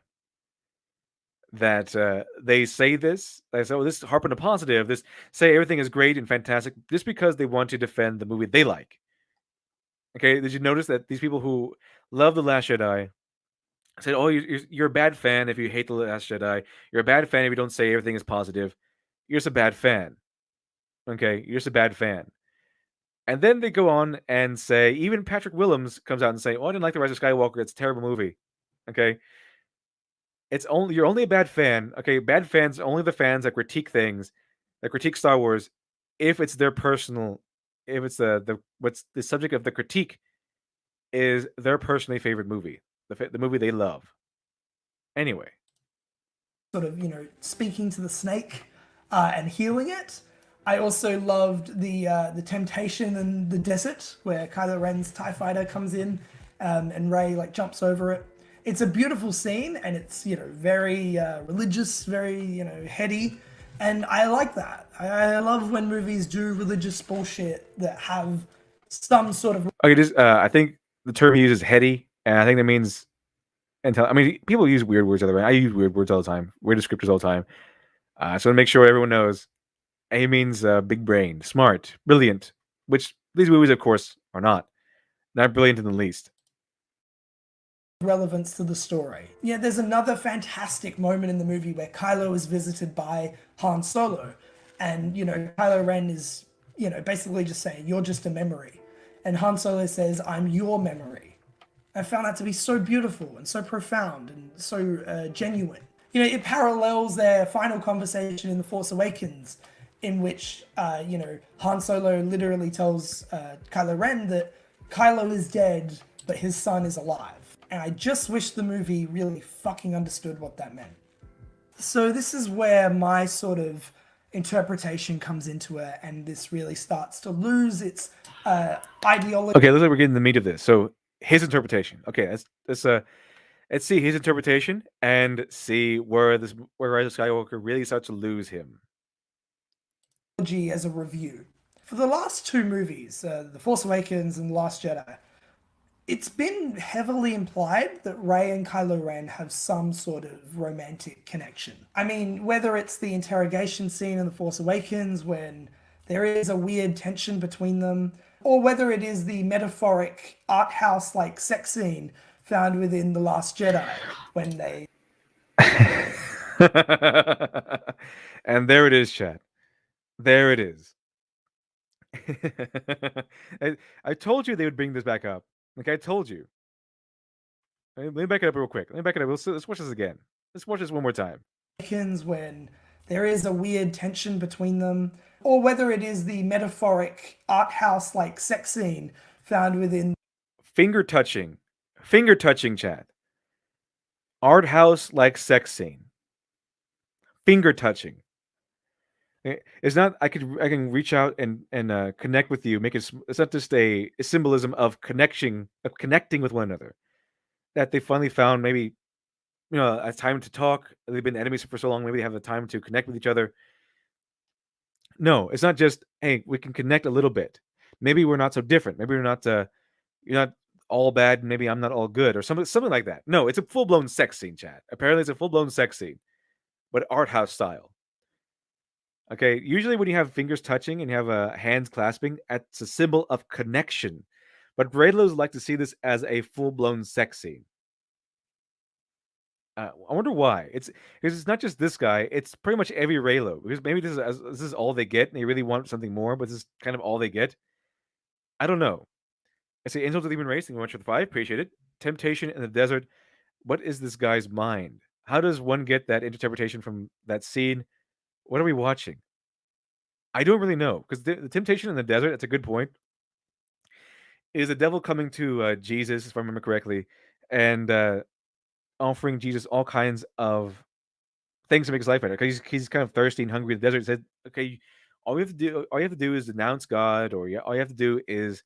that they say this, they say, "Oh, this is harping a positive. This say everything is great and fantastic," just because they want to defend the movie they like. Okay, did you notice that these people who love the Last Jedi said, "Oh, you're a bad fan if you hate the Last Jedi. You're a bad fan if you don't say everything is positive. You're just a bad fan." Okay, you're just a bad fan. And then they go on and say, even Patrick Willems comes out and say, "Oh, I didn't like The Rise of Skywalker. It's a terrible movie." Okay. You're only a bad fan. Okay, bad fans only the fans that critique things, that critique Star Wars, if it's their personal, if it's what's the subject of the critique is their personally favorite movie, the movie they love. Anyway, sort of, speaking to the snake and healing it. I also loved the temptation in the desert where Kylo Ren's TIE fighter comes in and Rey like jumps over it. It's a beautiful scene and it's very religious, very heady, and I like that. I love when movies do religious bullshit that have some sort of okay, just I think the term he uses heady, and I think that means I mean, people use weird words other way. I use weird words all the time, weird descriptors all the time. So to make sure everyone knows, he means big brain, smart, brilliant, which these movies, of course, are not. Not brilliant in the least. relevance to the story. Yeah, there's another fantastic moment in the movie where Kylo is visited by Han Solo, and Kylo Ren is basically just saying, "You're just a memory," and Han Solo says, "I'm your memory." I found that to be so beautiful and so profound and so genuine. It parallels their final conversation in The Force Awakens, in which Han Solo literally tells Kylo Ren that Kylo is dead, but his son is alive. And I just wish the movie really fucking understood what that meant. So this is where my sort of interpretation comes into it, and this really starts to lose its ideology. Okay, looks like we're getting the meat of this. So his interpretation. Okay, let's see his interpretation and see where Rise of Skywalker really starts to lose him. As a review. For the last 2 movies, The Force Awakens and The Last Jedi, it's been heavily implied that Rey and Kylo Ren have some sort of romantic connection. I mean, whether it's the interrogation scene in The Force Awakens when there is a weird tension between them, or whether it is the metaphoric art house-like sex scene found within The Last Jedi when they... And there it is, chat. There it is. I told you they would bring this back up. Like I told you. Let me back it up real quick. Let's watch this again. Let's watch this one more time. When there is a weird tension between them, or whether it is the metaphoric art house-like sex scene found within... Finger touching chat. Art house like sex scene. Finger touching. It's not. I can reach out and connect with you. Make it. It's not just a symbolism of connecting with one another. That they finally found maybe, a time to talk. They've been enemies for so long. Maybe they have the time to connect with each other. No, it's not just, hey, we can connect a little bit. Maybe we're not so different. Maybe we're not. You're not all bad. Maybe I'm not all good, or something like that. No, it's a full blown sex scene, chat. Apparently, it's a full blown sex scene, but art house style. Okay, usually when you have fingers touching and you have hands clasping, it's a symbol of connection. But Braidlows like to see this as a full-blown sex scene. I wonder why. It's not just this guy. It's pretty much every Raylo because maybe this is all they get, and they really want something more, but this is kind of all they get. I don't know. I say Angel of the Demon Race. Thank you very much for the 5. Appreciate it. Temptation in the Desert. What is this guy's mind? How does one get that interpretation from that scene? What are we watching? I don't really know because the temptation in the desert. That's a good point. Is the devil coming to Jesus, if I remember correctly, and offering Jesus all kinds of things to make his life better because he's kind of thirsty and hungry in the desert. He said, "Okay, all you have to do is denounce God, or all you have to do is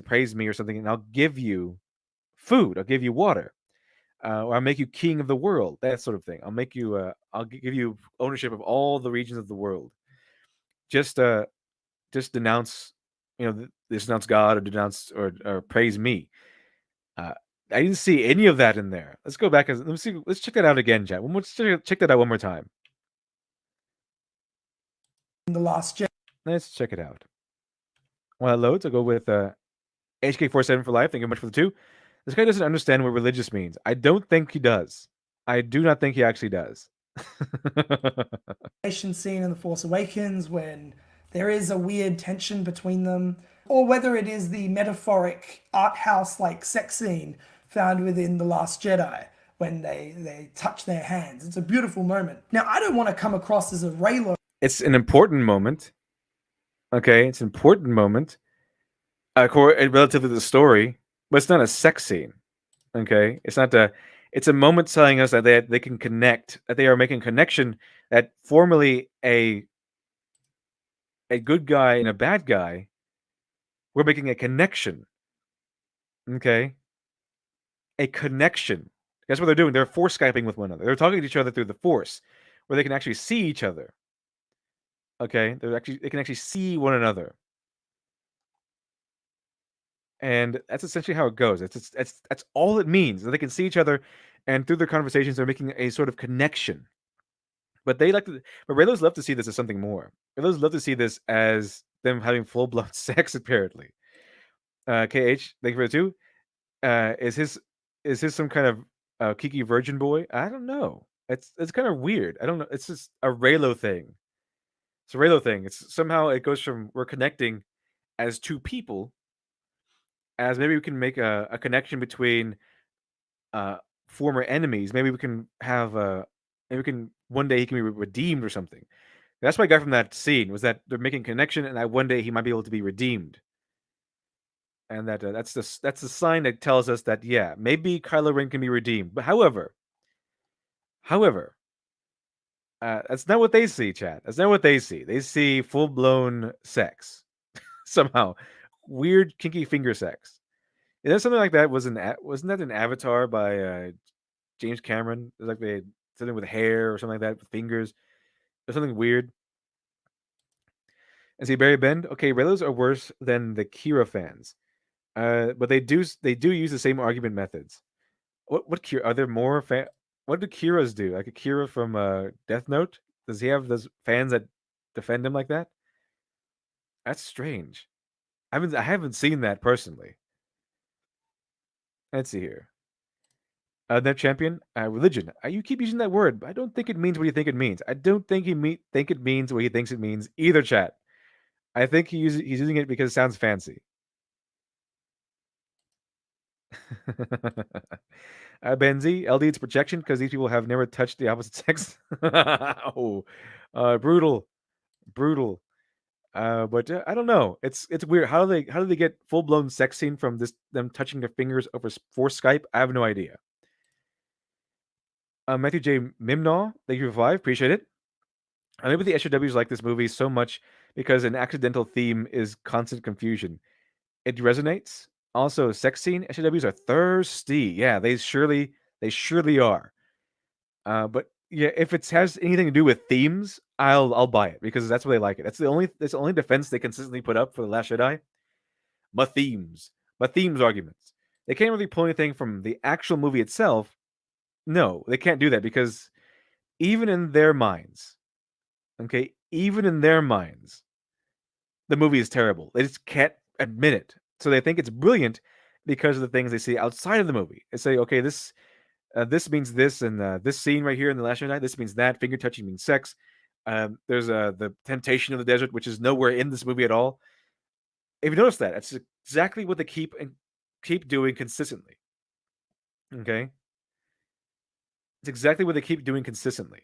praise me or something, and I'll give you food. I'll give you water, or I'll make you king of the world. That sort of thing. I'll make you. I'll give you ownership of all the regions of the world. Just denounce, just denounce God or denounce or praise me." Uh, I didn't see any of that in there. Let's go back and let's see. Let's check that out again, chat. Let's check that out one more time. In The Last Jedi. Let's check it out. While it loads, I'll go with HK47 for life. Thank you very much for the 2. This guy doesn't understand what religious means. I don't think he does. I do not think he actually does. Scene in The Force Awakens when there is a weird tension between them, or whether it is the metaphoric art house like sex scene found within The Last Jedi when they touch their hands. It's a beautiful moment. Now, I don't want to come across as a Raylo. It's an important moment. Okay, it's an important moment. Relative to the story, but it's not a sex scene. Okay, it's not a. It's a moment telling us that they can connect, that they are making connection, that formerly a good guy and a bad guy were making a connection. Okay, a connection. That's what they're doing. They're force Skyping with one another. They're talking to each other through the force, where they can actually see each other. Okay, they can actually see one another. And that's essentially how it goes. That's all it means. That they can see each other, and through their conversations, they're making a sort of connection. But but Raylos love to see this as something more. Raylos love to see this as them having full blown sex. Apparently, KH, thank you for the 2. Is his some kind of Kiki virgin boy? I don't know. It's kind of weird. I don't know. It's just a Raylo thing. It's a Raylo thing. It's somehow it goes from we're connecting as two people, as maybe we can make a connection between former enemies. Maybe we can have maybe we can one day he can be redeemed or something. That's what I got from that scene, was that they're making connection, and that one day he might be able to be redeemed. And that's the sign that tells us that maybe Kylo Ren can be redeemed. But however, that's not what they see, chat. That's not what they see. They see full blown sex somehow, weird kinky finger sex. Is that something like that? Wasn't that an Avatar by James Cameron? It was like they something with hair or something like that with fingers, or something weird. And see Barry Bend. Okay, Raylos are worse than the Kira fans, but they do use the same argument methods. What Kira? Are there more What do Kiras do? Like a Kira from Death Note? Does he have those fans that defend him like that? That's strange. I haven't seen that personally. Let's see here. Net champion, religion. You keep using that word, but I don't think it means what you think it means. I don't think think it means what he thinks it means either, chat. I think he's using it because it sounds fancy. Benzi, LD, it's projection because these people have never touched the opposite sex. Oh, brutal. But I don't know. It's weird. How do they get full blown sex scene from them touching their fingers over for Skype? I have no idea. Matthew J. Mimnaw, thank you for 5. Appreciate it. Maybe the SJWs like this movie so much because an accidental theme is constant confusion. It resonates. Also, sex scene. SJWs are thirsty. Yeah, they surely are. But yeah, if it has anything to do with themes, I'll buy it because that's what they like it. That's the only defense they consistently put up for The Last Jedi. My themes arguments. They can't really pull anything from the actual movie itself. No, they can't do that because even in their minds, the movie is terrible. They just can't admit it. So they think it's brilliant because of the things they see outside of the movie. They say, okay, this This means this, and this scene right here in the Last Jedi. This means that. Finger touching means sex. There's the temptation of the desert, which is nowhere in this movie at all. If you notice that, it's exactly what they keep doing consistently. Okay, it's exactly what they keep doing consistently.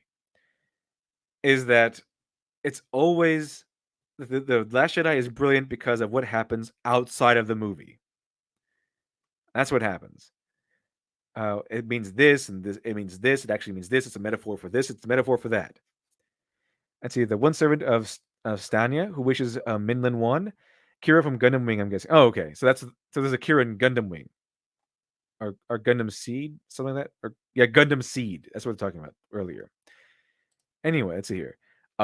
Is that it's always the Last Jedi is brilliant because of what happens outside of the movie. That's what happens. It means this and this. It means this. It actually means this. It's a metaphor for this. It's a metaphor for that. Let's see. The one servant of Stania who wishes Minlin one. Kira from Gundam Wing. I'm guessing. Oh, okay. So there's a Kira in Gundam Wing. Or Gundam Seed, something like that. Or yeah, Gundam Seed. That's what we're talking about earlier. Anyway, let's see here.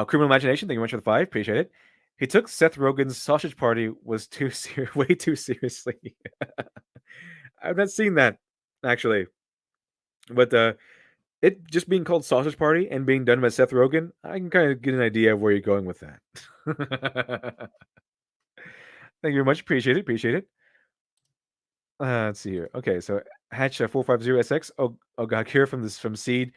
Criminal Imagination. Thank you much for the 5. Appreciate it. He took Seth Rogen's Sausage Party was way too seriously. I've not seen that actually, but it just being called Sausage Party and being done by Seth Rogen, I can kind of get an idea of where you're going with that. Thank you very much. Appreciate it. Let's see here. Okay, so Hatch 450SX. Oh god, Kira from Seed.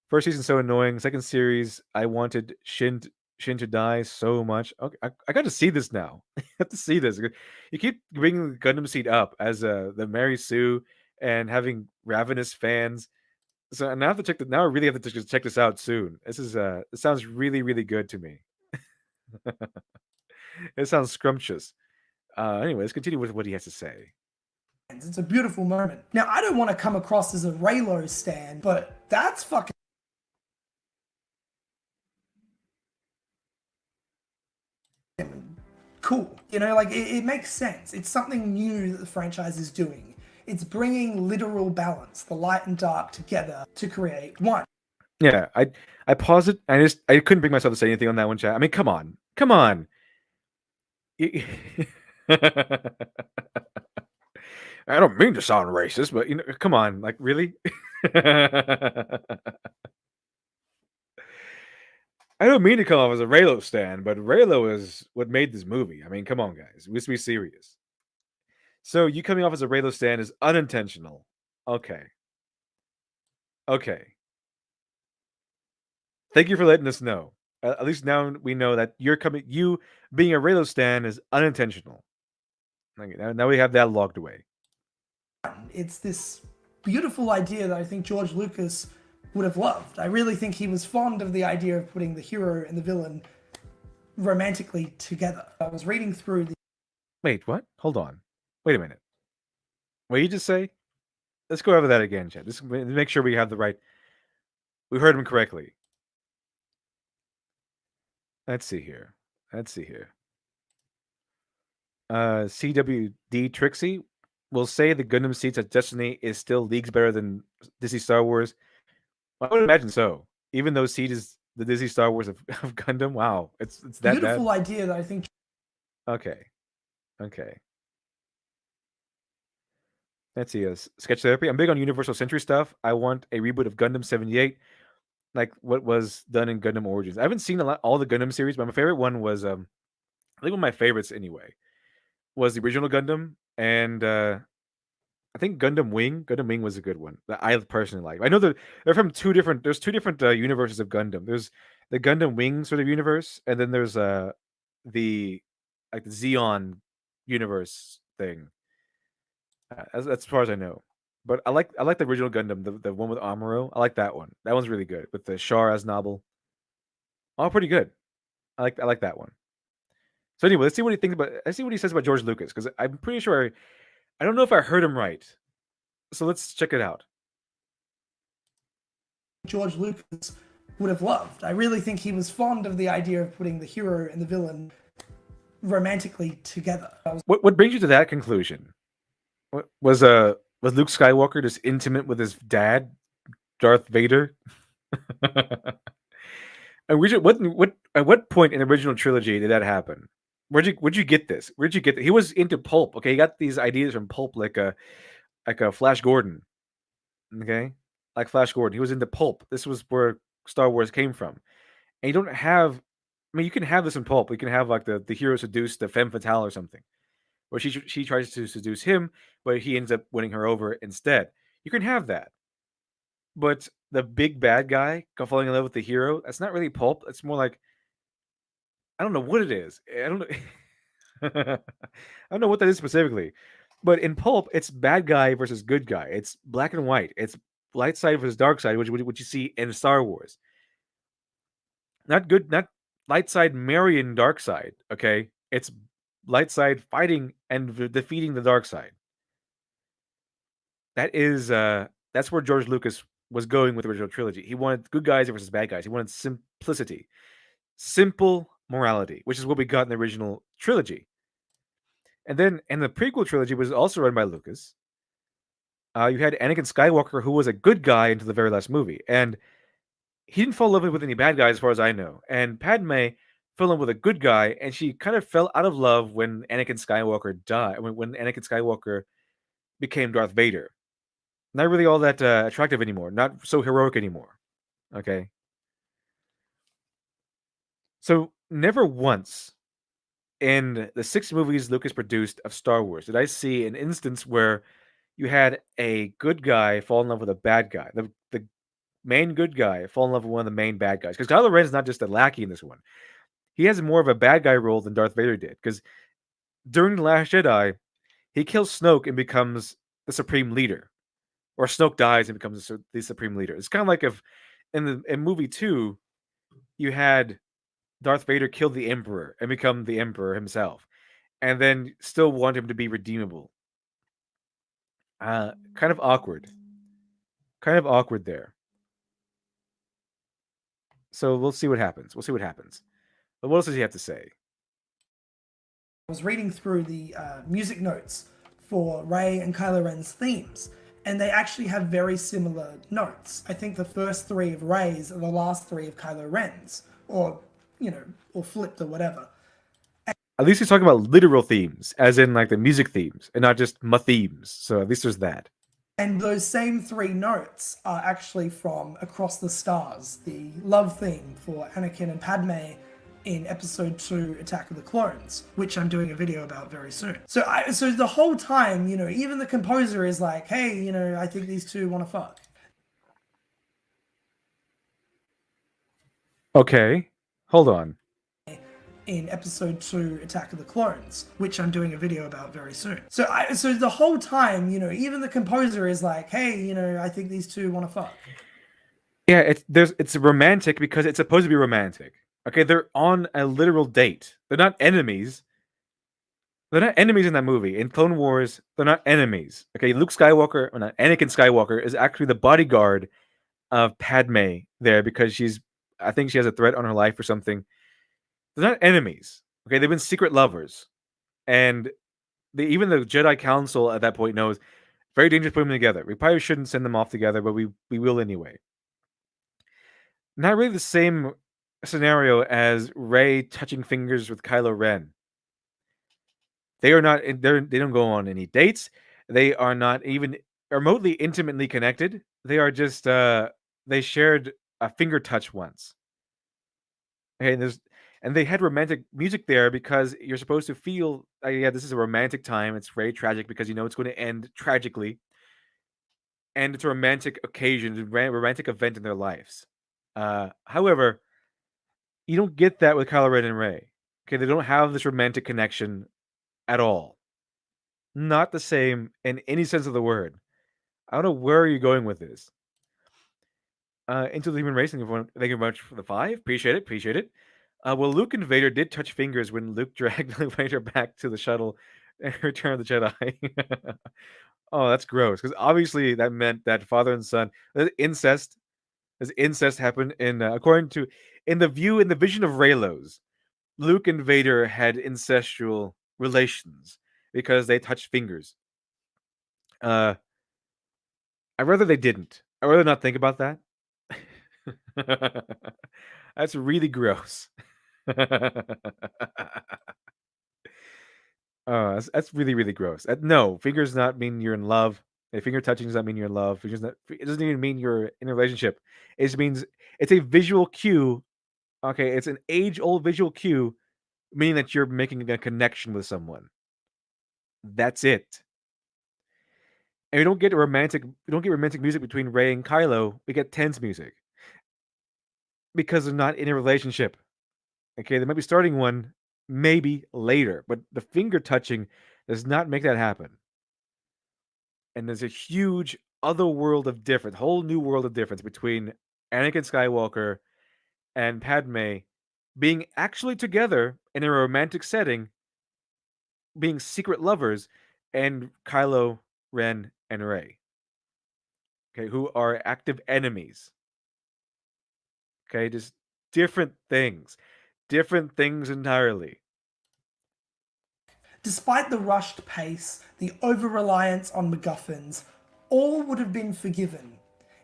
First season so annoying. Second series, I wanted Shin to die so much. Okay, I got to see this now. I have to see this. You keep bringing the Gundam Seed up as the Mary Sue and having ravenous fans. So now I have to check. Now I really have to check this out soon. This is it sounds really really good to me. It sounds scrumptious. Anyway, let's continue with what he has to say. It's a beautiful moment. Now, I don't want to come across as a Reylo stan, but that's fucking cool. You know, like it makes sense. It's something new that the franchise is doing. It's bringing literal balance, the light and dark together to create one. Yeah, I paused it. I couldn't bring myself to say anything on that one, chat. I mean, come on. I don't mean to sound racist, but come on, like really? I don't mean to come off as a Reylo stan, but Reylo is what made this movie. I mean, come on, guys. Let's be serious. So you coming off as a Reylo stan is unintentional. Okay. Thank you for letting us know. At least now we know that you being a Reylo stan is unintentional. Okay, now we have that logged away. It's this beautiful idea that I think George Lucas would have loved. I really think he was fond of the idea of putting the hero and the villain romantically together. I was reading through the... Wait, what? Hold on. Wait a minute. What did you just say? Let's go over that again, chat. Just make sure we have the right... We heard him correctly. Let's see here. CWD Trixie will say the Gundam Seeds at Destiny is still leagues better than Disney Star Wars. I would imagine so. Even though Seed is the Disney Star Wars of Gundam. Wow, it's that beautiful bad. idea that I think... Okay. Let's see. Sketch Therapy. I'm big on Universal Century stuff. I want a reboot of Gundam 78, like what was done in Gundam Origins. I haven't seen all the Gundam series, but my favorite one was I think one of my favorites anyway was the original Gundam, and I think Gundam Wing. Gundam Wing was a good one that I personally like. I know they're from two different. There's two different universes of Gundam. There's the Gundam Wing sort of universe, and then there's the Xeon universe thing. As far as I know, but I like the original Gundam, the one with Amuro. I like that one. That one's really good with the Char Aznable. All pretty good. I like that one. So anyway, let's see what he thinks about. Let's see what he says about George Lucas, because I'm pretty sure I don't know if I heard him right. So let's check it out. George Lucas would have loved. I really think he was fond of the idea of putting the hero and the villain romantically together. What brings you to that conclusion? Was Luke Skywalker just intimate with his dad, Darth Vader? And at what point in the original trilogy did that happen? Where'd you get this? Where'd you get that? He was into pulp. Okay, he got these ideas from pulp, like a Flash Gordon. Okay, like Flash Gordon. He was into pulp. This was where Star Wars came from. And you don't have. I mean, you can have this in pulp. You can have like the hero seduce the femme fatale or something, where she tries to seduce him, but he ends up winning her over instead. You can have that. but the big bad guy falling in love with the hero, that's not really pulp. It's more like, I don't know what it is. I don't know. I don't know what that is specifically. But in pulp, it's bad guy versus good guy. It's black and white. It's light side versus dark side, which you see in Star Wars. Not light side marrying dark side. Okay, it's light side fighting and defeating the dark side. That's where George Lucas was going with the original trilogy. He wanted good guys versus bad guys. He wanted simplicity, simple morality, which is what we got in the original trilogy. And then, and the prequel trilogy was also run by Lucas. You had Anakin Skywalker, who was a good guy until the very last movie, and he didn't fall in love with any bad guys, as far as I know. And Padme fell in love with a good guy, and she kind of fell out of love when Anakin Skywalker died. When Anakin Skywalker became Darth Vader, not really all that attractive anymore, not so heroic anymore. Okay, so never once in the 6 movies Lucas produced of Star Wars did I see an instance where you had a good guy fall in love with a bad guy. The main good guy fall in love with one of the main bad guys. Because Kylo Ren is not just a lackey in this one. He has more of a bad guy role than Darth Vader did. Because during The Last Jedi, he kills Snoke and becomes the supreme leader. Or Snoke dies and becomes the supreme leader. It's kind of like if in movie 2, you had Darth Vader kill the Emperor and become the Emperor himself. And then still want him to be redeemable. Kind of awkward. Kind of awkward there. So we'll see what happens. We'll see what happens. But what else does he have to say? I was reading through the music notes for Rey and Kylo Ren's themes, and they actually have very similar notes. I think the first 3 of Rey's are the last 3 of Kylo Ren's, or, you know, or flipped or whatever. At least he's talking about literal themes, as in like the music themes, and not just themes. So at least there's that. And those same 3 notes are actually from Across the Stars, the love theme for Anakin and Padme in Episode 2, Attack of the Clones, which I'm doing a video about very soon. So the whole time, you know, even the composer is like, hey, you know, I think these two want to fuck. Okay, hold on. In Episode 2, Attack of the Clones, which I'm doing a video about very soon. So the whole time, you know, even the composer is like, hey, you know, I think these two want to fuck. Yeah, it's romantic because it's supposed to be romantic. Okay, they're on a literal date. They're not enemies. They're not enemies in that movie. In Clone Wars, they're not enemies. Okay, Luke Skywalker, or not, Anakin Skywalker is actually the bodyguard of Padme there because I think she has a threat on her life or something. They're not enemies. Okay, they've been secret lovers, and even the Jedi Council at that point knows very dangerous to put them together. We probably shouldn't send them off together, but we will anyway. Not really the same scenario as Rey touching fingers with Kylo Ren. They are not. They don't go on any dates. They are not even remotely intimately connected. They are just. They shared a finger touch once. Okay, and they had romantic music there because you're supposed to feel, yeah, this is a romantic time. It's very tragic because you know it's going to end tragically, and it's a romantic occasion, a romantic event in their lives. However, you don't get that with Kylo Ren and Rey. Okay, they don't have this romantic connection at all. Not the same in any sense of the word. I don't know where you're going with this. Into the Human Race, thank you very much for the 5. Appreciate it. Well, Luke and Vader did touch fingers when Luke dragged Vader back to the shuttle and Return of the Jedi. Oh, that's gross. Because obviously that meant that father and son, incest. Does incest happen in according to in the vision of Raylos, Luke and Vader had incestual relations because they touched fingers. I'd rather they didn't. I'd rather not think about that. That's really gross. That's really, really gross. No, fingers not mean you're in love. Finger touching does not mean you're in love. It doesn't even mean you're in a relationship. It just means it's a visual cue. Okay, it's an age-old visual cue, meaning that you're making a connection with someone. That's it. And we don't get romantic music between Rey and Kylo. We get tense music because they're not in a relationship. Okay, they might be starting one maybe later, but the finger touching does not make that happen. And there's a huge other world of difference, whole new world of difference between Anakin Skywalker and Padme being actually together in a romantic setting, being secret lovers, and Kylo Ren and Rey, okay, who are active enemies. Okay, just different things entirely. Despite the rushed pace, the over-reliance on MacGuffins, all would have been forgiven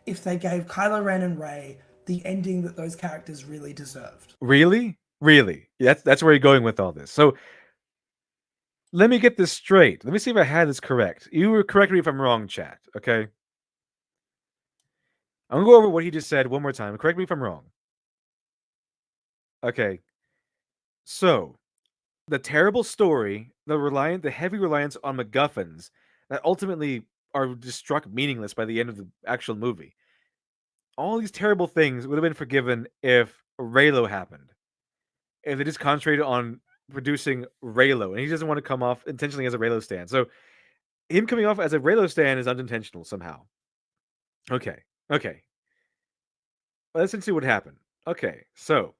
if they gave Kylo Ren and Rey the ending that those characters really deserved. Really? Really? That's where you're going with all this. So let me get this straight. Let me see if I had this correct. You were correct me if I'm wrong, chat. Okay. I'm gonna go over what he just said one more time. Correct me if I'm wrong. Okay. So the terrible story, the heavy reliance on MacGuffins that ultimately are just struck meaningless by the end of the actual movie. All these terrible things would have been forgiven if Reylo happened. If they just concentrated on producing Reylo, and he doesn't want to come off intentionally as a Reylo stan. So him coming off as a Reylo stan is unintentional somehow. Okay. Let's see what happened. Okay, so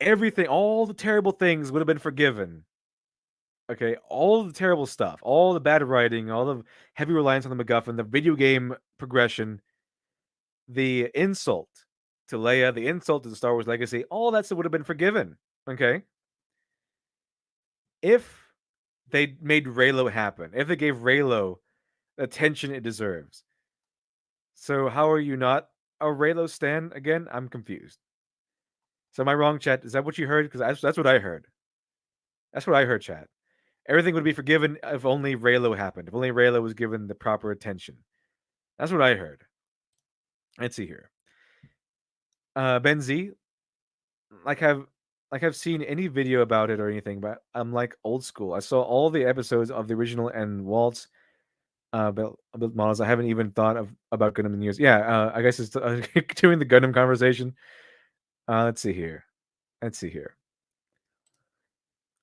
everything, all the terrible things would have been forgiven. Okay, all the terrible stuff, all the bad writing, all the heavy reliance on the MacGuffin, the video game progression, the insult to Leia, the insult to the Star Wars legacy, all that stuff would have been forgiven. Okay, if they made Reylo happen, if they gave Reylo the attention it deserves. So how are you not a Reylo stan again? I'm confused. So am I wrong, chat? Is that what you heard? Because that's what I heard. That's what I heard, chat. Everything would be forgiven if only Reylo happened. If only Reylo was given the proper attention. That's what I heard. Let's see here. Ben Z, like I've seen any video about it or anything, but I'm like old school. I saw all the episodes of the original and Walt's build models. I haven't even thought about Gundam in years. Yeah, I guess it's doing the Gundam conversation. Let's see here. Let's see here.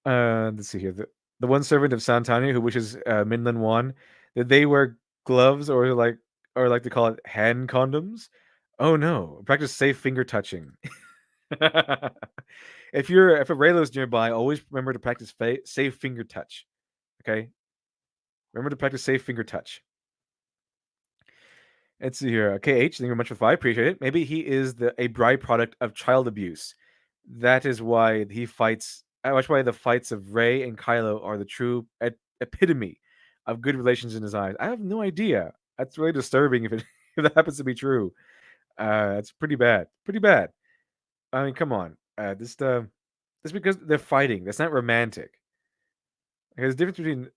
The one servant of Santania who wishes Minlin won. Did they wear gloves or like to call it hand condoms? Oh no! Practice safe finger touching. If a Raylo's nearby, always remember to practice safe finger touch. Okay. Remember to practice safe finger touch. Let's see here. KH, thank you very much for 5. Appreciate it. Maybe he is a byproduct of child abuse. That is why he fights. That's why the fights of Rey and Kylo are the true epitome of good relations in his eyes. I have no idea. That's really disturbing if if that happens to be true. It's pretty bad. Pretty bad. I mean, come on. This because they're fighting. That's not romantic. There's a difference between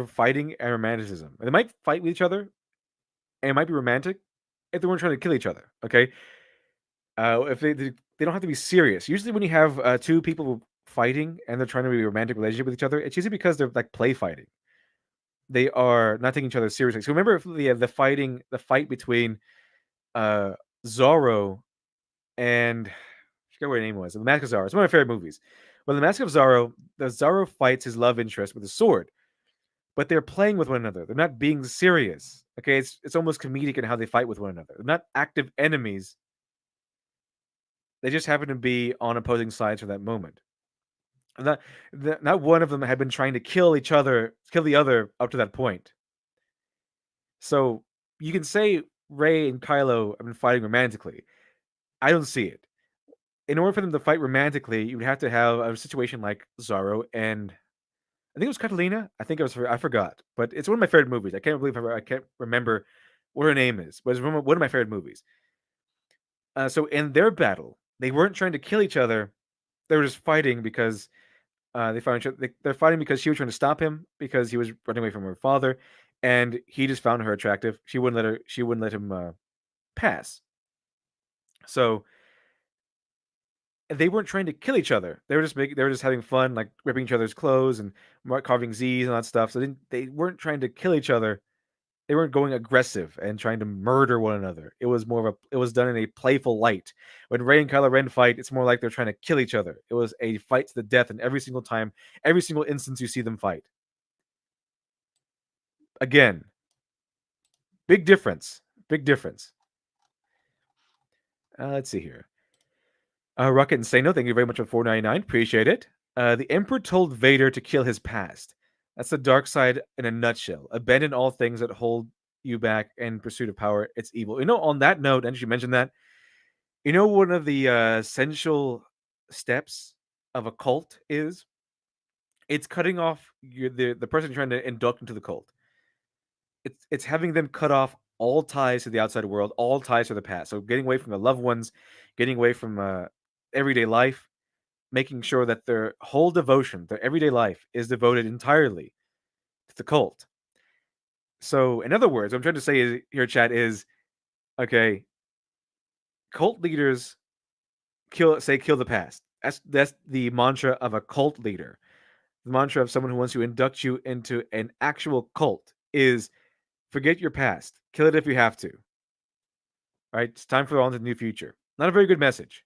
fighting and romanticism. They might fight with each other, and it might be romantic if they weren't trying to kill each other. Okay. If they don't have to be serious. Usually, when you have two people fighting and they're trying to be a romantic relationship with each other, it's usually because they're like play fighting. They are not taking each other seriously. So remember the fight between Zorro and I forget what her name was. The Mask of Zorro. It's one of my favorite movies. Well, the Mask of Zorro, the Zorro fights his love interest with a sword, but they're playing with one another. They're not being serious. Okay, it's almost comedic in how they fight with one another. They're not active enemies. They just happen to be on opposing sides for that moment. Not one of them had been trying to kill the other up to that point. So you can say Rey and Kylo have been fighting romantically. I don't see it. In order for them to fight romantically, you would have to have a situation like Zorro and I think it was Catalina. I forgot, but it's one of my favorite movies. I can't remember what her name is, but it's one of my favorite movies. So in their battle, they weren't trying to kill each other. They were just fighting because they found each other. They're fighting because she was trying to stop him because he was running away from her father, and he just found her attractive. She wouldn't let him pass. So they weren't trying to kill each other. They were just having fun, like ripping each other's clothes and carving Z's and all that stuff. So they weren't trying to kill each other. They weren't going aggressive and trying to murder one another. It was more of it was done in a playful light. When Rey and Kylo Ren fight, it's more like they're trying to kill each other. It was a fight to the death, and every single time, every single instance you see them fight. Again, big difference. Big difference. Let's see here. Rocket and Sano, thank you very much for $4.99. Appreciate it. The Emperor told Vader to kill his past. That's the dark side in a nutshell. Abandon all things that hold you back in pursuit of power. It's evil. On that note, and you mentioned that, one of the essential steps of a cult is it's cutting off the person trying to induct into the cult. It's having them cut off all ties to the outside world, all ties to the past. So getting away from the loved ones, getting away from everyday life, making sure that their whole devotion, their everyday life, is devoted entirely to the cult. So, in other words, what I'm trying to say here, chat, is okay. Cult leaders kill the past. That's the mantra of a cult leader. The mantra of someone who wants to induct you into an actual cult is forget your past, kill it if you have to. Right? It's time for on to the new future. Not a very good message.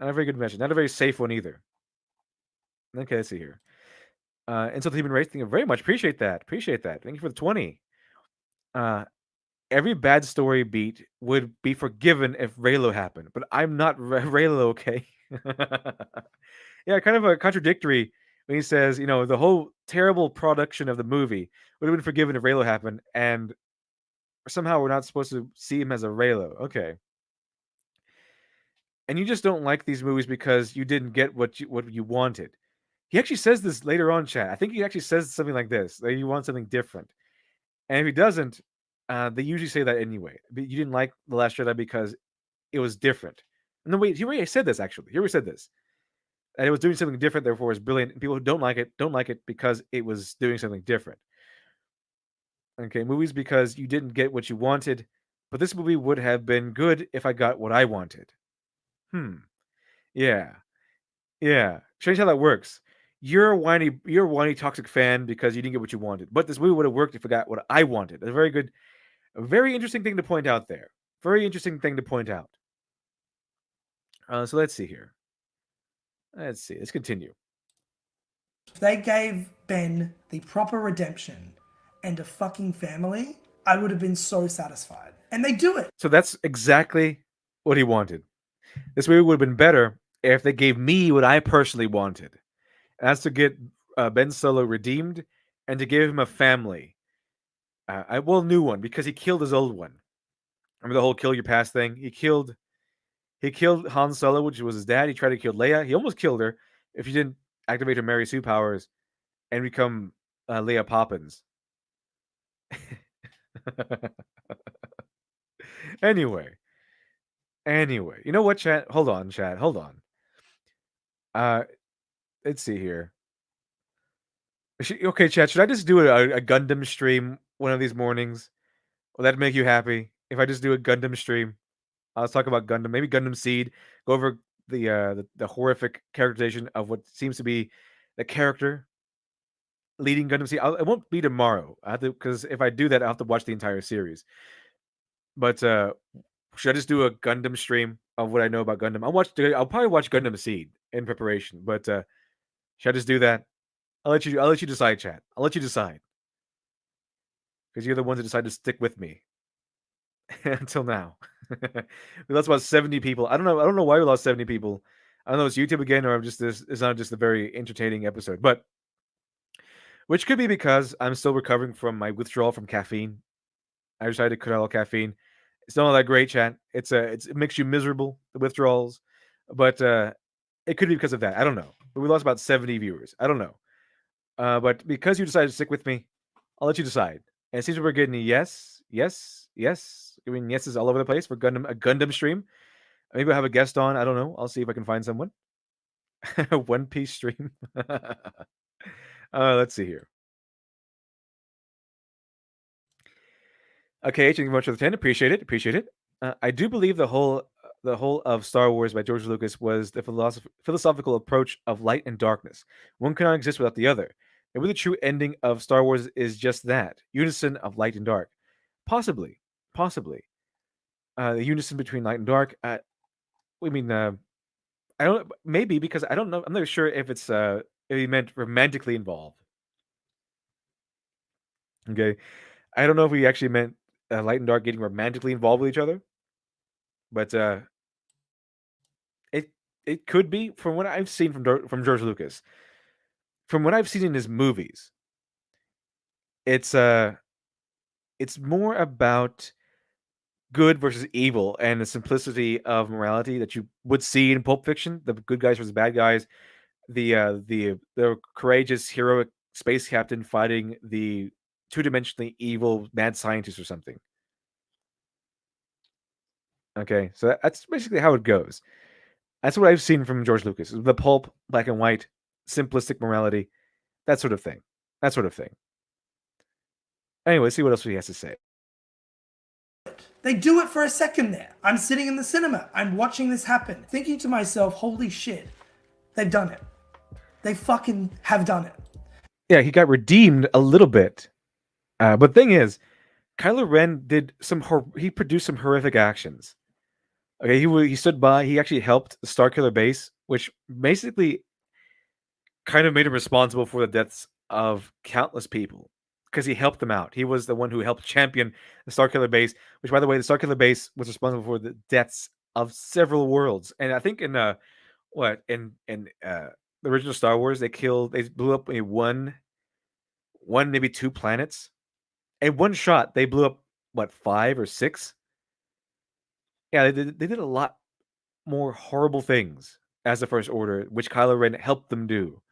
Not a very good message. Not a very safe one either. Okay, let's see here. Insult the Human Race, thank you very much. Appreciate that. Thank you for the 20. Every bad story beat would be forgiven if Reylo happened, but I'm not Reylo, okay? Yeah, kind of a contradictory when he says, the whole terrible production of the movie would have been forgiven if Reylo happened, and somehow we're not supposed to see him as a Reylo. Okay. And you just don't like these movies because you didn't get what you wanted. He actually says this later on, chat. I think he actually says something like this, that you want something different. And if he doesn't, they usually say that anyway. But you didn't like The Last Jedi because it was different. And then wait, he said this actually. Here we said this. And it was doing something different, therefore it's brilliant. And people who don't like it because it was doing something different. Okay, movies because you didn't get what you wanted, but this movie would have been good if I got what I wanted. Yeah. Strange how that works. You're a whiny toxic fan because you didn't get what you wanted. But this movie would have worked if I got what I wanted. A very interesting thing to point out there. Very interesting thing to point out. So let's see here. Let's continue. If they gave Ben the proper redemption and a fucking family, I would have been so satisfied. And they do it. So that's exactly what he wanted. This movie would have been better if they gave me what I personally wanted. And that's to get Ben Solo redeemed and to give him a family. A new one, because he killed his old one. Remember the whole kill your past thing? He killed Han Solo, which was his dad. He tried to kill Leia. He almost killed her if she didn't activate her Mary Sue powers and become Leia Poppins. Anyway, you know what, chat? Hold on. Let's see here. Okay, chat, should I just do a Gundam stream one of these mornings? Will that make you happy? If I just do a Gundam stream? Let's talk about Gundam. Maybe Gundam Seed. Go over the horrific characterization of what seems to be the character leading Gundam Seed. It won't be tomorrow. I have to, because if I do that, I'll have to watch the entire series. But should I just do a Gundam stream of what I know about Gundam? I'll probably watch Gundam Seed in preparation. But should I just do that? I'll let you decide, chat. I'll let you decide. Because you're the ones that decide to stick with me. Until now. We lost about 70 people. I don't know why we lost 70 people. I don't know if it's YouTube again, or it's not just a very entertaining episode. But which could be because I'm still recovering from my withdrawal from caffeine. I decided to cut out all caffeine. It's not all that great, chat. It makes you miserable, the withdrawals. But it could be because of that. I don't know. But we lost about 70 viewers. I don't know. But because you decided to stick with me, I'll let you decide. And it seems we're getting a yes. I mean, yeses all over the place for a Gundam stream. Maybe I'll have a guest on. I don't know. I'll see if I can find someone. One Piece stream. Let's see here. Okay, thank you very much for the 10. Appreciate it. I do believe the whole of Star Wars by George Lucas was the philosophical approach of light and darkness. One cannot exist without the other. Maybe the true ending of Star Wars is just that unison of light and dark. Possibly. Possibly. The unison between light and dark. I mean, I don't. Maybe because I don't know. I'm not sure if it's if he meant romantically involved. Okay, I don't know if he actually meant light and dark getting romantically involved with each other, but it it could be from what I've seen from George Lucas. From what I've seen in his movies, it's it's more about good versus evil and the simplicity of morality that you would see in Pulp Fiction, the good guys versus bad guys, the courageous heroic space captain fighting the two-dimensionally evil mad scientist or something. Okay, so that's basically how it goes. That's what I've seen from George Lucas. The pulp, black and white, simplistic morality, that sort of thing. That sort of thing. Anyway, see what else he has to say. They do it for a second there. I'm sitting in the cinema. I'm watching this happen, thinking to myself, holy shit, they've done it. They fucking have done it. Yeah, he got redeemed a little bit. But thing is, Kylo Ren he produced some horrific actions. Okay, he stood by. He actually helped the Starkiller base, which basically kind of made him responsible for the deaths of countless people because he helped them out. He was the one who helped champion the Starkiller base, which, by the way, the Starkiller base was responsible for the deaths of several worlds. And I think in the original Star Wars, they blew up one maybe two planets. In one shot, they blew up 5 or 6. Yeah, they did a lot more horrible things as the First Order, which Kylo Ren helped them do.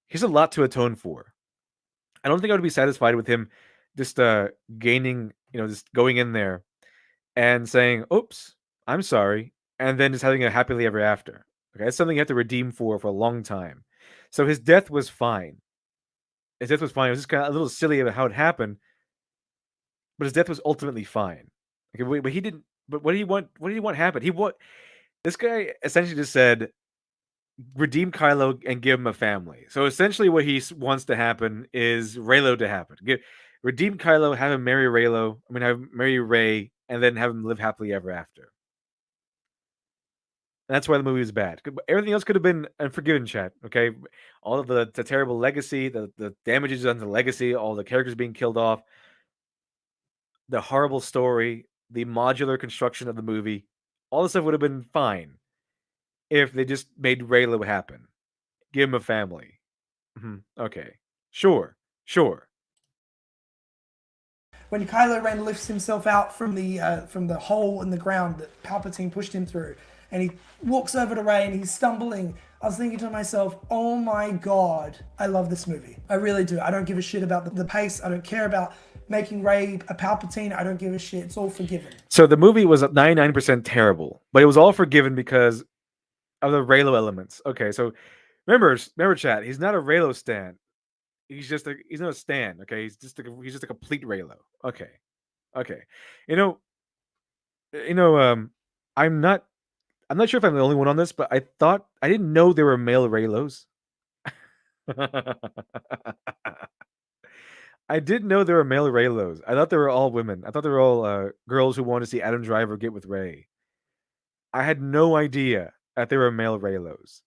He's a lot to atone for. I don't think I would be satisfied with him just gaining, just going in there and saying, "Oops, I'm sorry," and then just having a happily ever after. Okay, that's something you have to redeem for a long time. So his death was fine. His death was fine. It was just kind of a little silly about how it happened, but his death was ultimately fine. Okay, but he didn't. But what did he want? What did he want happen? This guy essentially just said, redeem Kylo and give him a family. So essentially, what he wants to happen is Reylo to happen. Redeem Kylo, have him marry Reylo. Have him marry Rey, and then have him live happily ever after. And that's why the movie was bad. Everything else could have been unforgiven, chat. Okay, all of the terrible legacy, the damages on the legacy, all the characters being killed off, the horrible story, the modular construction of the movie, all this stuff would have been fine if they just made Reylo happen. Give him a family. Okay. Sure. When Kylo Ren lifts himself out from the hole in the ground that Palpatine pushed him through, and he walks over to Rey and he's stumbling, I was thinking to myself, oh my god, I love this movie. I really do. I don't give a shit about the pace. I don't care about making Rey a Palpatine. I don't give a shit. It's all forgiven. So the movie was 99% terrible, but it was all forgiven because of the Reylo elements. Okay, so remember, chat. He's not a Reylo stan. He's not a stan. Okay, he's just a complete Reylo. Okay. I'm not sure if I'm the only one on this, but I didn't know there were male Reylos. I didn't know there were male Reylos. I thought they were all women. I thought they were all girls who wanted to see Adam Driver get with Rey. I had no idea that there were male Reylos.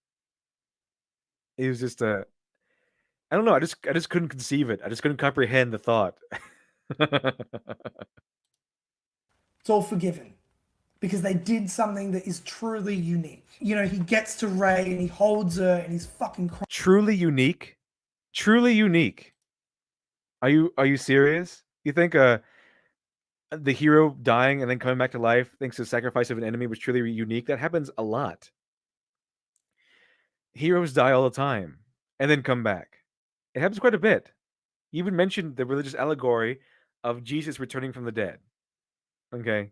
It was just I don't know. I just couldn't conceive it. I just couldn't comprehend the thought. It's all forgiven because they did something that is truly unique. He gets to Rey and he holds her and he's fucking crying. Truly unique. Are you serious? You think the hero dying and then coming back to life thanks to the sacrifice of an enemy was truly unique? That happens a lot. Heroes die all the time and then come back. It happens quite a bit. You even mentioned the religious allegory of Jesus returning from the dead. Okay.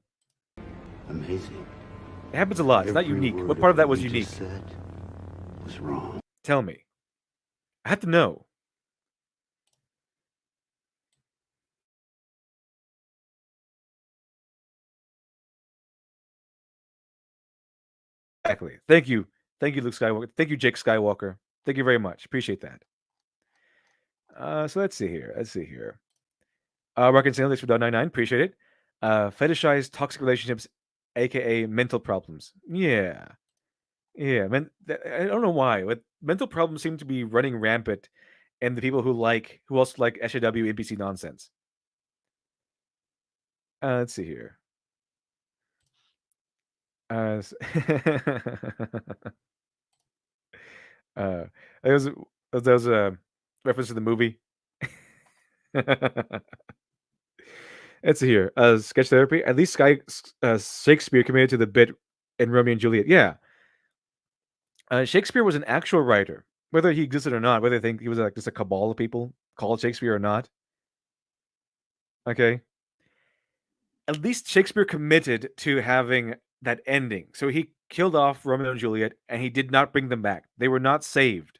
Amazing. It happens a lot. It's not unique. What part of that was unique? Said was wrong. Tell me. I have to know. Exactly. Thank you. Thank you, Luke Skywalker. Thank you, Jake Skywalker. Thank you very much. Appreciate that. So let's see here. Reconciling for $1.99. Appreciate it. Fetishize toxic relationships, aka mental problems. Yeah. Yeah, I don't know why, but mental problems seem to be running rampant in the people who also like SJW NPC nonsense. Let's see here. S uh, there was a reference to the movie. Let's see here. Sketch therapy. At least Shakespeare committed to the bit in Romeo and Juliet. Yeah, Shakespeare was an actual writer, whether he existed or not. Whether they think he was like just a cabal of people called Shakespeare or not. Okay, at least Shakespeare committed to having that ending. So he killed off Romeo and Juliet, and he did not bring them back. They were not saved.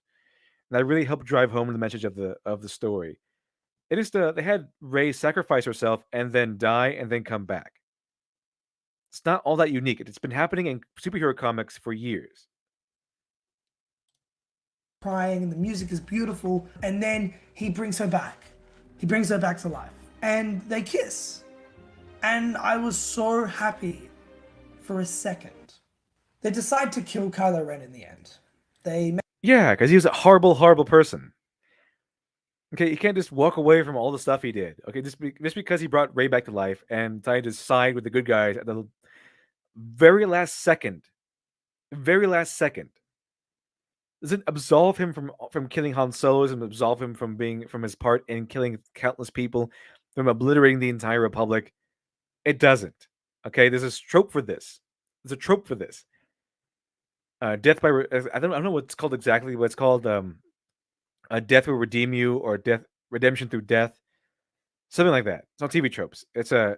That really helped drive home the message of the story. It is they had Rey sacrifice herself and then die and then come back. It's not all that unique. It's been happening in superhero comics for years. Crying, and the music is beautiful, and then he brings her back. He brings her back to life, and they kiss. And I was so happy for a second. They decide to kill Kylo Ren in the end. Yeah, because he was a horrible, horrible person. Okay, you can't just walk away from all the stuff he did. Okay, just because he brought Rey back to life and decided to side with the good guys at the very last second, doesn't absolve him from killing Han Solo, doesn't absolve him from his part in killing countless people, from obliterating the entire Republic. It doesn't. Okay, there's a trope for this. There's a trope for this. Death by I don't know what's called exactly. What's called death will redeem you, or redemption through death, something like that. It's on TV tropes. It's a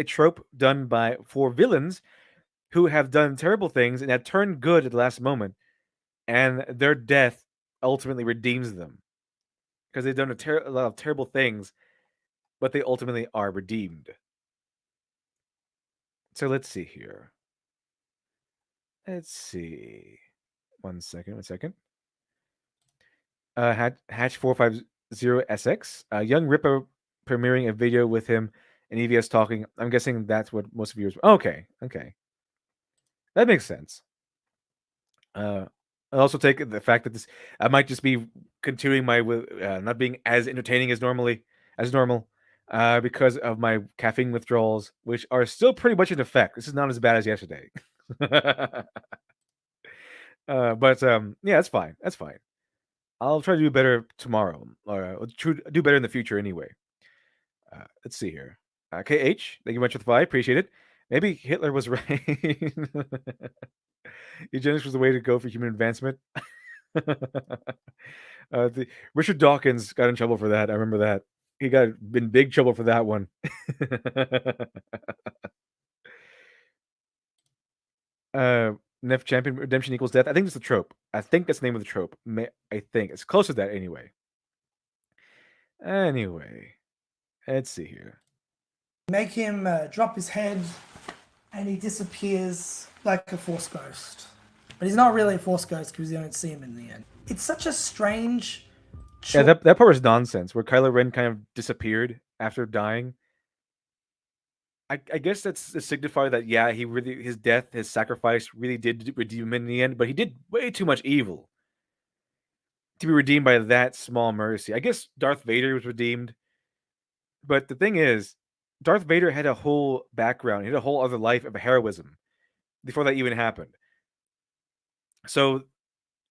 trope done for villains who have done terrible things and have turned good at the last moment, and their death ultimately redeems them because they've done a lot of terrible things, but they ultimately are redeemed. So let's see here. Let's see. One second. Hatch 450SX. Young Ripper premiering a video with him and EVS talking. I'm guessing that's what most viewers. Okay. That makes sense. I also take the fact that I might just be continuing my not being as entertaining as normal, because of my caffeine withdrawals, which are still pretty much in effect. This is not as bad as yesterday. But yeah, that's fine. I'll try to do better tomorrow, or do better in the future anyway. Let's see here. KH, thank you much for the 5. Appreciate it. Maybe Hitler was right. Eugenics was the way to go for human advancement. Richard Dawkins got in trouble for that. I remember that. He got in big trouble for that one. Nef champion redemption equals death. I think it's the trope. I think that's the name of the trope. I think it's close to that anyway. Anyway, let's see here. Make him drop his head, and he disappears like a Force ghost. But he's not really a Force ghost because you don't see him in the end. It's such a strange. Yeah, that part was nonsense. Where Kylo Ren kind of disappeared after dying. I guess that's to signify that his death, his sacrifice, really did redeem him in the end. But he did way too much evil to be redeemed by that small mercy. I guess Darth Vader was redeemed, but the thing is, Darth Vader had a whole background. He had a whole other life of heroism before that even happened. So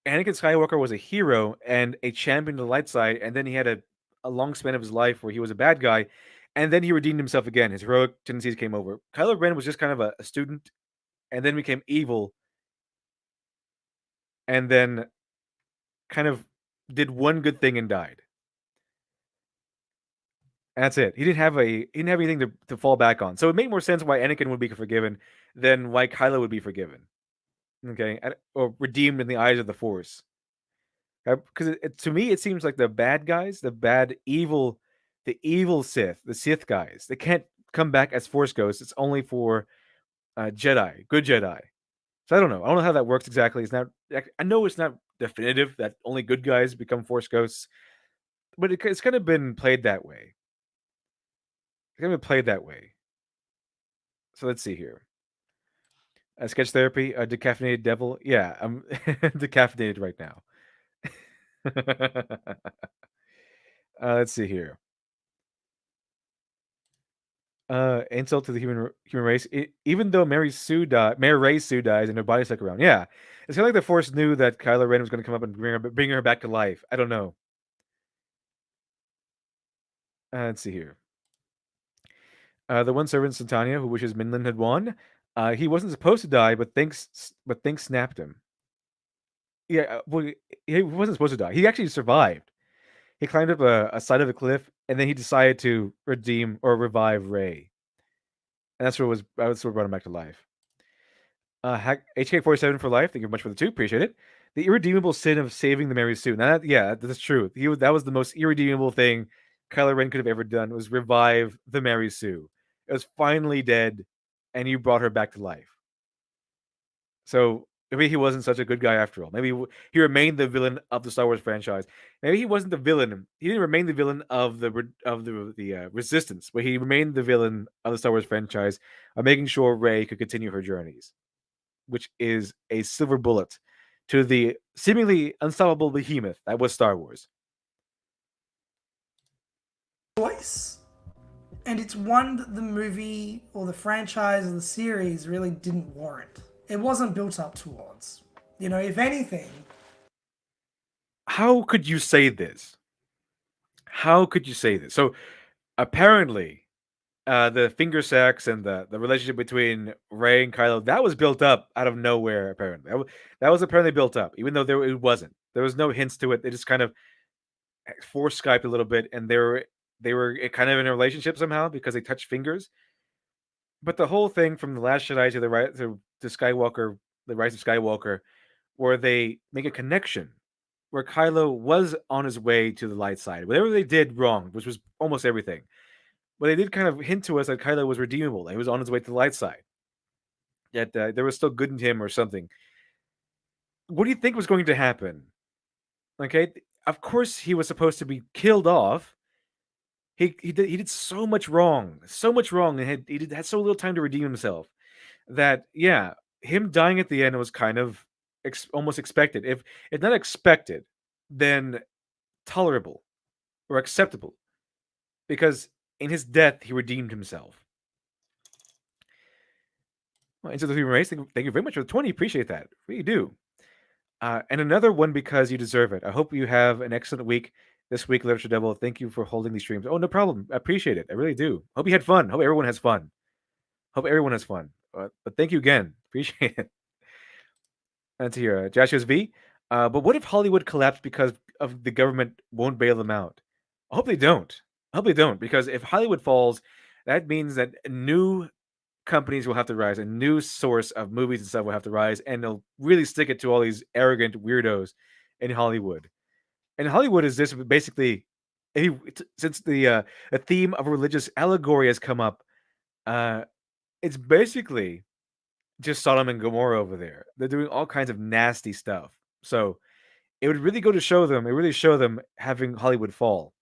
Anakin Skywalker was a hero and a champion of the light side, and then he had a long span of his life where he was a bad guy, and then he redeemed himself again. His heroic tendencies came over. Kylo Ren was just kind of a student, and then became evil, and then kind of did one good thing and died. And that's it. He didn't have anything to fall back on. So it made more sense why Anakin would be forgiven than why Kylo would be forgiven. Okay, or redeemed in the eyes of the Force. Because to me, it seems like the bad guys, the evil Sith, the Sith guys, they can't come back as Force ghosts. It's only for Jedi, good Jedi. So I don't know. I don't know how that works exactly. It's not. I know it's not definitive that only good guys become Force ghosts, but it's kind of been played that way. It's kind of been played that way. So let's see here. Sketch therapy, a decaffeinated devil. Yeah, I'm decaffeinated right now. Let's see here. Insult to the human race. Even though Mary Ray Sue dies and her body's stuck around. Yeah, it's kind of like the Force knew that Kylo Ren was going to come up and bring her back to life. I don't know. Let's see here. The one servant Santania who wishes Minlin had won. He wasn't supposed to die, but thinks snapped him. Yeah, well, he wasn't supposed to die. He actually survived. He climbed up a side of a cliff, and then he decided to redeem or revive Rey, and that's what brought him back to life. HK47 for life. Thank you very much for the 2. Appreciate it. The irredeemable sin of saving the Mary Sue. Now, that's true. That was the most irredeemable thing Kylo Ren could have ever done, was revive the Mary Sue. It was finally dead, and you brought her back to life. So maybe he wasn't such a good guy after all. Maybe he remained the villain of the Star Wars franchise. Maybe he wasn't the villain. He didn't remain the villain of the Resistance, but he remained the villain of the Star Wars franchise of making sure Rey could continue her journeys, which is a silver bullet to the seemingly unstoppable behemoth that was Star Wars. Choice, and it's one that the movie or the franchise or the series really didn't warrant. It wasn't built up towards. You know, if anything. How could you say this? How could you say this? So apparently, the finger sex and the relationship between Rey and Kylo, that was built up out of nowhere. Apparently, that was apparently built up, even though it wasn't. There was no hints to it. They just kind of force Skyped a little bit, and they were kind of in a relationship somehow because they touched fingers. But the whole thing from the Last Jedi to Skywalker, the Rise of Skywalker, where they make a connection, where Kylo was on his way to the light side. Whatever they did wrong, which was almost everything, but they did kind of hint to us that Kylo was redeemable. He was on his way to the light side. Yet there was still good in him or something. What do you think was going to happen? Okay, of course he was supposed to be killed off. He did so much wrong, and he had so little time to redeem himself that him dying at the end was kind of almost expected. If not expected, then tolerable or acceptable, because in his death he redeemed himself. Well, Into the Human Race, thank you very much for the 20. Appreciate that. Really do. And another one because you deserve it. I hope you have an excellent week this week, Literature Devil. Thank you for holding these streams. Oh, no problem. I appreciate it. I really do. Hope you had fun. Hope everyone has fun. But thank you again. Appreciate it. And to hear Joshua's V. But what if Hollywood collapsed because of the government won't bail them out? I hope they don't. Because if Hollywood falls, that means that new companies will have to rise, a new source of movies and stuff will have to rise, and they'll really stick it to all these arrogant weirdos in Hollywood. And Hollywood is this basically, since the theme of religious allegory has come up, it's basically just Sodom and Gomorrah over there. They're doing all kinds of nasty stuff. So it would really go to show them having Hollywood fall.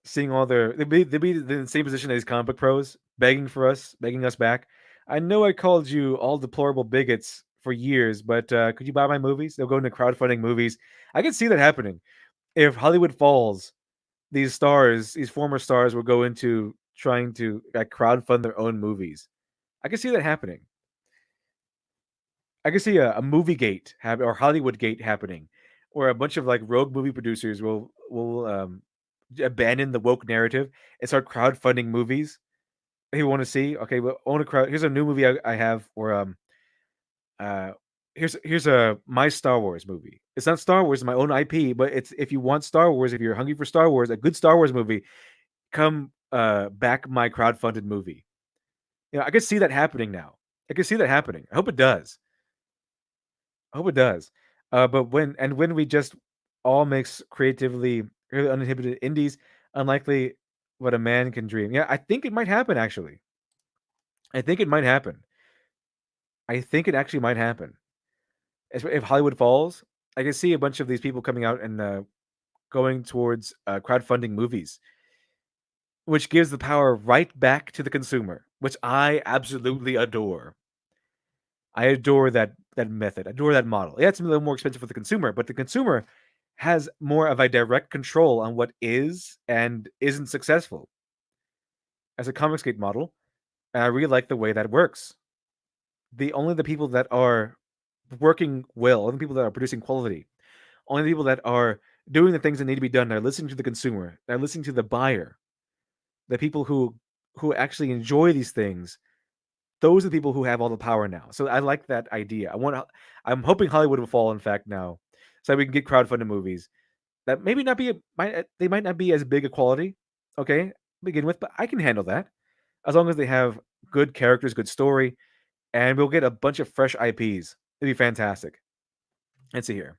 Seeing all they'd be in the same position as these comic book pros, begging us back. I know I called you all deplorable bigots for years, but could you buy my movies? They'll go into crowdfunding movies. I can see that happening. If Hollywood falls, these former stars will go into trying to crowdfund their own movies. I can see that happening. I can see a movie gate or Hollywood gate happening, where a bunch of rogue movie producers will abandon the woke narrative and start crowdfunding movies you want to see. Okay, well, own a crowd. Here's a new movie I have, or here's a my Star Wars movie. It's not Star Wars, it's my own IP, but it's if you want Star Wars, if you're hungry for Star Wars, a good Star Wars movie, come back my crowdfunded movie. I can see that happening now. I can see that happening. I hope it does. But when we just all mix creatively, really uninhibited indies, unlikely what a man can dream. Yeah, I think it might happen, actually. I think it might happen. I think it actually might happen. If Hollywood falls, I can see a bunch of these people coming out and going towards crowdfunding movies, which gives the power right back to the consumer, which I absolutely adore. I adore that method. I adore that model. Yeah, it's a little more expensive for the consumer, but the consumer has more of a direct control on what is and isn't successful as a Comicsgate model, and I really like the way that works. Only the people that are working well, only the people that are producing quality, only the people that are doing the things that need to be done, are listening to the consumer, they're listening to the buyer, the people who actually enjoy these things. Those are the people who have all the power now. So I like that idea. I'm hoping Hollywood will fall, in fact, now, so that we can get crowdfunded movies that maybe not be they might not be as big a quality, okay, to begin with, but I can handle that as long as they have good characters, good story, and we'll get a bunch of fresh IPs. It'd be fantastic. Let's see here.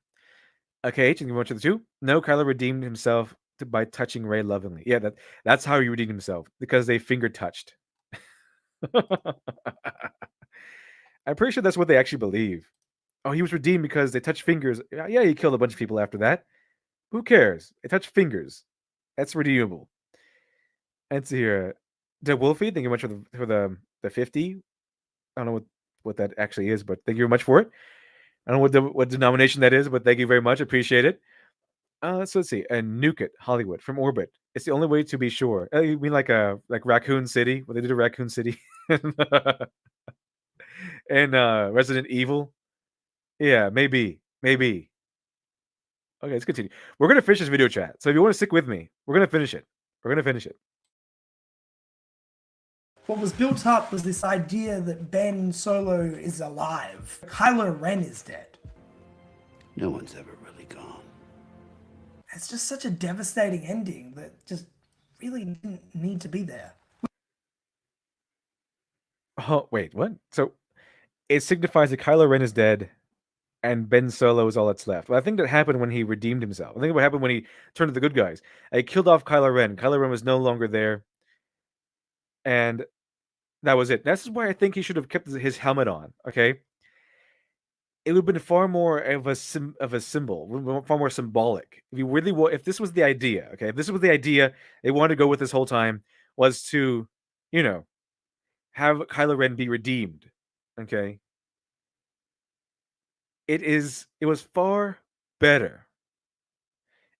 Okay, changing one to the two. No, Kylo redeemed himself by touching Rey lovingly. Yeah, that's how he redeemed himself, because they finger touched. I'm pretty sure that's what they actually believe. Oh, he was redeemed because they touched fingers. Yeah, he killed a bunch of people after that. Who cares? They touched fingers. That's redeemable. Let's see here. The Wolfie, thank you much for the 50. I don't know what that actually is, but thank you very much for it. I don't know what denomination that is, but thank you very much. Appreciate it. So let's see. And Nuke It, Hollywood, from orbit. It's the only way to be sure. You mean like Raccoon City? What they did to Raccoon City? And Resident Evil? Yeah, maybe. Okay, let's continue. We're gonna finish this video chat. So if you want to stick with me, we're gonna finish it. What was built up was this idea that Ben Solo is alive. Kylo Ren is dead. No one's ever really gone. It's just such a devastating ending that just really didn't need to be there. Oh, wait, what? So it signifies that Kylo Ren is dead and Ben Solo is all that's left. Well, I think that happened when he redeemed himself. I think what happened when he turned to the good guys. He killed off Kylo Ren. Kylo Ren was no longer there. And that was it. This is why I think he should have kept his helmet on, okay? It would have been far more of a symbol, far more symbolic. If this was the idea, okay? If this was the idea they wanted to go with this whole time, was to, have Kylo Ren be redeemed, okay? It was far better.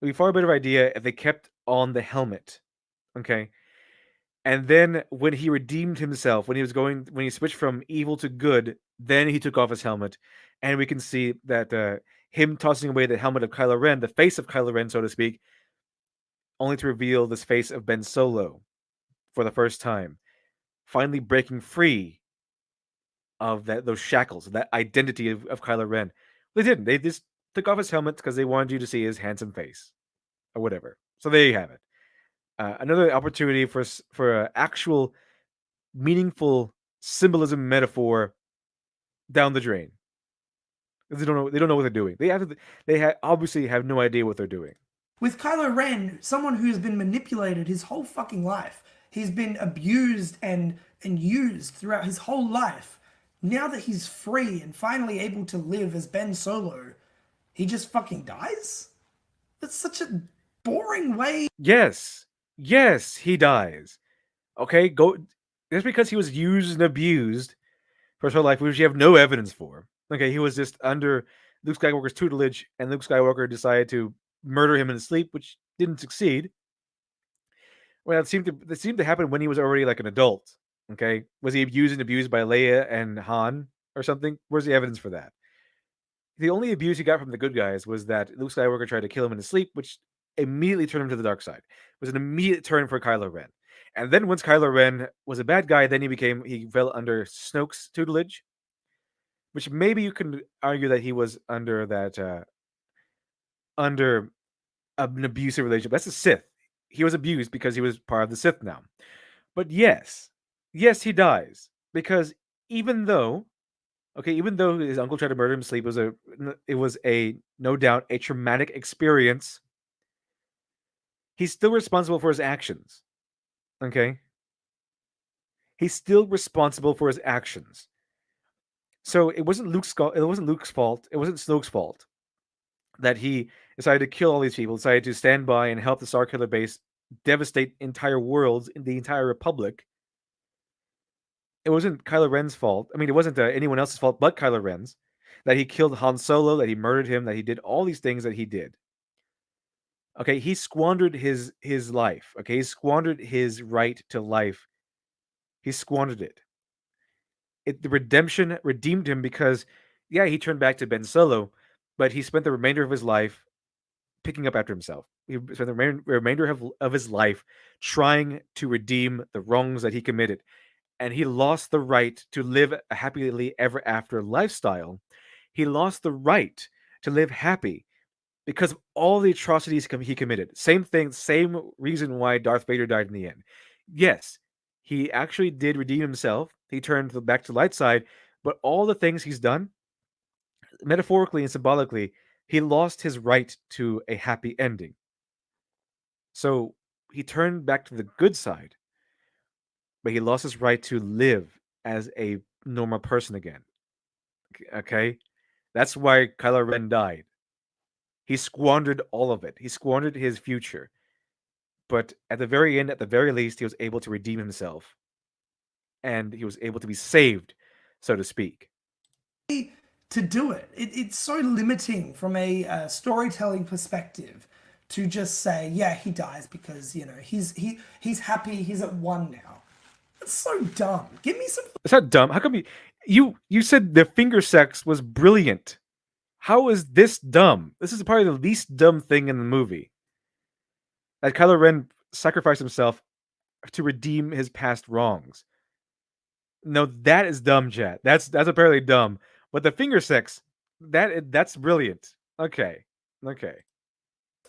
It would be a far better idea if they kept on the helmet, okay? And then when he redeemed himself, when he switched from evil to good, then he took off his helmet, and we can see that him tossing away the helmet of Kylo Ren, the face of Kylo Ren, so to speak, only to reveal this face of Ben Solo for the first time, finally breaking free of those shackles, that identity of Kylo Ren. They didn't. They just took off his helmet because they wanted you to see his handsome face, or whatever. So there you have it. Another opportunity for actual meaningful symbolism metaphor down the drain. They don't know what they're doing. They obviously have no idea what they're doing. With Kylo Ren, someone who's been manipulated his whole fucking life. He's been abused and used throughout his whole life. Now that he's free and finally able to live as Ben Solo, he just fucking dies? That's such a boring way. Yes, he dies. Okay, just because he was used and abused for his whole life, which you have no evidence for. Okay, he was just under Luke Skywalker's tutelage, and Luke Skywalker decided to murder him in his sleep, which didn't succeed. Well, it seemed to happen when he was already like an adult. Okay, was he used and abused by Leia and Han or something? Where's the evidence for that? The only abuse he got from the good guys was that Luke Skywalker tried to kill him in his sleep, which immediately turned him to the dark side. It was an immediate turn for Kylo Ren. And then once Kylo Ren was a bad guy, then he fell under Snoke's tutelage, which maybe you can argue that he was under under an abusive relationship. That's a Sith. He was abused because he was part of the Sith now. But yes, he dies because even though his uncle tried to murder him in sleep, it was no doubt a traumatic experience. He's still responsible for his actions. Okay? He's still responsible for his actions. So it wasn't Luke's fault. It wasn't Snoke's fault that he decided to kill all these people, decided to stand by and help the Starkiller base devastate entire worlds in the entire Republic. It wasn't Kylo Ren's fault. I mean, it wasn't anyone else's fault but Kylo Ren's. That he killed Han Solo, that he murdered him, that he did all these things that he did. Okay, he squandered his life. Okay, he squandered his right to life. He squandered it. The redemption redeemed him because, yeah, he turned back to Ben Solo, but he spent the remainder of his life picking up after himself. He spent the remainder of his life trying to redeem the wrongs that he committed. And he lost the right to live a happily ever after lifestyle. He lost the right to live happy because of all the atrocities he committed. Same thing, same reason why Darth Vader died in the end. Yes, he actually did redeem himself. He turned back to light side, but all the things he's done, metaphorically and symbolically, he lost his right to a happy ending. So he turned back to the good side, but he lost his right to live as a normal person again. Okay? That's why Kylo Ren died. He squandered all of it. He squandered his future. But at the very end, at the very least, he was able to redeem himself. And he was able to be saved, so to speak. To do it. It's so limiting from a storytelling perspective to just say, yeah, he dies because, you know, he's happy, he's at one now. That's so dumb. Give me some. It's not dumb. How come you said the finger sex was brilliant? How is this dumb? This is probably the least dumb thing in the movie. That Kylo Ren sacrificed himself to redeem his past wrongs. No, that is dumb, chat. That's apparently dumb. But the finger sex, that's brilliant. Okay.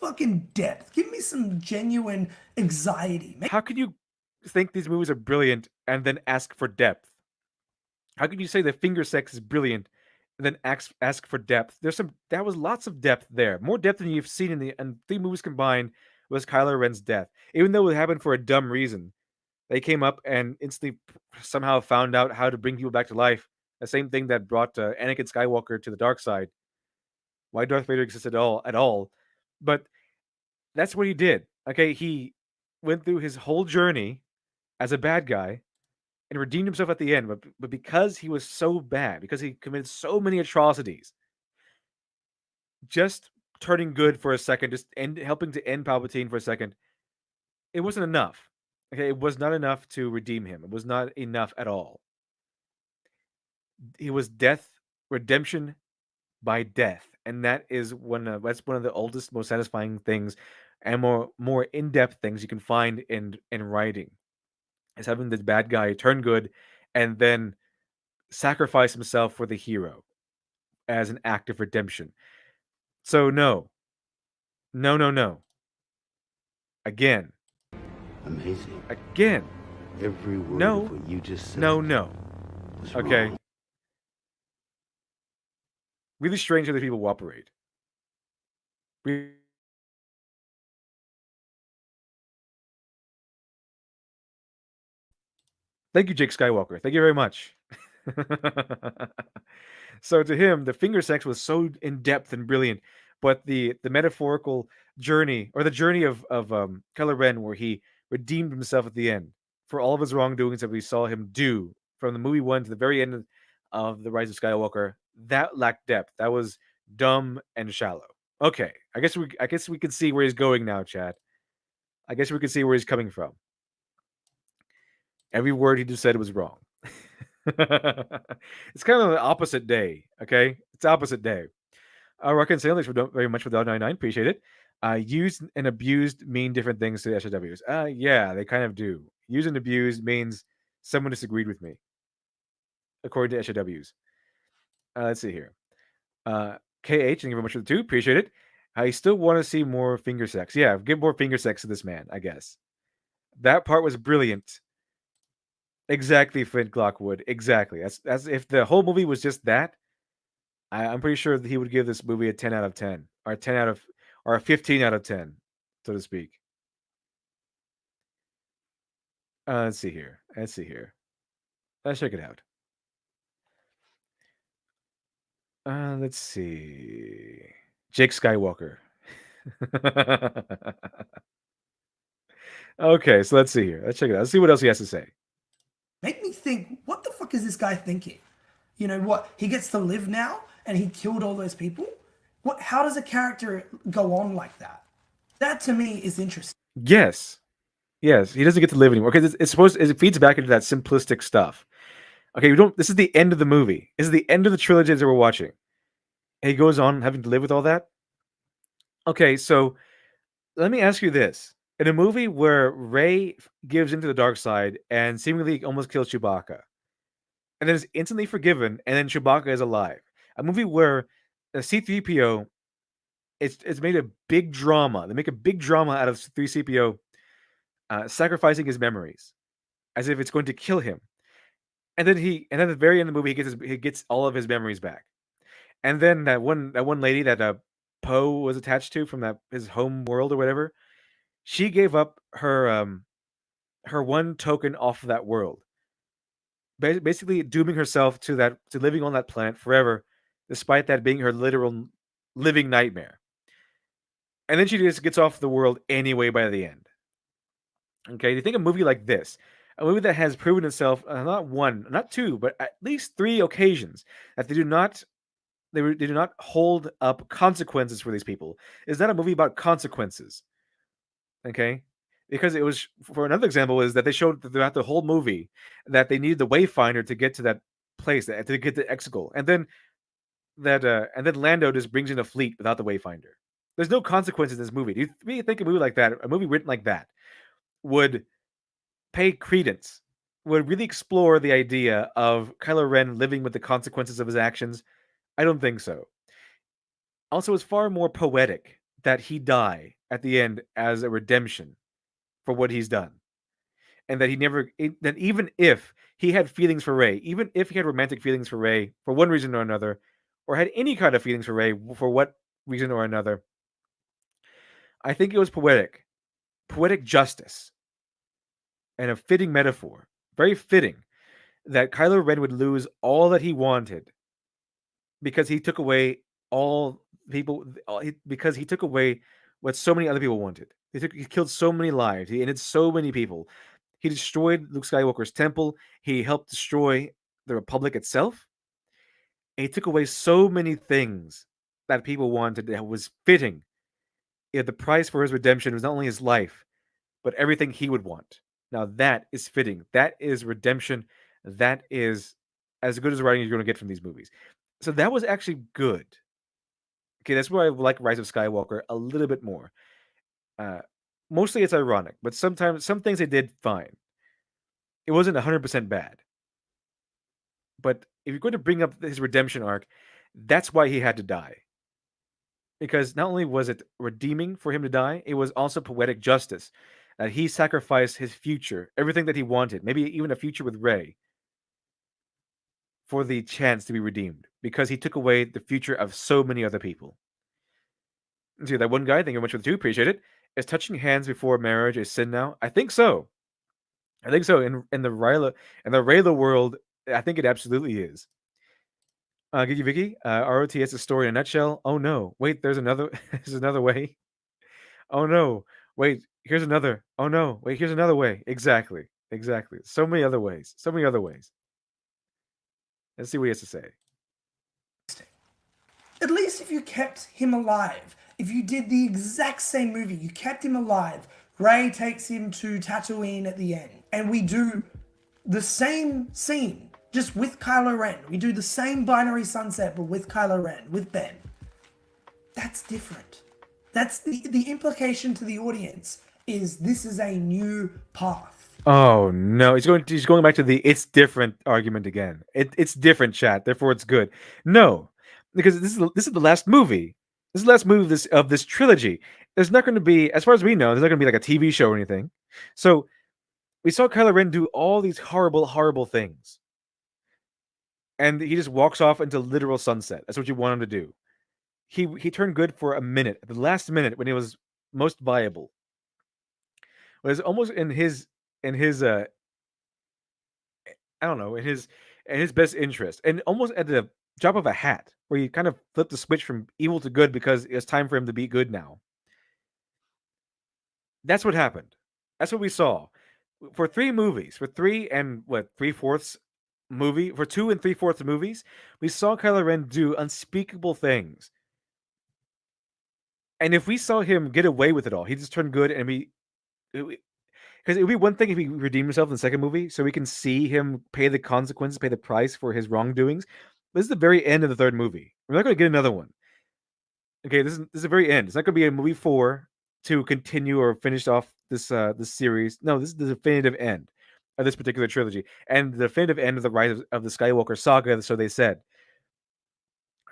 Fucking depth. Give me some genuine anxiety. How can you think these movies are brilliant and then ask for depth? How can you say the finger sex is brilliant and then ask for depth? That was lots of depth there. More depth than you've seen in the three movies combined was Kylo Ren's death. Even though it happened for a dumb reason. They came up and instantly somehow found out how to bring people back to life. The same thing that brought Anakin Skywalker to the dark side. Why Darth Vader existed at all. But that's what he did. Okay, he went through his whole journey as a bad guy and redeemed himself at the end. But because he was so bad, because he committed so many atrocities, just turning good for a second, helping to end Palpatine for a second, it wasn't enough. Okay, it was not enough to redeem him. It was not enough at all. He was redemption by death, and that's one of the oldest, most satisfying things, and more in depth things you can find in writing. Is having the bad guy turn good, and then sacrifice himself for the hero as an act of redemption. So no. Again. Amazing. Again. Every word No. of what you just said. No. Was Okay. wrong. Really strange how these people operate. Thank you, Jake Skywalker. Thank you very much. So to him, the finger sex was so in depth and brilliant, but the metaphorical journey, or the journey of Kylo Ren, where he redeemed himself at the end for all of his wrongdoings that we saw him do from the movie one to the very end of the Rise of Skywalker, that lacked depth. That was dumb and shallow. Okay, I guess we can see where he's going now, Chad. I guess we can see where he's coming from. Every word he just said was wrong. It's kind of the opposite day, okay? It's opposite day. Rocket Sailors very much for the $1.99. Appreciate it. Used and abused mean different things to the SJWs. Yeah, they kind of do. Used and abused means someone disagreed with me, according to SJWs. Let's see here. KH, thank you very much for the 2. Appreciate it. I still want to see more finger sex. Yeah, give more finger sex to this man, I guess. That part was brilliant. Exactly, Flint Glockwood. Exactly. That's if the whole movie was just that, I'm pretty sure that he would give this movie a 10 out of 10, or a 15 out of 10, so to speak. Let's see here. Let's check it out. Let's see. Jake Skywalker. Okay, so let's see here. Let's check it out. Let's see what else he has to say. Make me think, what the fuck is this guy thinking? You know what? He gets to live now and he killed all those people? What how does a character go on like that? That to me is interesting. Yes. Yes, he doesn't get to live anymore because it's supposed it feeds back into that simplistic stuff. Okay, we don't this is the end of the movie. This is the end of the trilogy that we're watching. And he goes on having to live with all that. Okay, so let me ask you this. In a movie where Rey gives into the dark side and seemingly almost kills Chewbacca, and then is instantly forgiven, and then Chewbacca is alive. A movie where a C3PO it's made a big drama. They make a big drama out of 3CPO sacrificing his memories as if it's going to kill him. And then at the very end of the movie he gets all of his memories back. And then that one lady that Poe was attached to from that his home world or whatever, she gave up her one token off of that world. Basically dooming herself to living on that planet forever, despite that being her literal living nightmare. And then she just gets off the world anyway by the end. Okay, you think a movie like this, a movie that has proven itself not one, not two, but at least three occasions that they do not hold up consequences for these people. It's not a movie about consequences. Okay, because it was for another example is that they showed throughout the whole movie that they needed the Wayfinder to get to that place, to get to Exegol, and then Lando just brings in a fleet without the Wayfinder. There's no consequences in this movie. Do you really think a movie like that, a movie written like that, would pay credence, would really explore the idea of Kylo Ren living with the consequences of his actions? I don't think so. Also, it's far more poetic that he die at the end as a redemption for what he's done. And that that even if he had feelings for Rey, even if he had romantic feelings for Rey for one reason or another, or had any kind of feelings for Rey for what reason or another, I think it was poetic justice, and a fitting metaphor, very fitting, that Kylo Ren would lose all that he wanted because he took away because he took away what so many other people wanted. He killed so many lives. He ended so many people. He destroyed Luke Skywalker's temple. He helped destroy the Republic itself. And he took away so many things that people wanted that was fitting. If the price for his redemption was not only his life, but everything he would want. Now that is fitting. That is redemption. That is as good as writing you're going to get from these movies. So that was actually good. Okay, that's where I like Rise of Skywalker a little bit more. Mostly it's ironic, but sometimes some things they did fine. It wasn't 100% bad. But if you're going to bring up his redemption arc, that's why he had to die. Because not only was it redeeming for him to die, it was also poetic justice. That he sacrificed his future, everything that he wanted, maybe even a future with Rey, for the chance to be redeemed. Because he took away the future of so many other people. See, that one guy, thank you very much for the two, appreciate it. Is touching hands before marriage a sin now? I think so. I think so. In the Rayla world, I think it absolutely is. Gigi Vicky, ROTS is a story in a nutshell. Oh no, wait, there's another way. Oh no, wait, here's another. Oh no, wait, here's another way. Exactly. So many other ways. Let's see what he has to say. At least if you kept him alive, if you did the exact same movie, you kept him alive, Rey takes him to Tatooine at the end, and we do the same scene, just with Kylo Ren. We do the same binary sunset, but with Kylo Ren, with Ben. That's different. That's the implication to the audience is this is a new path. Oh no, he's going back to the it's different argument again. It's different, chat, therefore it's good. No, because this is the last movie. This is the last movie of this trilogy. There's not going to be, as far as we know, there's not going to be like a TV show or anything. So we saw Kylo Ren do all these horrible things, and he just walks off into literal sunset. That's what you want him to do. He turned good for a minute, at the last minute when he was most viable. It was almost in his I don't know, in his best interest, and almost at the drop of a hat, where he kind of flipped the switch from evil to good because it's time for him to be good now. That's what happened. That's what we saw. For 3 movies, for 3 and what, 3/4 movie, for 2 and 3/4 movies, we saw Kylo Ren do unspeakable things. And if we saw him get away with it all, he just turned good and because it would be one thing if he redeemed himself in the second movie, so we can see him pay the consequences, pay the price for his wrongdoings. This is the very end of the third movie. We're not going to get another one. Okay, this is the very end. It's not going to be a movie 4 to continue or finish off this series. No, this is the definitive end of this particular trilogy and the definitive end of the rise of the Skywalker saga. So they said.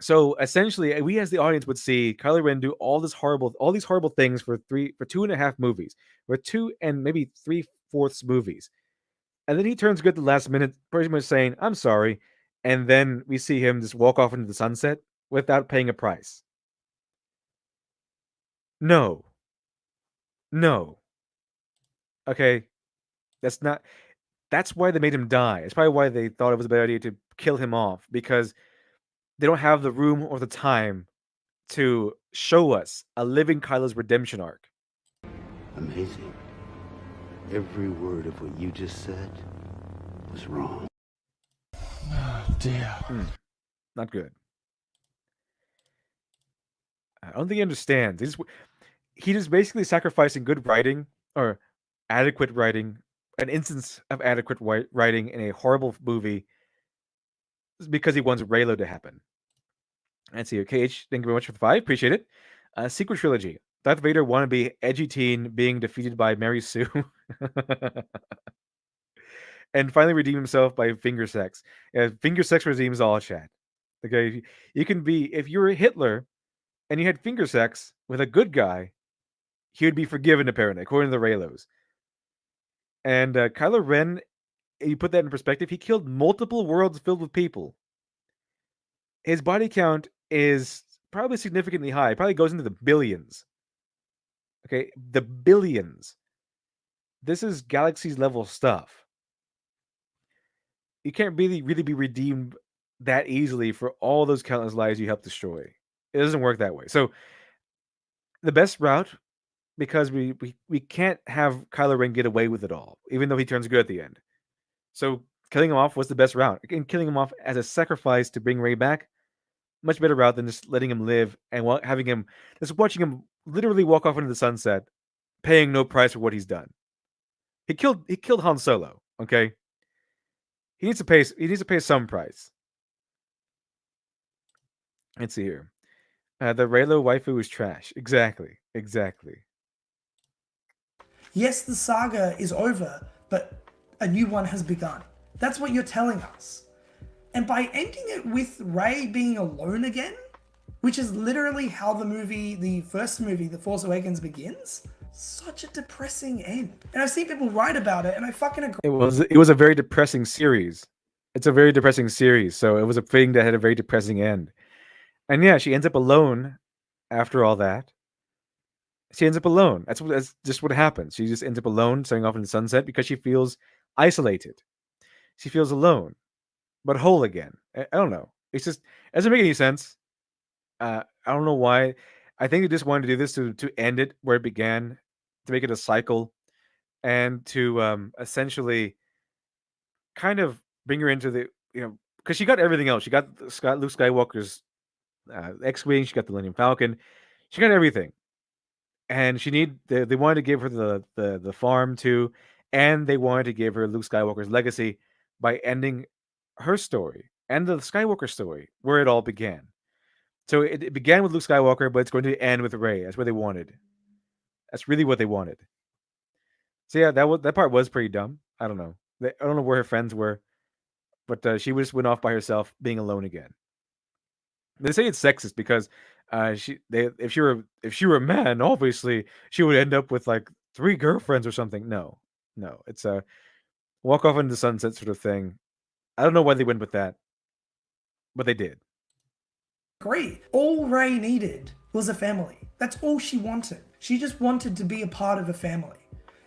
So essentially, we as the audience would see Kylo Ren do all these horrible things for 2.5 movies, for 2 and maybe 3/4 movies, and then he turns good at the last minute, pretty much saying, "I'm sorry," and then we see him just walk off into the sunset without paying a price. No, no, okay, that's not. That's why they made him die. It's probably why they thought it was a bad idea to kill him off, because they don't have the room or the time to show us a living Kylo's redemption arc. Amazing. Every word of what you just said was wrong. Oh, dear. Not good. I don't think he understands. He just basically sacrificing good writing or adequate writing, an instance of adequate writing in a horrible movie, because he wants Reylo to happen. And see, KH, thank you very much for the 5. Appreciate it. Sequel trilogy. Darth Vader wannabe edgy teen being defeated by Mary Sue. And finally redeem himself by finger sex. Finger sex redeems all, chat. Okay, you can be, if you were Hitler and you had finger sex with a good guy, he would be forgiven, apparently, according to the Reylos. And Kylo Ren, you put that in perspective, he killed multiple worlds filled with people. His body count is probably significantly high. It probably goes into the billions. Okay, the billions. This is galaxies level stuff. You can't really be redeemed that easily for all those countless lives you helped destroy. It doesn't work that way. So the best route, because we can't have Kylo Ren get away with it all, even though he turns good at the end. So killing him off was the best route. And killing him off as a sacrifice to bring Rey back, much better route than just letting him live and having him, just watching him literally walk off into the sunset, paying no price for what he's done. He killed Han Solo. Okay, he needs to pay some price. Let's see here. The Reylo waifu is trash. Exactly. Yes, the saga is over, but a new one has begun. That's what you're telling us. And by ending it with Rey being alone again, which is literally how the first movie, The Force Awakens, begins, such a depressing end. And I've seen people write about it, and I fucking agree. It was a very depressing series. It's a very depressing series, so it was a thing that had a very depressing end. And yeah, she ends up alone after all that. She ends up alone. That's just what happens. She just ends up alone, setting off in the sunset because she feels isolated. She feels alone, but whole again. I don't know. It doesn't make any sense. I don't know why. I think they just wanted to do this to end it where it began, to make it a cycle, and to essentially kind of bring her into the, because she got everything else. She got Luke Skywalker's X-wing. She got the Millennium Falcon. She got everything, and they wanted to give her the farm too, and they wanted to give her Luke Skywalker's legacy by ending her story and the Skywalker story where it all began. So it began with Luke Skywalker, but it's going to end with Rey. That's what they wanted. That's really what they wanted. So yeah, that part was pretty dumb. I don't know. I don't know where her friends were, but she just went off by herself, being alone again. They say it's sexist because if she were a man, obviously she would end up with like 3 girlfriends or something. No, it's a walk off into the sunset sort of thing. I don't know why they went with that, but they did. Great. All Rey needed was a family. That's all she wanted. She just wanted to be a part of a family.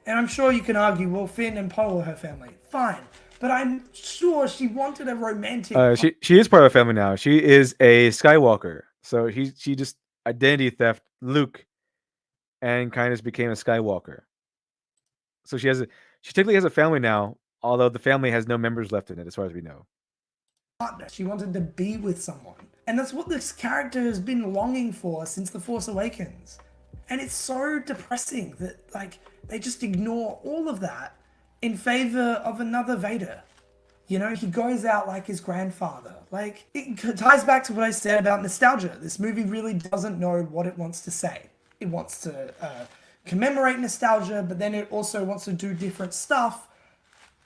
And I'm sure you can argue, well, Finn and Poe are her family. Fine. but I'm sure she wanted a romantic. She is part of the family now. She is a Skywalker, so she just identity theft Luke, and kind of became a Skywalker. So she technically has a family now, although the family has no members left in it, as far as we know. Partner. She wanted to be with someone. And that's what this character has been longing for since The Force Awakens. And it's so depressing that, like, they just ignore all of that in favor of another Vader. You know, he goes out like his grandfather. Like, it ties back to what I said about nostalgia. This movie really doesn't know what it wants to say. It wants to commemorate nostalgia, but then it also wants to do different stuff.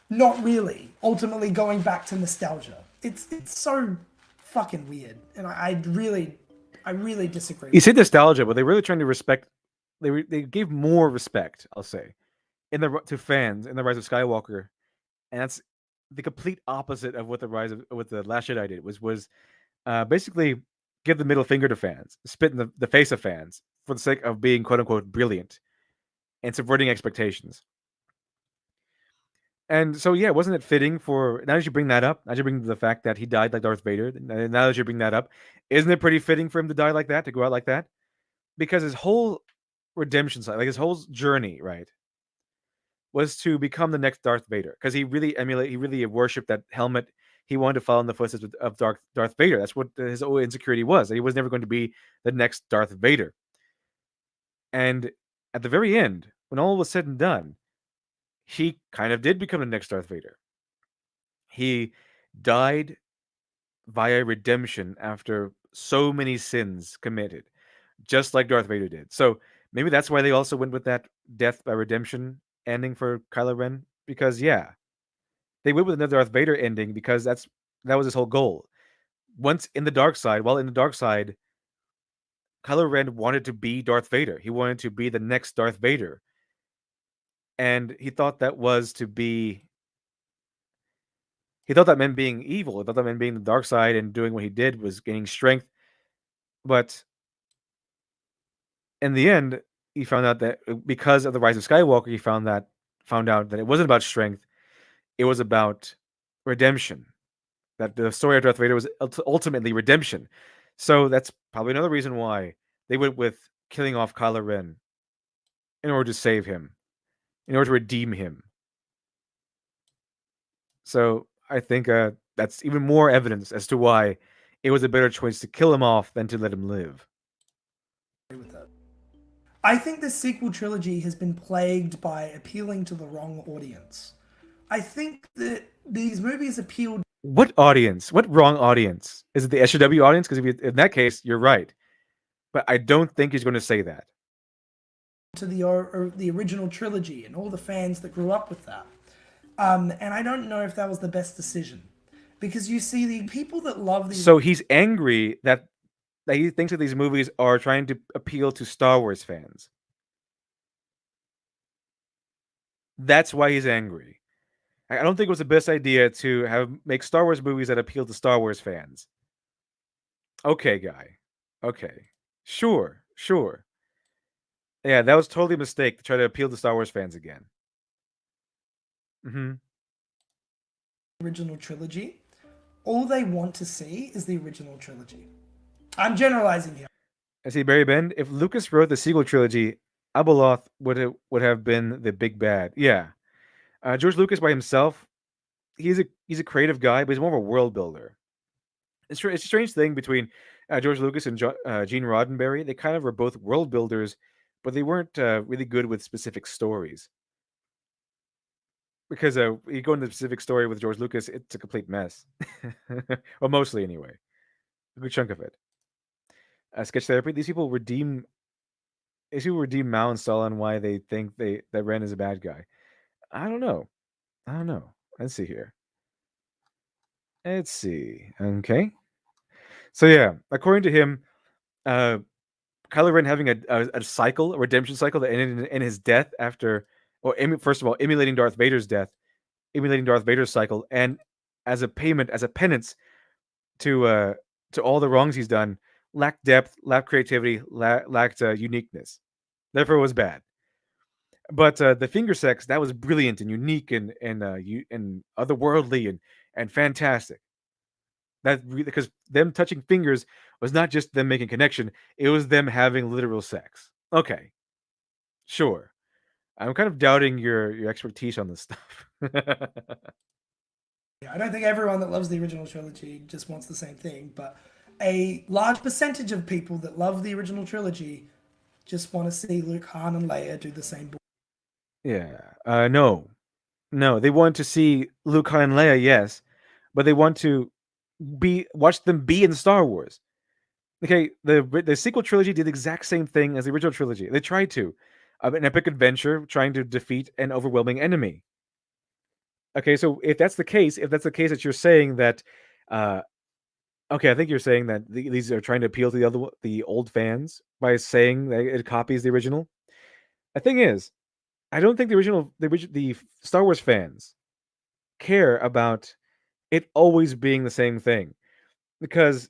Not really. Ultimately going back to nostalgia. It's so fucking weird. And I really disagree. You say nostalgia, but they're really trying to respect. They gave more respect, I'll say, to fans in the Rise of Skywalker, and that's the complete opposite of what the Last Jedi did. Was basically give the middle finger to fans, spit in the face of fans for the sake of being quote unquote brilliant and subverting expectations. And so, yeah, wasn't it fitting for now that you bring that up? Now that you bring the fact that he died like Darth Vader. Now that you bring that up, isn't it pretty fitting for him to die like that, to go out like that? Because his whole redemption side, like his whole journey, right, was to become the next Darth Vader. Because he really worshipped that helmet. He wanted to follow in the footsteps of Darth Vader. That's what his whole insecurity was. That he was never going to be the next Darth Vader. And at the very end, when all was said and done, he kind of did become the next Darth Vader. He died via redemption after so many sins committed, just like Darth Vader did. So maybe that's why they also went with that death by redemption ending for Kylo Ren, because yeah, they went with another Darth Vader ending because that was his whole goal. Once in the dark side, Kylo Ren wanted to be Darth Vader. He wanted to be the next Darth Vader. And he thought that meant being evil. He thought that meant being the dark side, and doing what he did was gaining strength. But in the end, he found out that because of the Rise of Skywalker, he found out that it wasn't about strength. It was about redemption. That the story of Darth Vader was ultimately redemption. So that's probably another reason why they went with killing off Kylo Ren in order to save him, in order to redeem him. So I think that's even more evidence as to why it was a better choice to kill him off than to let him live. I think the sequel trilogy has been plagued by appealing to the wrong audience. I think that these movies appealed. What audience? What wrong audience? Is it the SJW audience? Because in that case, you're right. But I don't think he's going to say that. To the original trilogy and all the fans that grew up with that. And I don't know if that was the best decision. Because you see, the people that love these... So he's angry that he thinks that these movies are trying to appeal to Star Wars fans. That's why he's angry. I don't think it was the best idea to make Star Wars movies that appeal to Star Wars fans. Okay, guy. Okay. Sure. Yeah, that was totally a mistake to try to appeal to Star Wars fans again. Original trilogy. All they want to see is the original trilogy. I'm generalizing here. I see, Barry Bend. If Lucas wrote the sequel trilogy, Abeloth would have been the big bad. Yeah. George Lucas by himself, he's a creative guy, but he's more of a world builder. It's a strange thing between George Lucas and Gene Roddenberry. They kind of were both world builders, but they weren't really good with specific stories. Because you go into the specific story with George Lucas, it's a complete mess. Well, mostly anyway. A good chunk of it. Sketch therapy. These people redeem Mao and Stalin why they think that Ren is a bad guy. I don't know. Let's see here. Okay. So yeah, according to him, Kylo Ren having a cycle, a redemption cycle that ended in his death first of all, emulating Darth Vader's death, emulating Darth Vader's cycle, and as a payment, as a penance to all the wrongs he's done, lacked depth, lacked creativity, lacked uniqueness. Therefore, it was bad. But the finger sex, that was brilliant and unique and otherworldly and fantastic. Because them touching fingers was not just them making connection; it was them having literal sex. Okay, sure. I'm kind of doubting your expertise on this stuff. Yeah, I don't think everyone that loves the original trilogy just wants the same thing, but a large percentage of people that love the original trilogy just want to see Luke, Han, and Leia do the same. Yeah. No. No, they want to see Luke, Han, and Leia, yes, but they want to watch them be in Star Wars. Okay, the sequel trilogy did the exact same thing as the original trilogy. They tried to, an epic adventure trying to defeat an overwhelming enemy. Okay, so if that's the case, that you're saying that, uh, okay, I think you're saying that these are trying to appeal to the old fans by saying that it copies the original. The thing is, I don't think the Star Wars fans care about it always being the same thing, because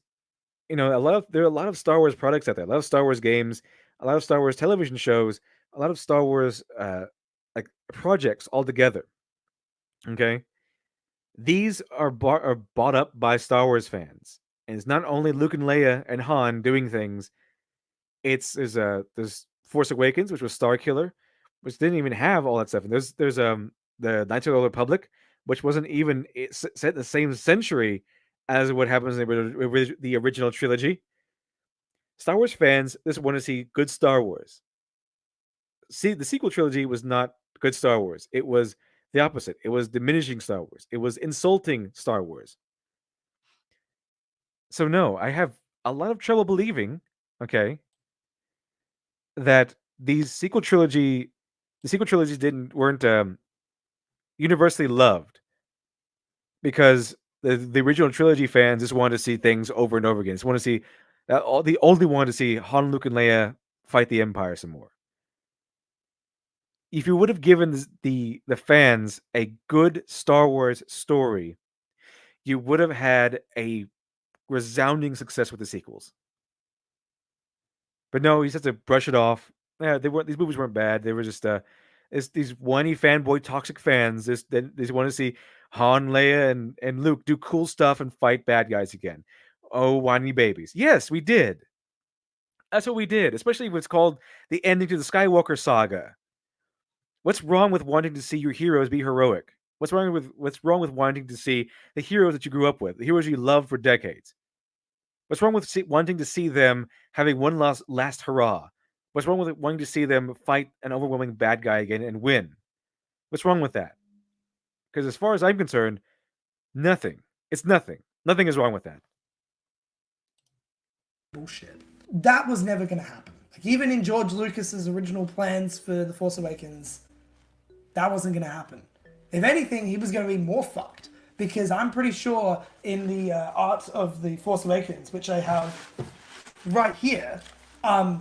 there are a lot of Star Wars products out there, a lot of Star Wars games, a lot of Star Wars television shows, a lot of Star Wars like projects altogether. Okay, these are bought up by Star Wars fans, and it's not only Luke and Leia and Han doing things. There's Force Awakens, which was Star Killer, which didn't even have all that stuff. And there's the Knights of the Old Republic, which wasn't even set in the same century as what happens in the original trilogy. Star Wars fans just want to see good Star Wars. See, the sequel trilogy was not good Star Wars. It was the opposite. It was diminishing Star Wars. It was insulting Star Wars. So no, I have a lot of trouble believing, okay, that the sequel trilogies weren't universally loved, because the original trilogy fans just wanted to see things over and over again. Just want to see they only wanted to see Han, Luke, and Leia fight the Empire some more. If you would have given the fans a good Star Wars story, you would have had a resounding success with the sequels. But no, he just has to brush it off. Yeah, these movies weren't bad. They were just it's these whiny fanboy toxic fans. They just want to see Han, Leia, and Luke do cool stuff and fight bad guys again. Oh, whiny babies. Yes, we did. That's what we did, especially when it's called the ending to the Skywalker saga. What's wrong with wanting to see your heroes be heroic? What's wrong with wanting to see the heroes that you grew up with, the heroes you loved for decades? What's wrong with wanting to see them having one last hurrah? What's wrong with wanting to see them fight an overwhelming bad guy again and win? What's wrong with that? Because as far as I'm concerned, nothing. It's nothing. Nothing is wrong with that. Bullshit. That was never going to happen. Like, even in George Lucas's original plans for The Force Awakens, that wasn't going to happen. If anything, he was going to be more fucked. Because I'm pretty sure in the art of The Force Awakens, which I have right here,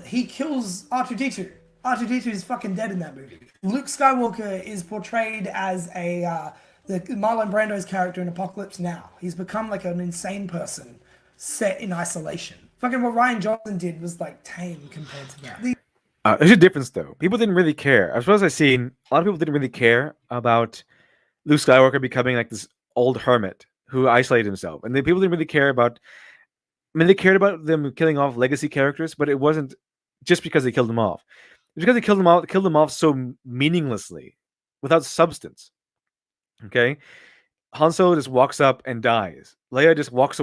he kills R2-D2. R2-D2 is fucking dead in that movie. Luke Skywalker is portrayed as the Marlon Brando's character in Apocalypse Now. He's become like an insane person set in isolation. Fucking what Rian Johnson did was like tame compared to that. There's a difference though. People didn't really care. As far as I've seen, a lot of people didn't really care about Luke Skywalker becoming like this old hermit who isolated himself, and then people didn't really care about. I mean, they cared about them killing off legacy characters, but it wasn't just because they killed them off. It's because they killed them off so meaninglessly, without substance. Okay, Han Solo just walks up and dies. Leia just walks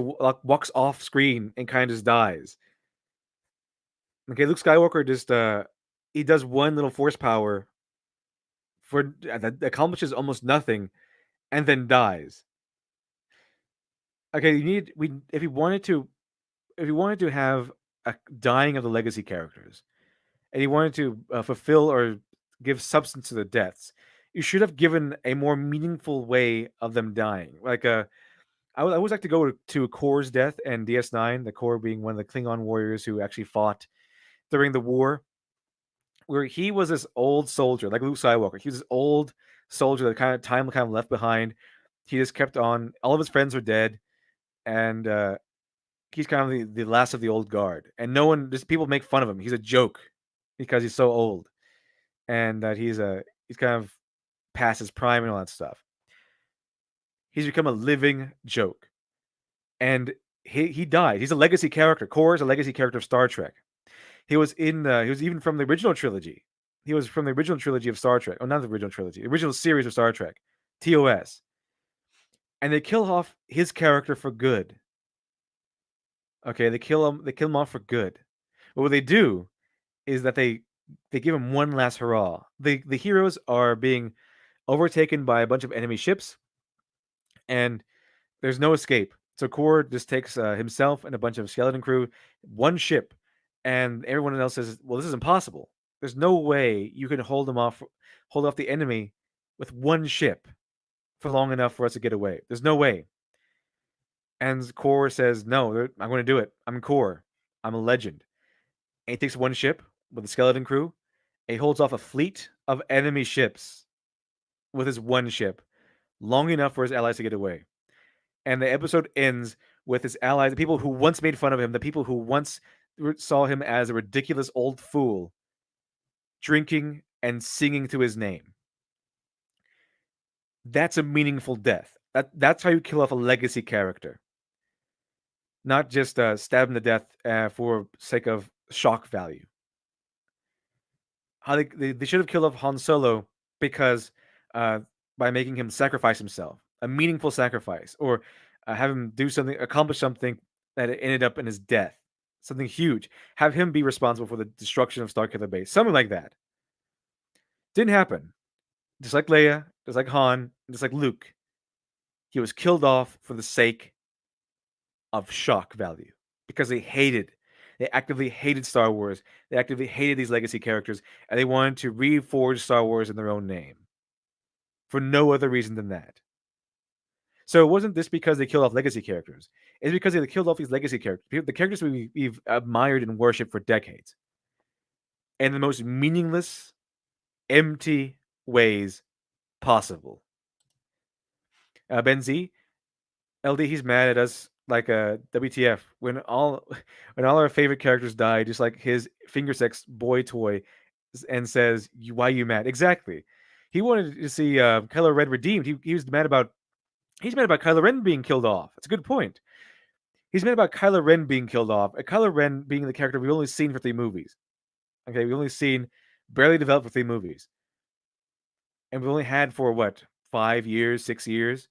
off screen and kind of just dies. Okay, Luke Skywalker just he does one little force power that accomplishes almost nothing, and then dies. Okay, if you wanted to have a dying of the legacy characters, and you wanted to fulfill or give substance to the deaths, you should have given a more meaningful way of them dying. Like I would always like to go to Kor's death and DS9, the Kor being one of the Klingon warriors who actually fought during the war, where he was this old soldier, like Luke Skywalker. He was this old soldier that kind of left behind. He just kept on. All of his friends were dead, and he's kind of the last of the old guard. And no one, just people make fun of him. He's a joke because he's so old. and that he's kind of past his prime and all that stuff. He's become a living joke, and he died. He's a legacy character. Kor is a legacy character of Star Trek. He was even from the original trilogy. He was from the original trilogy of Star Trek. Oh, not the original trilogy, the original series of Star Trek, TOS. And they kill off his character for good. Okay, they kill him off for good. But what they do is that they give him one last hurrah. The heroes are being overtaken by a bunch of enemy ships, and there's no escape. So Kor just takes himself and a bunch of skeleton crew, one ship, and everyone else says, "Well, this is impossible. There's no way you can hold off the enemy with one ship for long enough for us to get away. There's no way." And Kor says, "No, I'm going to do it. I'm Kor. I'm a legend." And he takes one ship with a skeleton crew. And he holds off a fleet of enemy ships with his one ship, long enough for his allies to get away. And the episode ends with his allies, the people who once made fun of him, the people who once saw him as a ridiculous old fool, drinking and singing to his name. That's a meaningful death. That's how you kill off a legacy character. Not just stab him to death for sake of shock value. How they should have killed off Han Solo because by making him sacrifice himself, a meaningful sacrifice, or have him accomplish something that ended up in his death, something huge. Have him be responsible for the destruction of Starkiller Base, something like that. Didn't happen. Just like Leia, just like Han, just like Luke, he was killed off for the sake of shock value because they actively hated Star Wars. They actively hated these legacy characters, and they wanted to reforge Star Wars in their own name for no other reason than that. So it wasn't this because they killed off legacy characters. It's because they killed off these legacy characters, the characters we've admired and worshipped for decades, in the most meaningless, empty ways possible. Ben Z, LD, he's mad at us like WTF when all our favorite characters die, just like his finger sex boy toy, and says, "Why you mad?" Exactly. He wanted to see Kylo Ren redeemed. He was mad about Kylo Ren being killed off. That's a good point. He's mad about Kylo Ren being killed off. Kylo Ren being the character we've only seen for 3 movies. Okay, we've only seen barely developed for 3 movies, and we've only had for what 5 years, 6 years.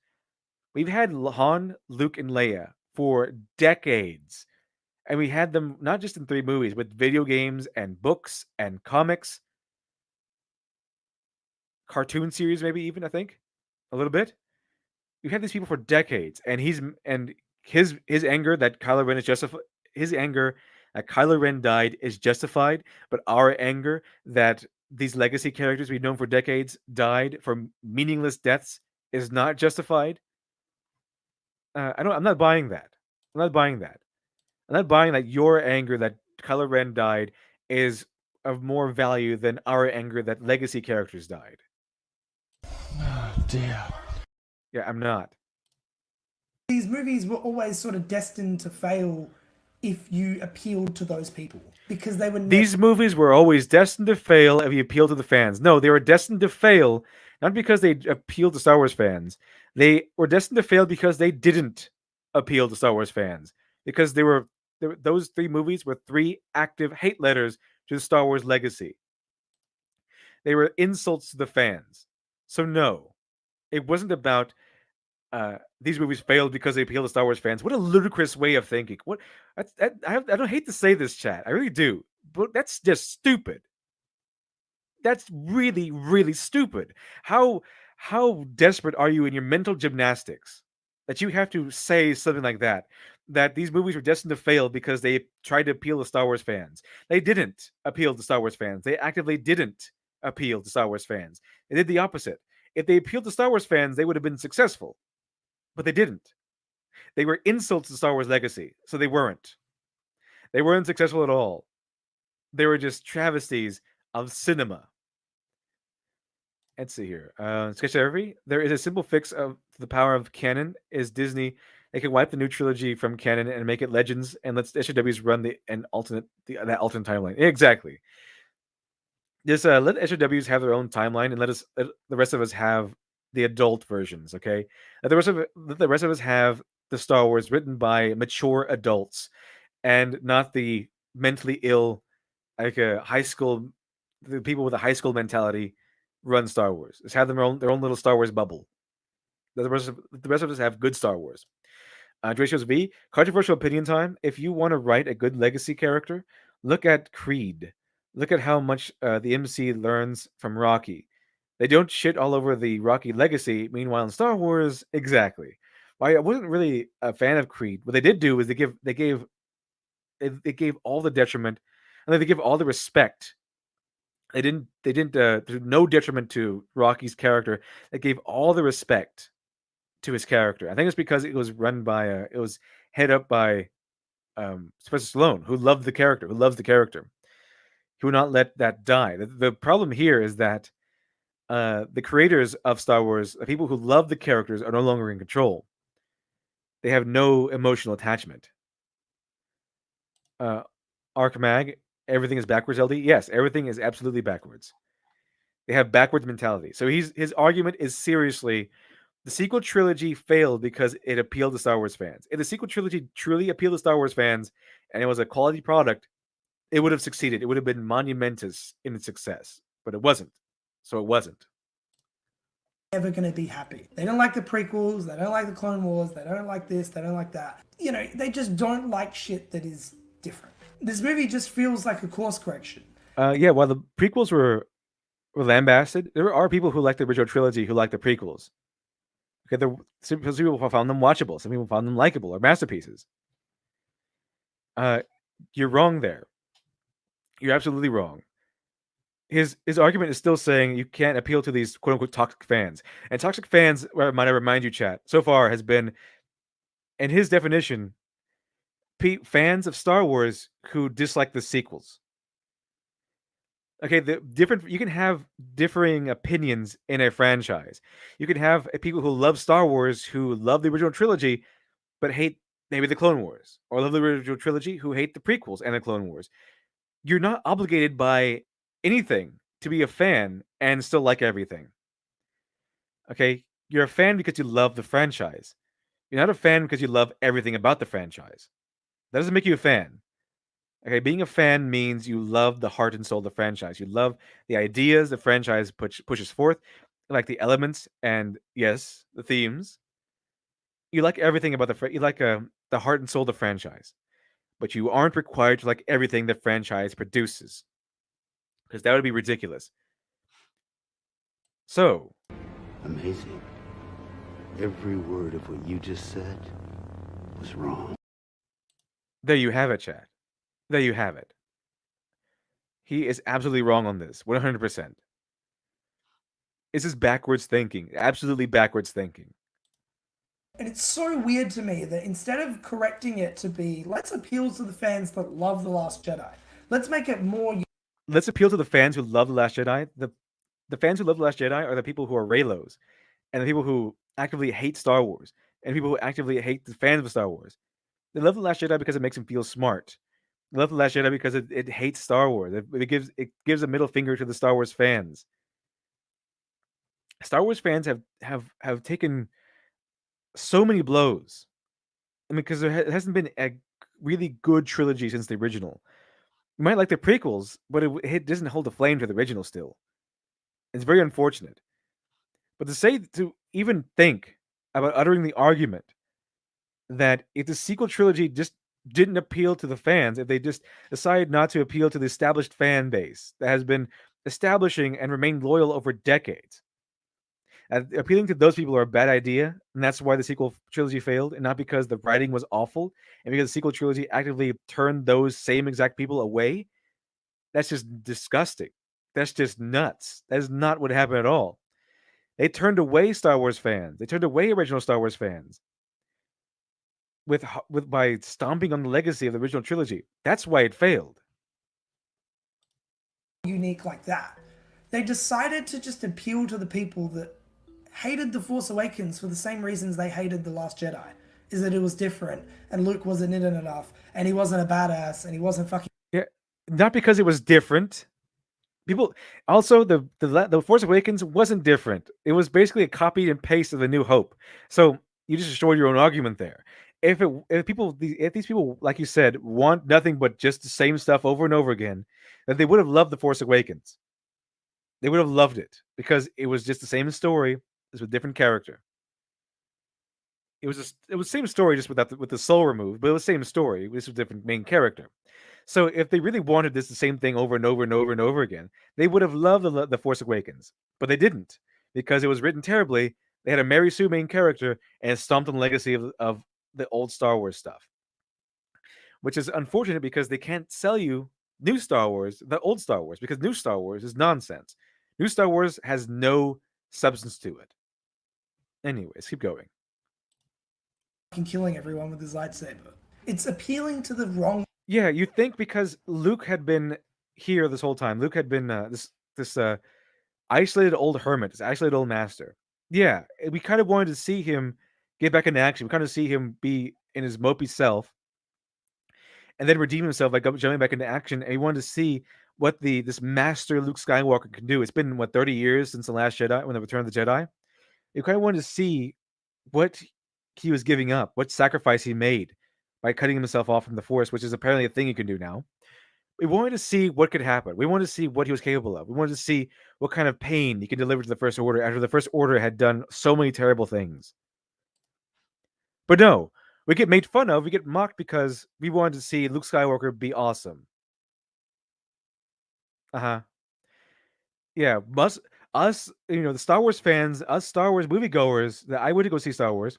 We've had Han, Luke, and Leia for decades. And we had them not just in 3 movies, but video games and books and comics. Cartoon series, maybe even, I think. A little bit. We've had these people for decades. And his anger that Kylo Ren is justified. His anger that Kylo Ren died is justified. But our anger that these legacy characters we've known for decades died for meaningless deaths is not justified. I'm not buying that. I'm not buying that your anger that Kylo Ren died is of more value than our anger that legacy characters died. Oh, dear. Yeah, I'm not. These movies were always sort of destined to fail if you appealed to those people because they were. These movies were always destined to fail if you appeal to the fans. No, they were destined to fail not because they appealed to Star Wars fans. They were destined to fail because they didn't appeal to Star Wars fans. Because those 3 movies were 3 active hate letters to the Star Wars legacy. They were insults to the fans. So no, it wasn't about these movies failed because they appeal to Star Wars fans. What a ludicrous way of thinking. I don't hate to say this, chat. I really do. But that's just stupid. That's really, really stupid. How desperate are you in your mental gymnastics that you have to say something like that? That these movies were destined to fail because they tried to appeal to Star Wars fans. They didn't appeal to Star Wars fans. They actively didn't appeal to Star Wars fans. They did the opposite. If they appealed to Star Wars fans, they would have been successful. But they didn't. They were insults to Star Wars legacy, so they weren't. They weren't successful at all. They were just travesties of cinema. Let's see here. Sketch Therapy. There is a simple fix of the power of canon. Is Disney? They can wipe the new trilogy from canon and make it Legends, and let SJWs run that alternate timeline. Exactly. Just let SJWs have their own timeline, and let the rest of us have the adult versions. Okay, let the rest of us have the Star Wars written by mature adults, and not the mentally ill, like a high school, the people with a high school mentality run Star Wars. Just have their own little Star Wars bubble. The rest of us have good Star Wars. Dracios V, controversial opinion time. If you want to write a good legacy character, look at Creed. Look at how much the MC learns from Rocky. They don't shit all over the Rocky legacy. Meanwhile, in Star Wars, exactly. I wasn't really a fan of Creed. What they did do is they gave all the detriment, and then they give all the respect. They didn't there's no detriment to Rocky's character. They gave all the respect to his character. I think it's because it was run by it was head up by Sylvester Stallone, who loved the character, who loves the character. He would not let that die. The problem here is that the creators of Star Wars, the people who love the characters, are no longer in control. They have no emotional attachment. Archmag, everything is backwards, LD? Yes, everything is absolutely backwards. They have backwards mentality. So his argument is seriously the sequel trilogy failed because it appealed to Star Wars fans. If the sequel trilogy truly appealed to Star Wars fans and it was a quality product, it would have succeeded. It would have been monumentous in its success, but it wasn't. So it wasn't. Ever going to be happy. They don't like the prequels, they don't like the Clone Wars, they don't like this, they don't like that. You know, they just don't like shit that is different. This movie just feels like a course correction. Yeah, while the prequels were lambasted, there are people who like the original trilogy who like the prequels. Okay, some people found them watchable, some people found them likable or masterpieces. You're wrong there. You're absolutely wrong. His argument is still saying you can't appeal to these quote unquote toxic fans. And toxic fans, might I remind you, chat, so far has been, in his definition, fans of Star Wars who dislike the sequels. Okay, you can have differing opinions in a franchise. You can have people who love Star Wars who love the original trilogy, but hate maybe the Clone Wars, or love the original trilogy who hate the prequels and the Clone Wars. You're not obligated by anything to be a fan and still like everything. Okay, you're a fan because you love the franchise. You're not a fan because you love everything about the franchise. That doesn't make you a fan. Okay, being a fan means you love the heart and soul of the franchise. You love the ideas the franchise pushes forth, like the elements and, yes, the themes. You like everything about you like the heart and soul of the franchise, but you aren't required to like everything the franchise produces, because that would be ridiculous. So, Amazing. Every word of what you just said was wrong. there you have it, chat. There you have it. He is absolutely wrong on this, 100%. This is backwards thinking, absolutely backwards thinking. And it's so weird to me that instead of correcting it to be, let's appeal to the fans that love The Last Jedi, let's make it more. Let's appeal to the fans who love The Last Jedi. The fans who love The Last Jedi are the people who are Reylos, and the people who actively hate Star Wars, and people who actively hate the fans of Star Wars. They love The Last Jedi because it makes them feel smart. They love The Last Jedi because it hates Star Wars. It gives a middle finger to the Star Wars fans. Star Wars fans have taken so many blows. I mean, because there hasn't been a really good trilogy since the original. You might like the prequels, but it doesn't hold the flame to the original still. It's very unfortunate. But to even think about uttering the argument that if the sequel trilogy just didn't appeal to the fans, if they just decided not to appeal to the established fan base that has been establishing and remained loyal over decades, appealing to those people are a bad idea, and that's why the sequel trilogy failed, and not because the writing was awful, and because the sequel trilogy actively turned those same exact people away, that's just disgusting. That's just nuts. That is not what happened at all. They turned away Star Wars fans. They turned away original Star Wars fans by stomping on the legacy of the original trilogy. That's why it failed. Unique like that. They decided to just appeal to the people that hated The Force Awakens for the same reasons they hated The Last Jedi. Is that it was different, and Luke wasn't in it enough, and he wasn't a badass, and he wasn't fucking... Yeah, not because it was different, People also the Force Awakens wasn't different. It was basically a copy and paste of the New Hope. So you just destroyed your own argument there. If these people, like you said, want nothing but just the same stuff over and over again, then they would have loved the Force Awakens. They would have loved it because it was just the same story, just with different character. It was the same story, just with the soul removed, but it was the same story. This was a different main character. So if they really wanted this the same thing over and over and over and over again, they would have loved the Force Awakens, but they didn't because it was written terribly. They had a Mary Sue main character and it stomped on the legacy of the old Star Wars stuff, which is unfortunate because they can't sell you new Star Wars, the old Star Wars, because new Star Wars is nonsense. New Star Wars has no substance to it. Anyways, keep going. fucking killing everyone with his lightsaber. It's appealing to the wrong Yeah, you think because Luke had been here this whole time. Luke had been this isolated old hermit, this isolated old master. Yeah, we kind of wanted to see him get back into action. We kind of see him be in his mopey self, and then redeem himself by jumping back into action. And we wanted to see what this master Luke Skywalker can do. It's been 30 years since the Last Jedi, when the Return of the Jedi. We kind of wanted to see what he was giving up, what sacrifice he made by cutting himself off from the Force, which is apparently a thing he can do now. We wanted to see what could happen. We wanted to see what he was capable of. We wanted to see what kind of pain he could deliver to the First Order after the First Order had done so many terrible things. But no, we get made fun of, we get mocked because we wanted to see Luke Skywalker be awesome. Uh-huh. Yeah, us, the Star Wars fans, us Star Wars moviegoers, that I went to go see Star Wars.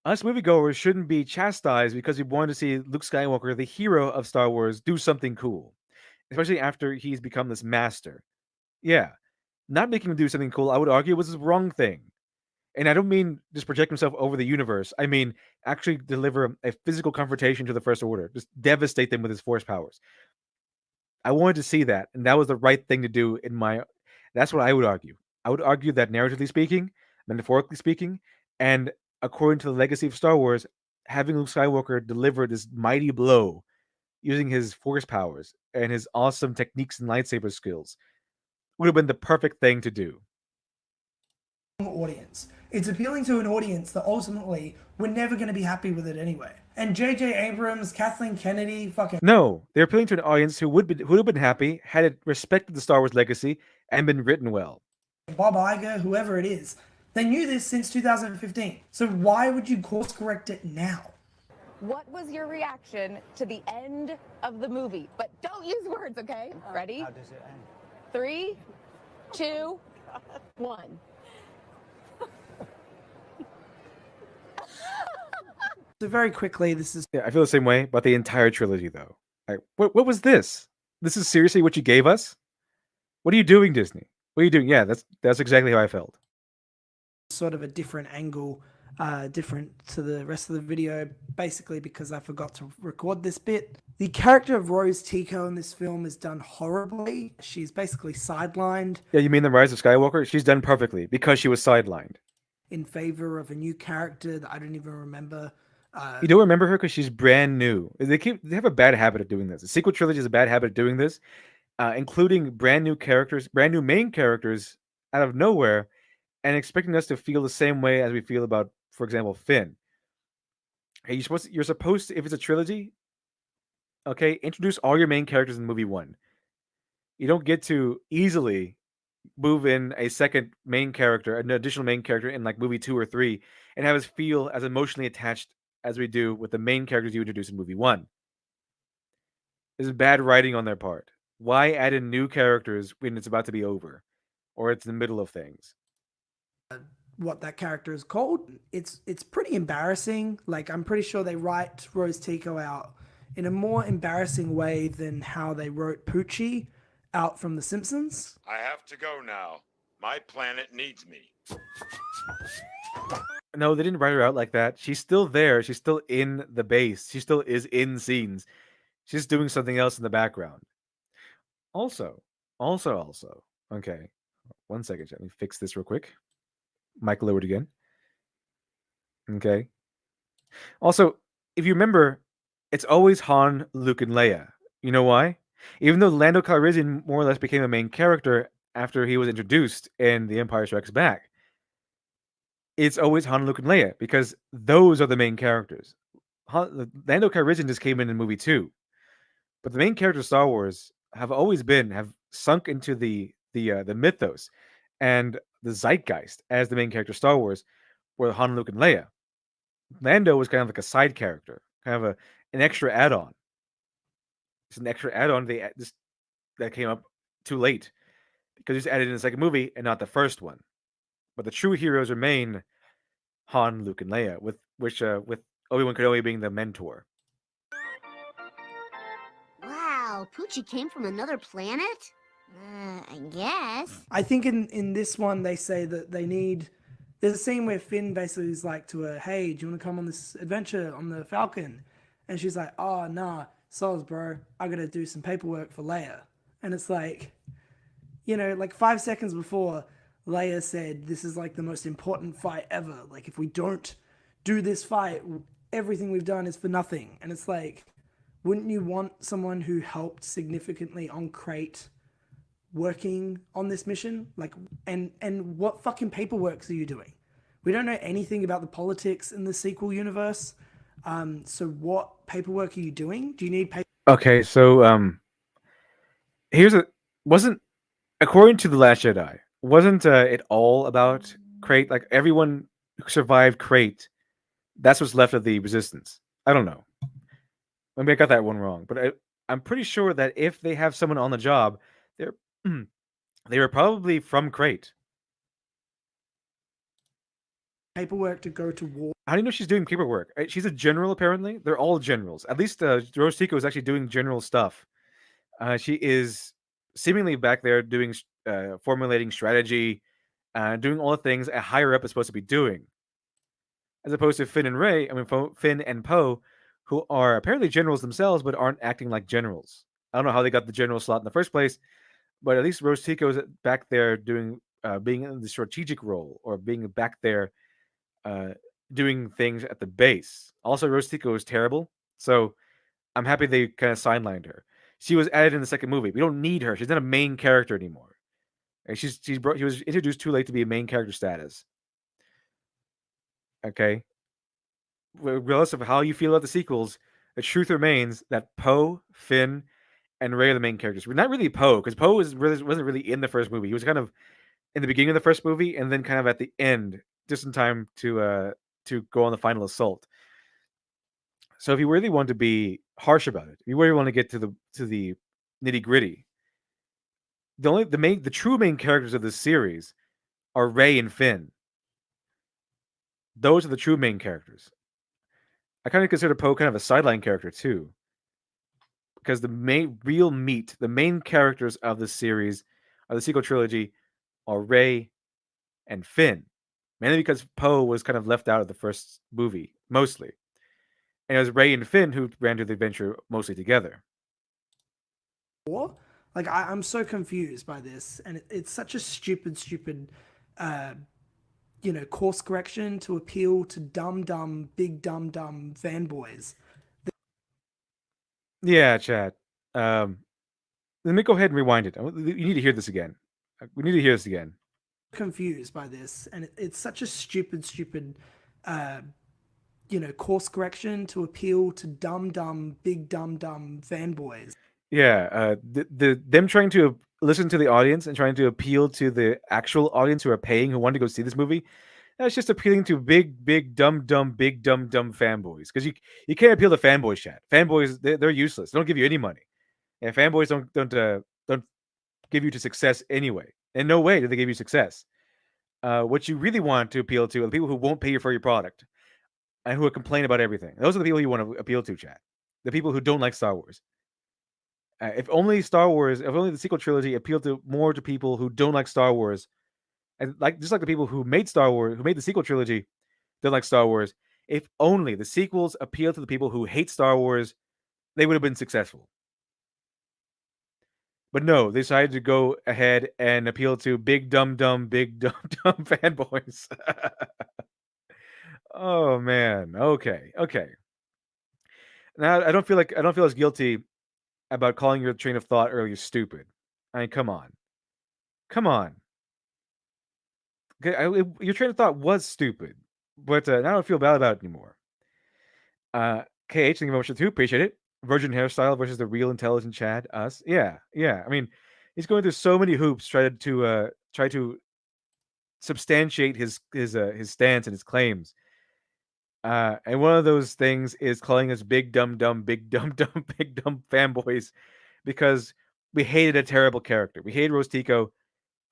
Us moviegoers shouldn't be chastised because we wanted to see Luke Skywalker, the hero of Star Wars, do something cool, especially after he's become this master. Yeah, not making him do something cool, I would argue, was the wrong thing. And I don't mean just project himself over the universe. I mean actually deliver a physical confrontation to the First Order, just devastate them with his Force powers. I wanted to see that, and that was the right thing to do. That's what I would argue. I would argue that narratively speaking, metaphorically speaking, and according to the legacy of Star Wars, having Luke Skywalker deliver this mighty blow using his Force powers and his awesome techniques and lightsaber skills would have been the perfect thing to do. audience. It's appealing to an audience that ultimately we're never going to be happy with it anyway. And J.J. Abrams, Kathleen Kennedy, fucking No, they're appealing to an audience who would have been happy had it respected the Star Wars legacy and been written well. Bob Iger, whoever it is. They knew this since 2015. So why would you course correct it now? What was your reaction to the end of the movie? But don't use words, okay? Ready? How does it end? 3, 2, 1. So very quickly, this is Yeah, I feel the same way about the entire trilogy, though. Like, what was this? This is seriously what you gave us? What are you doing, Disney? What are you doing? Yeah, that's exactly how I felt. sort of a different angle, different to the rest of the video, basically because I forgot to record this bit. The character of Rose Tico in this film is done horribly. She's basically sidelined Yeah, you mean the Rise of Skywalker? She's done perfectly because she was sidelined. in favor of a new character that I don't even remember. You don't remember her because she's brand new. They have a bad habit of doing this. The sequel trilogy is a bad habit of doing this, including brand new characters, brand new main characters out of nowhere, and expecting us to feel the same way as we feel about, for example, Finn. Hey, you're supposed to, if it's a trilogy, okay, introduce all your main characters in movie 1. You don't get to easily move in a second main character, an additional main character in like movie 2 or 3, and have us feel as emotionally attached as we do with the main characters you introduce in movie 1. This is bad writing on their part. Why add in new characters when it's about to be over, or it's in the middle of things? What that character is called. It's pretty embarrassing. Like, I'm pretty sure they write Rose Tico out in a more embarrassing way than how they wrote Poochie out from The Simpsons. I have to go now. My planet needs me. No, they didn't write her out like that. She's still there. She's still in the base. She still is in scenes. She's doing something else in the background. Also. Okay. 1 second. Let me fix this real quick. Mic lowered again. Okay. Also, if you remember, it's always Han, Luke, and Leia. You know why? Even though Lando Calrissian more or less became a main character after he was introduced in The Empire Strikes Back, it's always Han, Luke, and Leia because those are the main characters. Lando Calrissian just came in movie 2, but the main characters of Star Wars have sunk into the mythos and the zeitgeist as the main character of Star Wars, were Han, Luke, and Leia. Lando was kind of like a side character, kind of an extra add-on. It's an extra add-on that came up too late because it's added in the second movie and not the first one. But the true heroes remain Han, Luke, and Leia, with Obi-Wan Kenobi being the mentor. Wow, Poochie came from another planet? I guess. I think in this one they say that they need. There's a scene where Finn basically is like to her, "Hey, do you want to come on this adventure on the Falcon?" And she's like, "Oh nah, soz, bro. I gotta do some paperwork for Leia." And it's like, like 5 seconds before, Leia said, "This is like the most important fight ever. Like if we don't do this fight, everything we've done is for nothing." And it's like, wouldn't you want someone who helped significantly on Crate working on this mission? Like, and what fucking paperwork are you doing? We don't know anything about the politics in the sequel universe. So what paperwork are you doing? Do you need paper? Okay, so wasn't, according to The Last Jedi, wasn't it all about Crate? Like everyone who survived Crate, that's what's left of the Resistance. I don't know. Maybe I got that one wrong, but I'm pretty sure that if they have someone on the job, they were probably from Crate. Paperwork to go to war. How do you know she's doing paperwork? She's a general, apparently. They're all generals. At least Rose Tico is actually doing general stuff. She is seemingly back there doing formulating strategy, doing all the things a higher up is supposed to be doing. As opposed to Finn and Poe, who are apparently generals themselves, but aren't acting like generals. I don't know how they got the general slot in the first place, but at least Rose Tico is back there doing, being in the strategic role, or being back there doing things at the base. Also, Rose Tico is terrible, so I'm happy they kind of sidelined her. She was added in the second movie. We don't need her. She's not a main character anymore. She was introduced too late to be a main character status. Okay? Regardless of how you feel about the sequels, the truth remains that Poe, Finn, and Rey are the main characters. We're not really Poe, because Poe wasn't really in the first movie. He was kind of in the beginning of the first movie, and then kind of at the end, just in time to go on the final assault. So if you really want to be harsh about it, if you really want to get to the nitty gritty, the true main characters of this series are Rey and Finn. Those are the true main characters. I kind of consider Poe kind of a sideline character too, because the main characters of the series, of the sequel trilogy, are Rey and Finn. Mainly because Poe was kind of left out of the first movie, mostly. And it was Rey and Finn who ran to the adventure mostly together. Like, I'm so confused by this, and it's such a stupid, course correction to appeal to big dumb fanboys. Yeah, Chad. Let me go ahead and rewind it. You need to hear this again. We need to hear this again. Confused by this, and it's such a stupid course correction to appeal to big dumb fanboys. Yeah, them trying to listen to the audience and trying to appeal to the actual audience who are paying, who want to go see this movie. That's just appealing to big dumb fanboys, because you can't appeal to fanboys, Chat. Fanboys, they're useless. They don't give you any money. And fanboys don't give you to success anyway. In no way do they give you success. What you really want to appeal to are the people who won't pay you for your product and who will complain about everything. Those are the people you want to appeal to, Chat. The people who don't like Star Wars. If only the sequel trilogy appealed more to people who don't like Star Wars, and just like the people who made Star Wars, who made the sequel trilogy, don't like Star Wars. If only the sequels appealed to the people who hate Star Wars, they would have been successful. But no, they decided to go ahead and appeal to big dumb fanboys. Oh man. Okay. Now I don't feel as guilty about calling your train of thought earlier stupid. I mean, come on. Come on. Okay, your train of thought was stupid, but now I don't feel bad about it anymore. KH, thank you very much for the 2. Appreciate it. Virgin hairstyle versus the real intelligent Chad. Us. Yeah, yeah. I mean, he's going through so many hoops trying to try to substantiate his stance and his claims. And one of those things is calling us big dumb big dumb big dumb fanboys because we hated a terrible character. We hated Rose Tico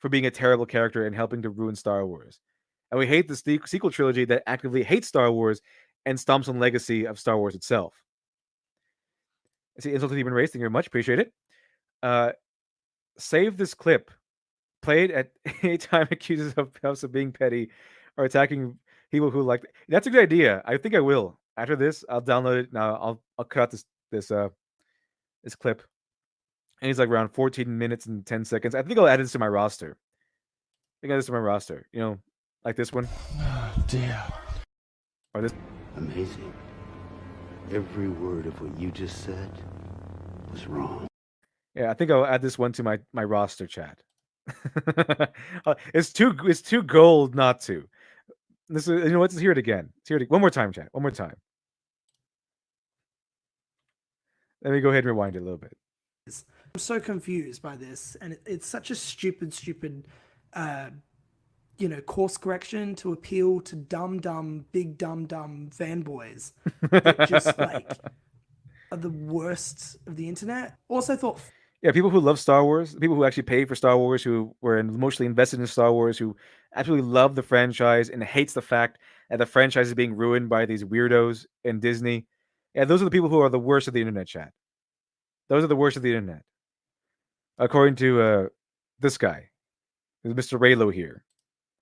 for being a terrible character and helping to ruin Star Wars. And we hate the sequel trilogy that actively hates Star Wars and stomps on legacy of Star Wars itself. I see Insult to the Human Race. Thank you very much. Appreciate it. Save this clip. Play it at any time accuses us of being petty or attacking people who like. That's a good idea. I think I will. After this, I'll download it. Now I'll cut out this clip. And he's like around 14 minutes and 10 seconds. I think I'll add this to my roster. I think I'll add this to my roster. You know, like this one. Oh, dear. Or this. Amazing. Every word of what you just said was wrong. Yeah, I think I'll add this one to my roster, chat. It's too gold not to. This is, you know what? Let's hear it again. Let's hear it one more time, chat. One more time. Let me go ahead and rewind it a little bit. I'm so confused by this, and it's such a stupid, course correction to appeal to big dumb fanboys that just like are the worst of the internet. Also thought. Yeah, people who love Star Wars, people who actually paid for Star Wars, who were emotionally invested in Star Wars, who absolutely love the franchise and hates the fact that the franchise is being ruined by these weirdos in Disney. Yeah, those are the people who are the worst of the internet, chat. Those are the worst of the internet. According to this guy, Mr. Raylo here.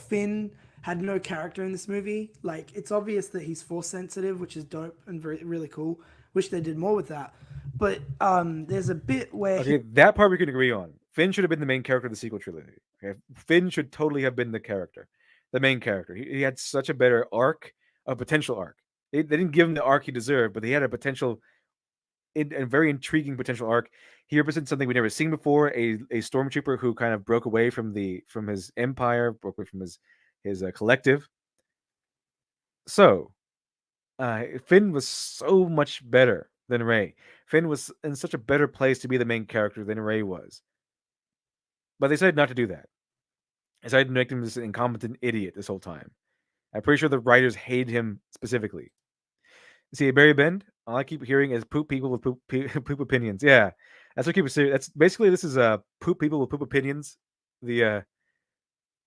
Finn had no character in this movie. Like, it's obvious that he's force sensitive, which is dope and really cool. Wish they did more with that. But there's a bit where that part we can agree on. Finn should have been the main character of the sequel trilogy. Okay, Finn should totally have been the main character. He had such a better arc, a potential arc. They didn't give him the arc he deserved, but he had a very intriguing potential arc. He represents something we've never seen before. A stormtrooper who kind of broke away from his empire, broke away from his collective. So, Finn was so much better than Rey. Finn was in such a better place to be the main character than Rey was. But they decided not to do that. They decided to make him this incompetent idiot this whole time. I'm pretty sure the writers hate him specifically. See, Barry Bend, all I keep hearing is poop people with poop opinions. Yeah, that's what I keep saying. That's basically, this is poop people with poop opinions. The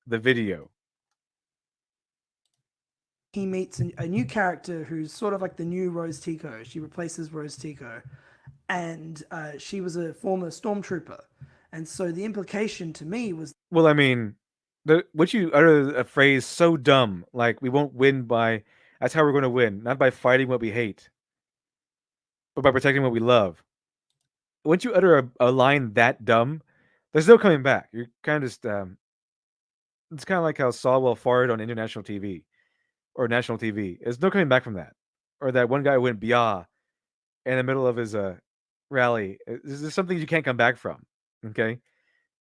video. He meets a new character who's sort of like the new Rose Tico. She replaces Rose Tico, and she was a former stormtrooper. And so the implication to me was, well, I mean, would you utter a phrase so dumb like "we won't win by"? That's how we're going to win, not by fighting what we hate, but by protecting what we love. Once you utter a line that dumb, there's no coming back. You're kind of just it's kind of like how Sawwell farted on international TV or national TV. There's no coming back from that. Or that one guy went "Bia" in the middle of his rally. This is something you can't come back from. Okay,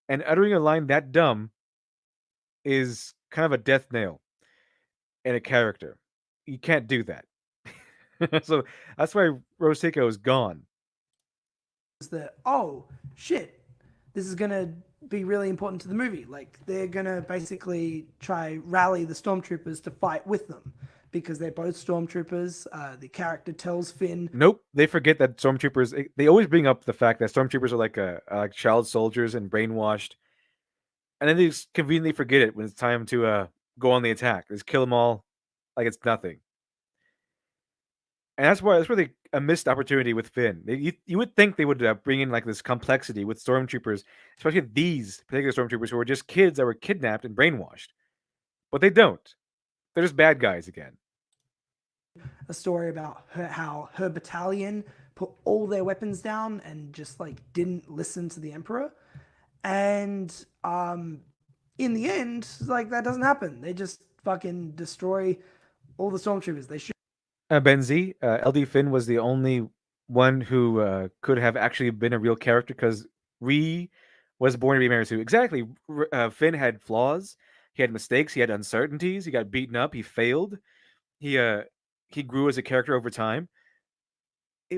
and uttering a line that dumb is kind of a death nail in a character. You can't do that. So that's why Rose Tico is gone. That, oh shit, this is gonna be really important to the movie. Like, they're gonna basically try rally the stormtroopers to fight with them because they're both stormtroopers. The character tells Finn, nope, they forget that stormtroopers. They always bring up the fact that stormtroopers are like child soldiers and brainwashed, and then they just conveniently forget it when it's time to go on the attack. Just kill them all like it's nothing. And that's where a missed opportunity with Finn. You would think they would bring in like this complexity with stormtroopers, especially these particular stormtroopers who were just kids that were kidnapped and brainwashed. But they don't. They're just bad guys again. A story about how her battalion put all their weapons down and just like didn't listen to the Emperor. And in the end, like, that doesn't happen. They just fucking destroy all the stormtroopers. They shoot. Ben Z, LD Finn was the only one who could have actually been a real character because Ree was born to be married to. Exactly. Finn had flaws. He had mistakes. He had uncertainties. He got beaten up. He failed. He grew as a character over time.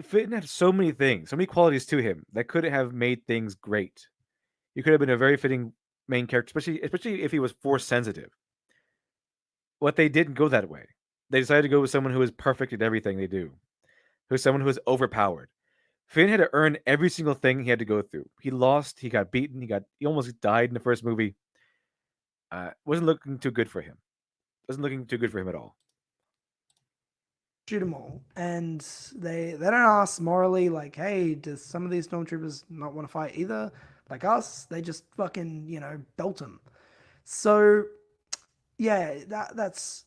Finn had so many things, so many qualities to him that could have made things great. He could have been a very fitting main character, especially if he was force sensitive. What they didn't go that way. They decided to go with someone who is perfect at everything they do, who's someone who is overpowered. Finn had to earn every single thing he had to go through. He lost, he got beaten, he almost died in the first movie. Wasn't looking too good for him. Wasn't looking too good for him at all. Shoot them all, and they don't ask morally like, hey, does some of these stormtroopers not want to fight either? Like us, they just fucking belt them. So yeah, that's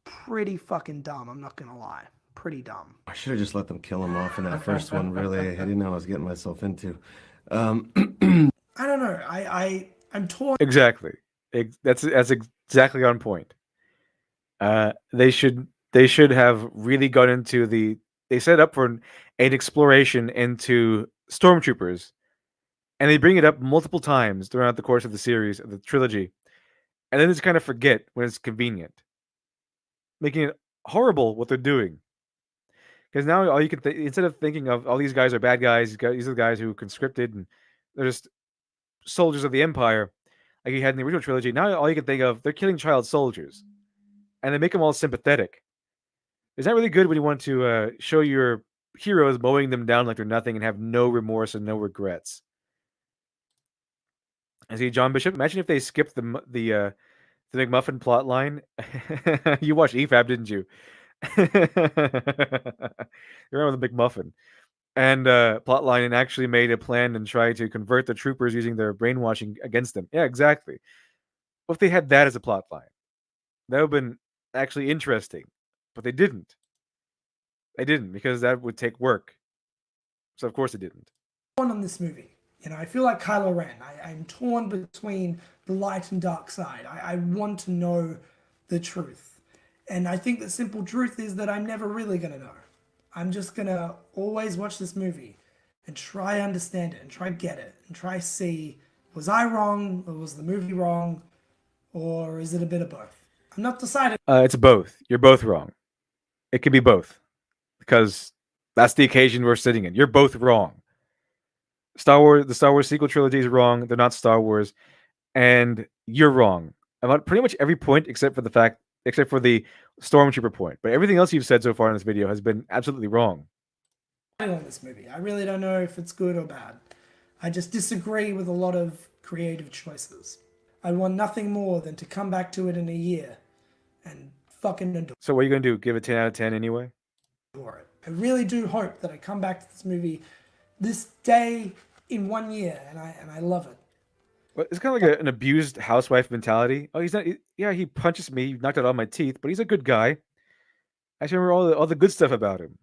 pretty fucking dumb. I'm not gonna lie, pretty dumb. I should have just let them kill him off in that first one. Really, I didn't know what I was getting myself into. I don't know. I'm torn. Exactly. That's exactly on point. They should have really gone into they set up for an exploration into stormtroopers, and they bring it up multiple times throughout the course of the series, of the trilogy, and then just kind of forget when it's convenient, making it horrible what they're doing. Because now all you can instead of thinking of all these guys are bad guys, these are the guys who conscripted and they're just soldiers of the Empire, like you had in the original trilogy. Now all you can think of, they're killing child soldiers, and they make them all sympathetic. It's not really good when you want to show your heroes mowing them down like they're nothing and have no remorse and no regrets. I see John Bishop. Imagine if they skipped the McMuffin plot line. You watched EFAB, didn't you? You remember the McMuffin and plot line, and actually made a plan and tried to convert the troopers using their brainwashing against them. Yeah, exactly. What if they had that as a plot line? That would have been actually interesting, but they didn't. They didn't because that would take work. So of course it didn't. On this movie, I feel like Kylo Ren. I'm torn between the light and dark side. I want to know the truth, and I think the simple truth is that I'm never really gonna know. I'm just gonna always watch this movie and try understand it and try get it and try see, was I wrong or was the movie wrong, or is it a bit of both? I'm not decided. It's both. You're both wrong. It could be both because that's the occasion we're sitting in. You're both wrong. The Star Wars sequel trilogy is wrong. They're not Star Wars, and you're wrong about pretty much every point except for the Stormtrooper point. But everything else you've said so far in this video has been absolutely wrong. On this movie, I really don't know if it's good or bad. I just disagree with a lot of creative choices. I want nothing more than to come back to it in a year and fucking adore. So what are you gonna do? Give it 10 out of 10 anyway? It. I really do hope that I come back to this movie this day in 1 year, and I love it. Well, it's kind of like an abused housewife mentality. Oh, he's not. Yeah, he punches me, he knocked out all my teeth, but he's a good guy. I just remember all the good stuff about him.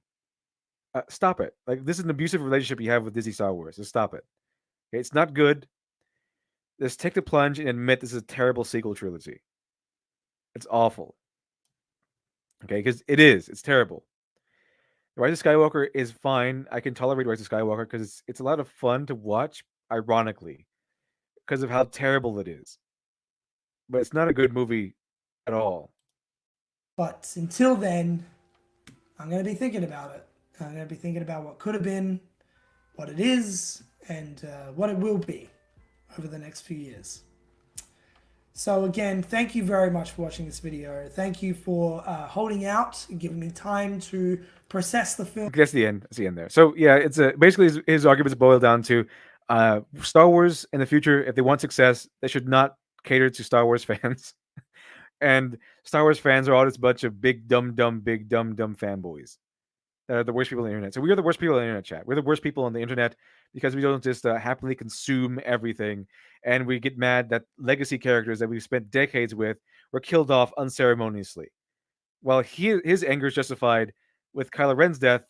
Stop it! Like, this is an abusive relationship you have with Disney Star Wars. Just stop it. Okay, it's not good. Just take the plunge and admit this is a terrible sequel trilogy. It's awful. Okay, because it is. It's terrible. Rise of Skywalker is fine. I can tolerate Rise of Skywalker because it's a lot of fun to watch, ironically, because of how terrible it is. But it's not a good movie at all. But until then, I'm going to be thinking about it. I'm going to be thinking about what could have been, what it is, and what it will be over the next few years. So again, thank you very much for watching this video. Thank you for holding out and giving me time to process the film. That's the end. That's the end there. So yeah, it's basically his arguments boil down to Star Wars in the future. If they want success, they should not cater to Star Wars fans. And Star Wars fans are all this bunch of big dumb fanboys. They're the worst people on the internet. So we are the worst people on the internet, chat. We're the worst people on the internet because we don't just happily consume everything, and we get mad that legacy characters that we've spent decades with were killed off unceremoniously. While his anger is justified with Kylo Ren's death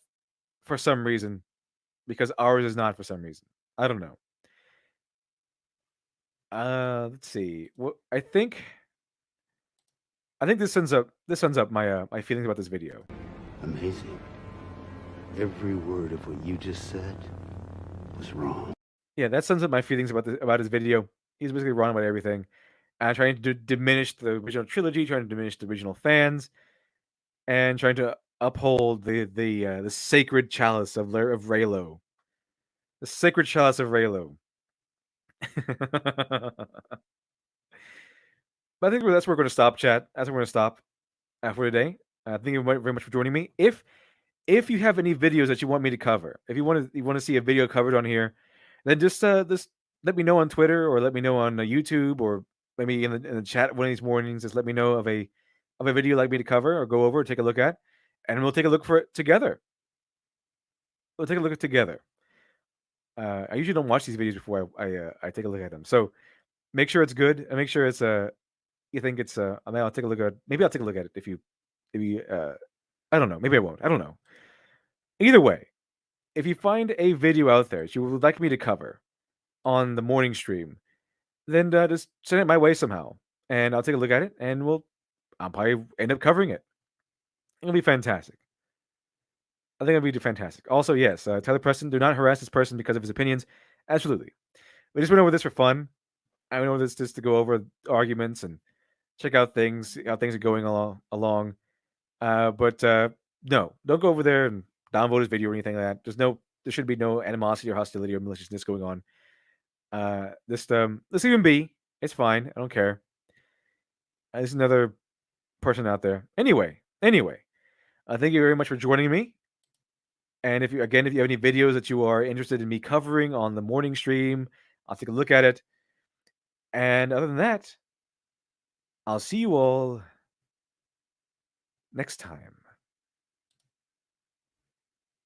for some reason, because ours is not for some reason. I don't know. Let's see. Well, I think this sums up my my feelings about this video. Amazing. Every word of what you just said was wrong. Yeah, that sums up my feelings about his video. He's basically wrong about everything. Trying to diminish the original trilogy, trying to diminish the original fans, and trying to uphold the sacred chalice of Raylo. The sacred chalice of Raylo. But I think that's where we're going to stop, chat. That's where we're going to stop for today. Thank you very much for joining me. If you have any videos that you want me to cover, if you want to see a video covered on here, then just let me know on Twitter or let me know on YouTube or maybe in the chat one of these mornings. Just let me know of a video you'd like me to cover or go over or take a look at, and we'll take a look for it together. We'll take a look at it together. I usually don't watch these videos before I take a look at them, so make sure it's good and make sure it's you think it's I mean, I'll take a look at it if you I don't know, maybe I won't. I don't know. Either way, if you find a video out there that you would like me to cover on the morning stream, then just send it my way somehow, and I'll take a look at it, and I'll probably end up covering it. It'll be fantastic. I think it'll be fantastic. Also, yes, Tyler Preston, do not harass this person because of his opinions. Absolutely. We just went over this for fun. I went over this just to go over arguments and check out how things are going along. But no, don't go over there and downvote his video or anything like that. There should be no animosity or hostility or maliciousness going on. Just let's leave him be. It's fine. I don't care. There's another person out there. Anyway, thank you very much for joining me. And if you have any videos that you are interested in me covering on the morning stream, I'll take a look at it. And other than that, I'll see you all next time.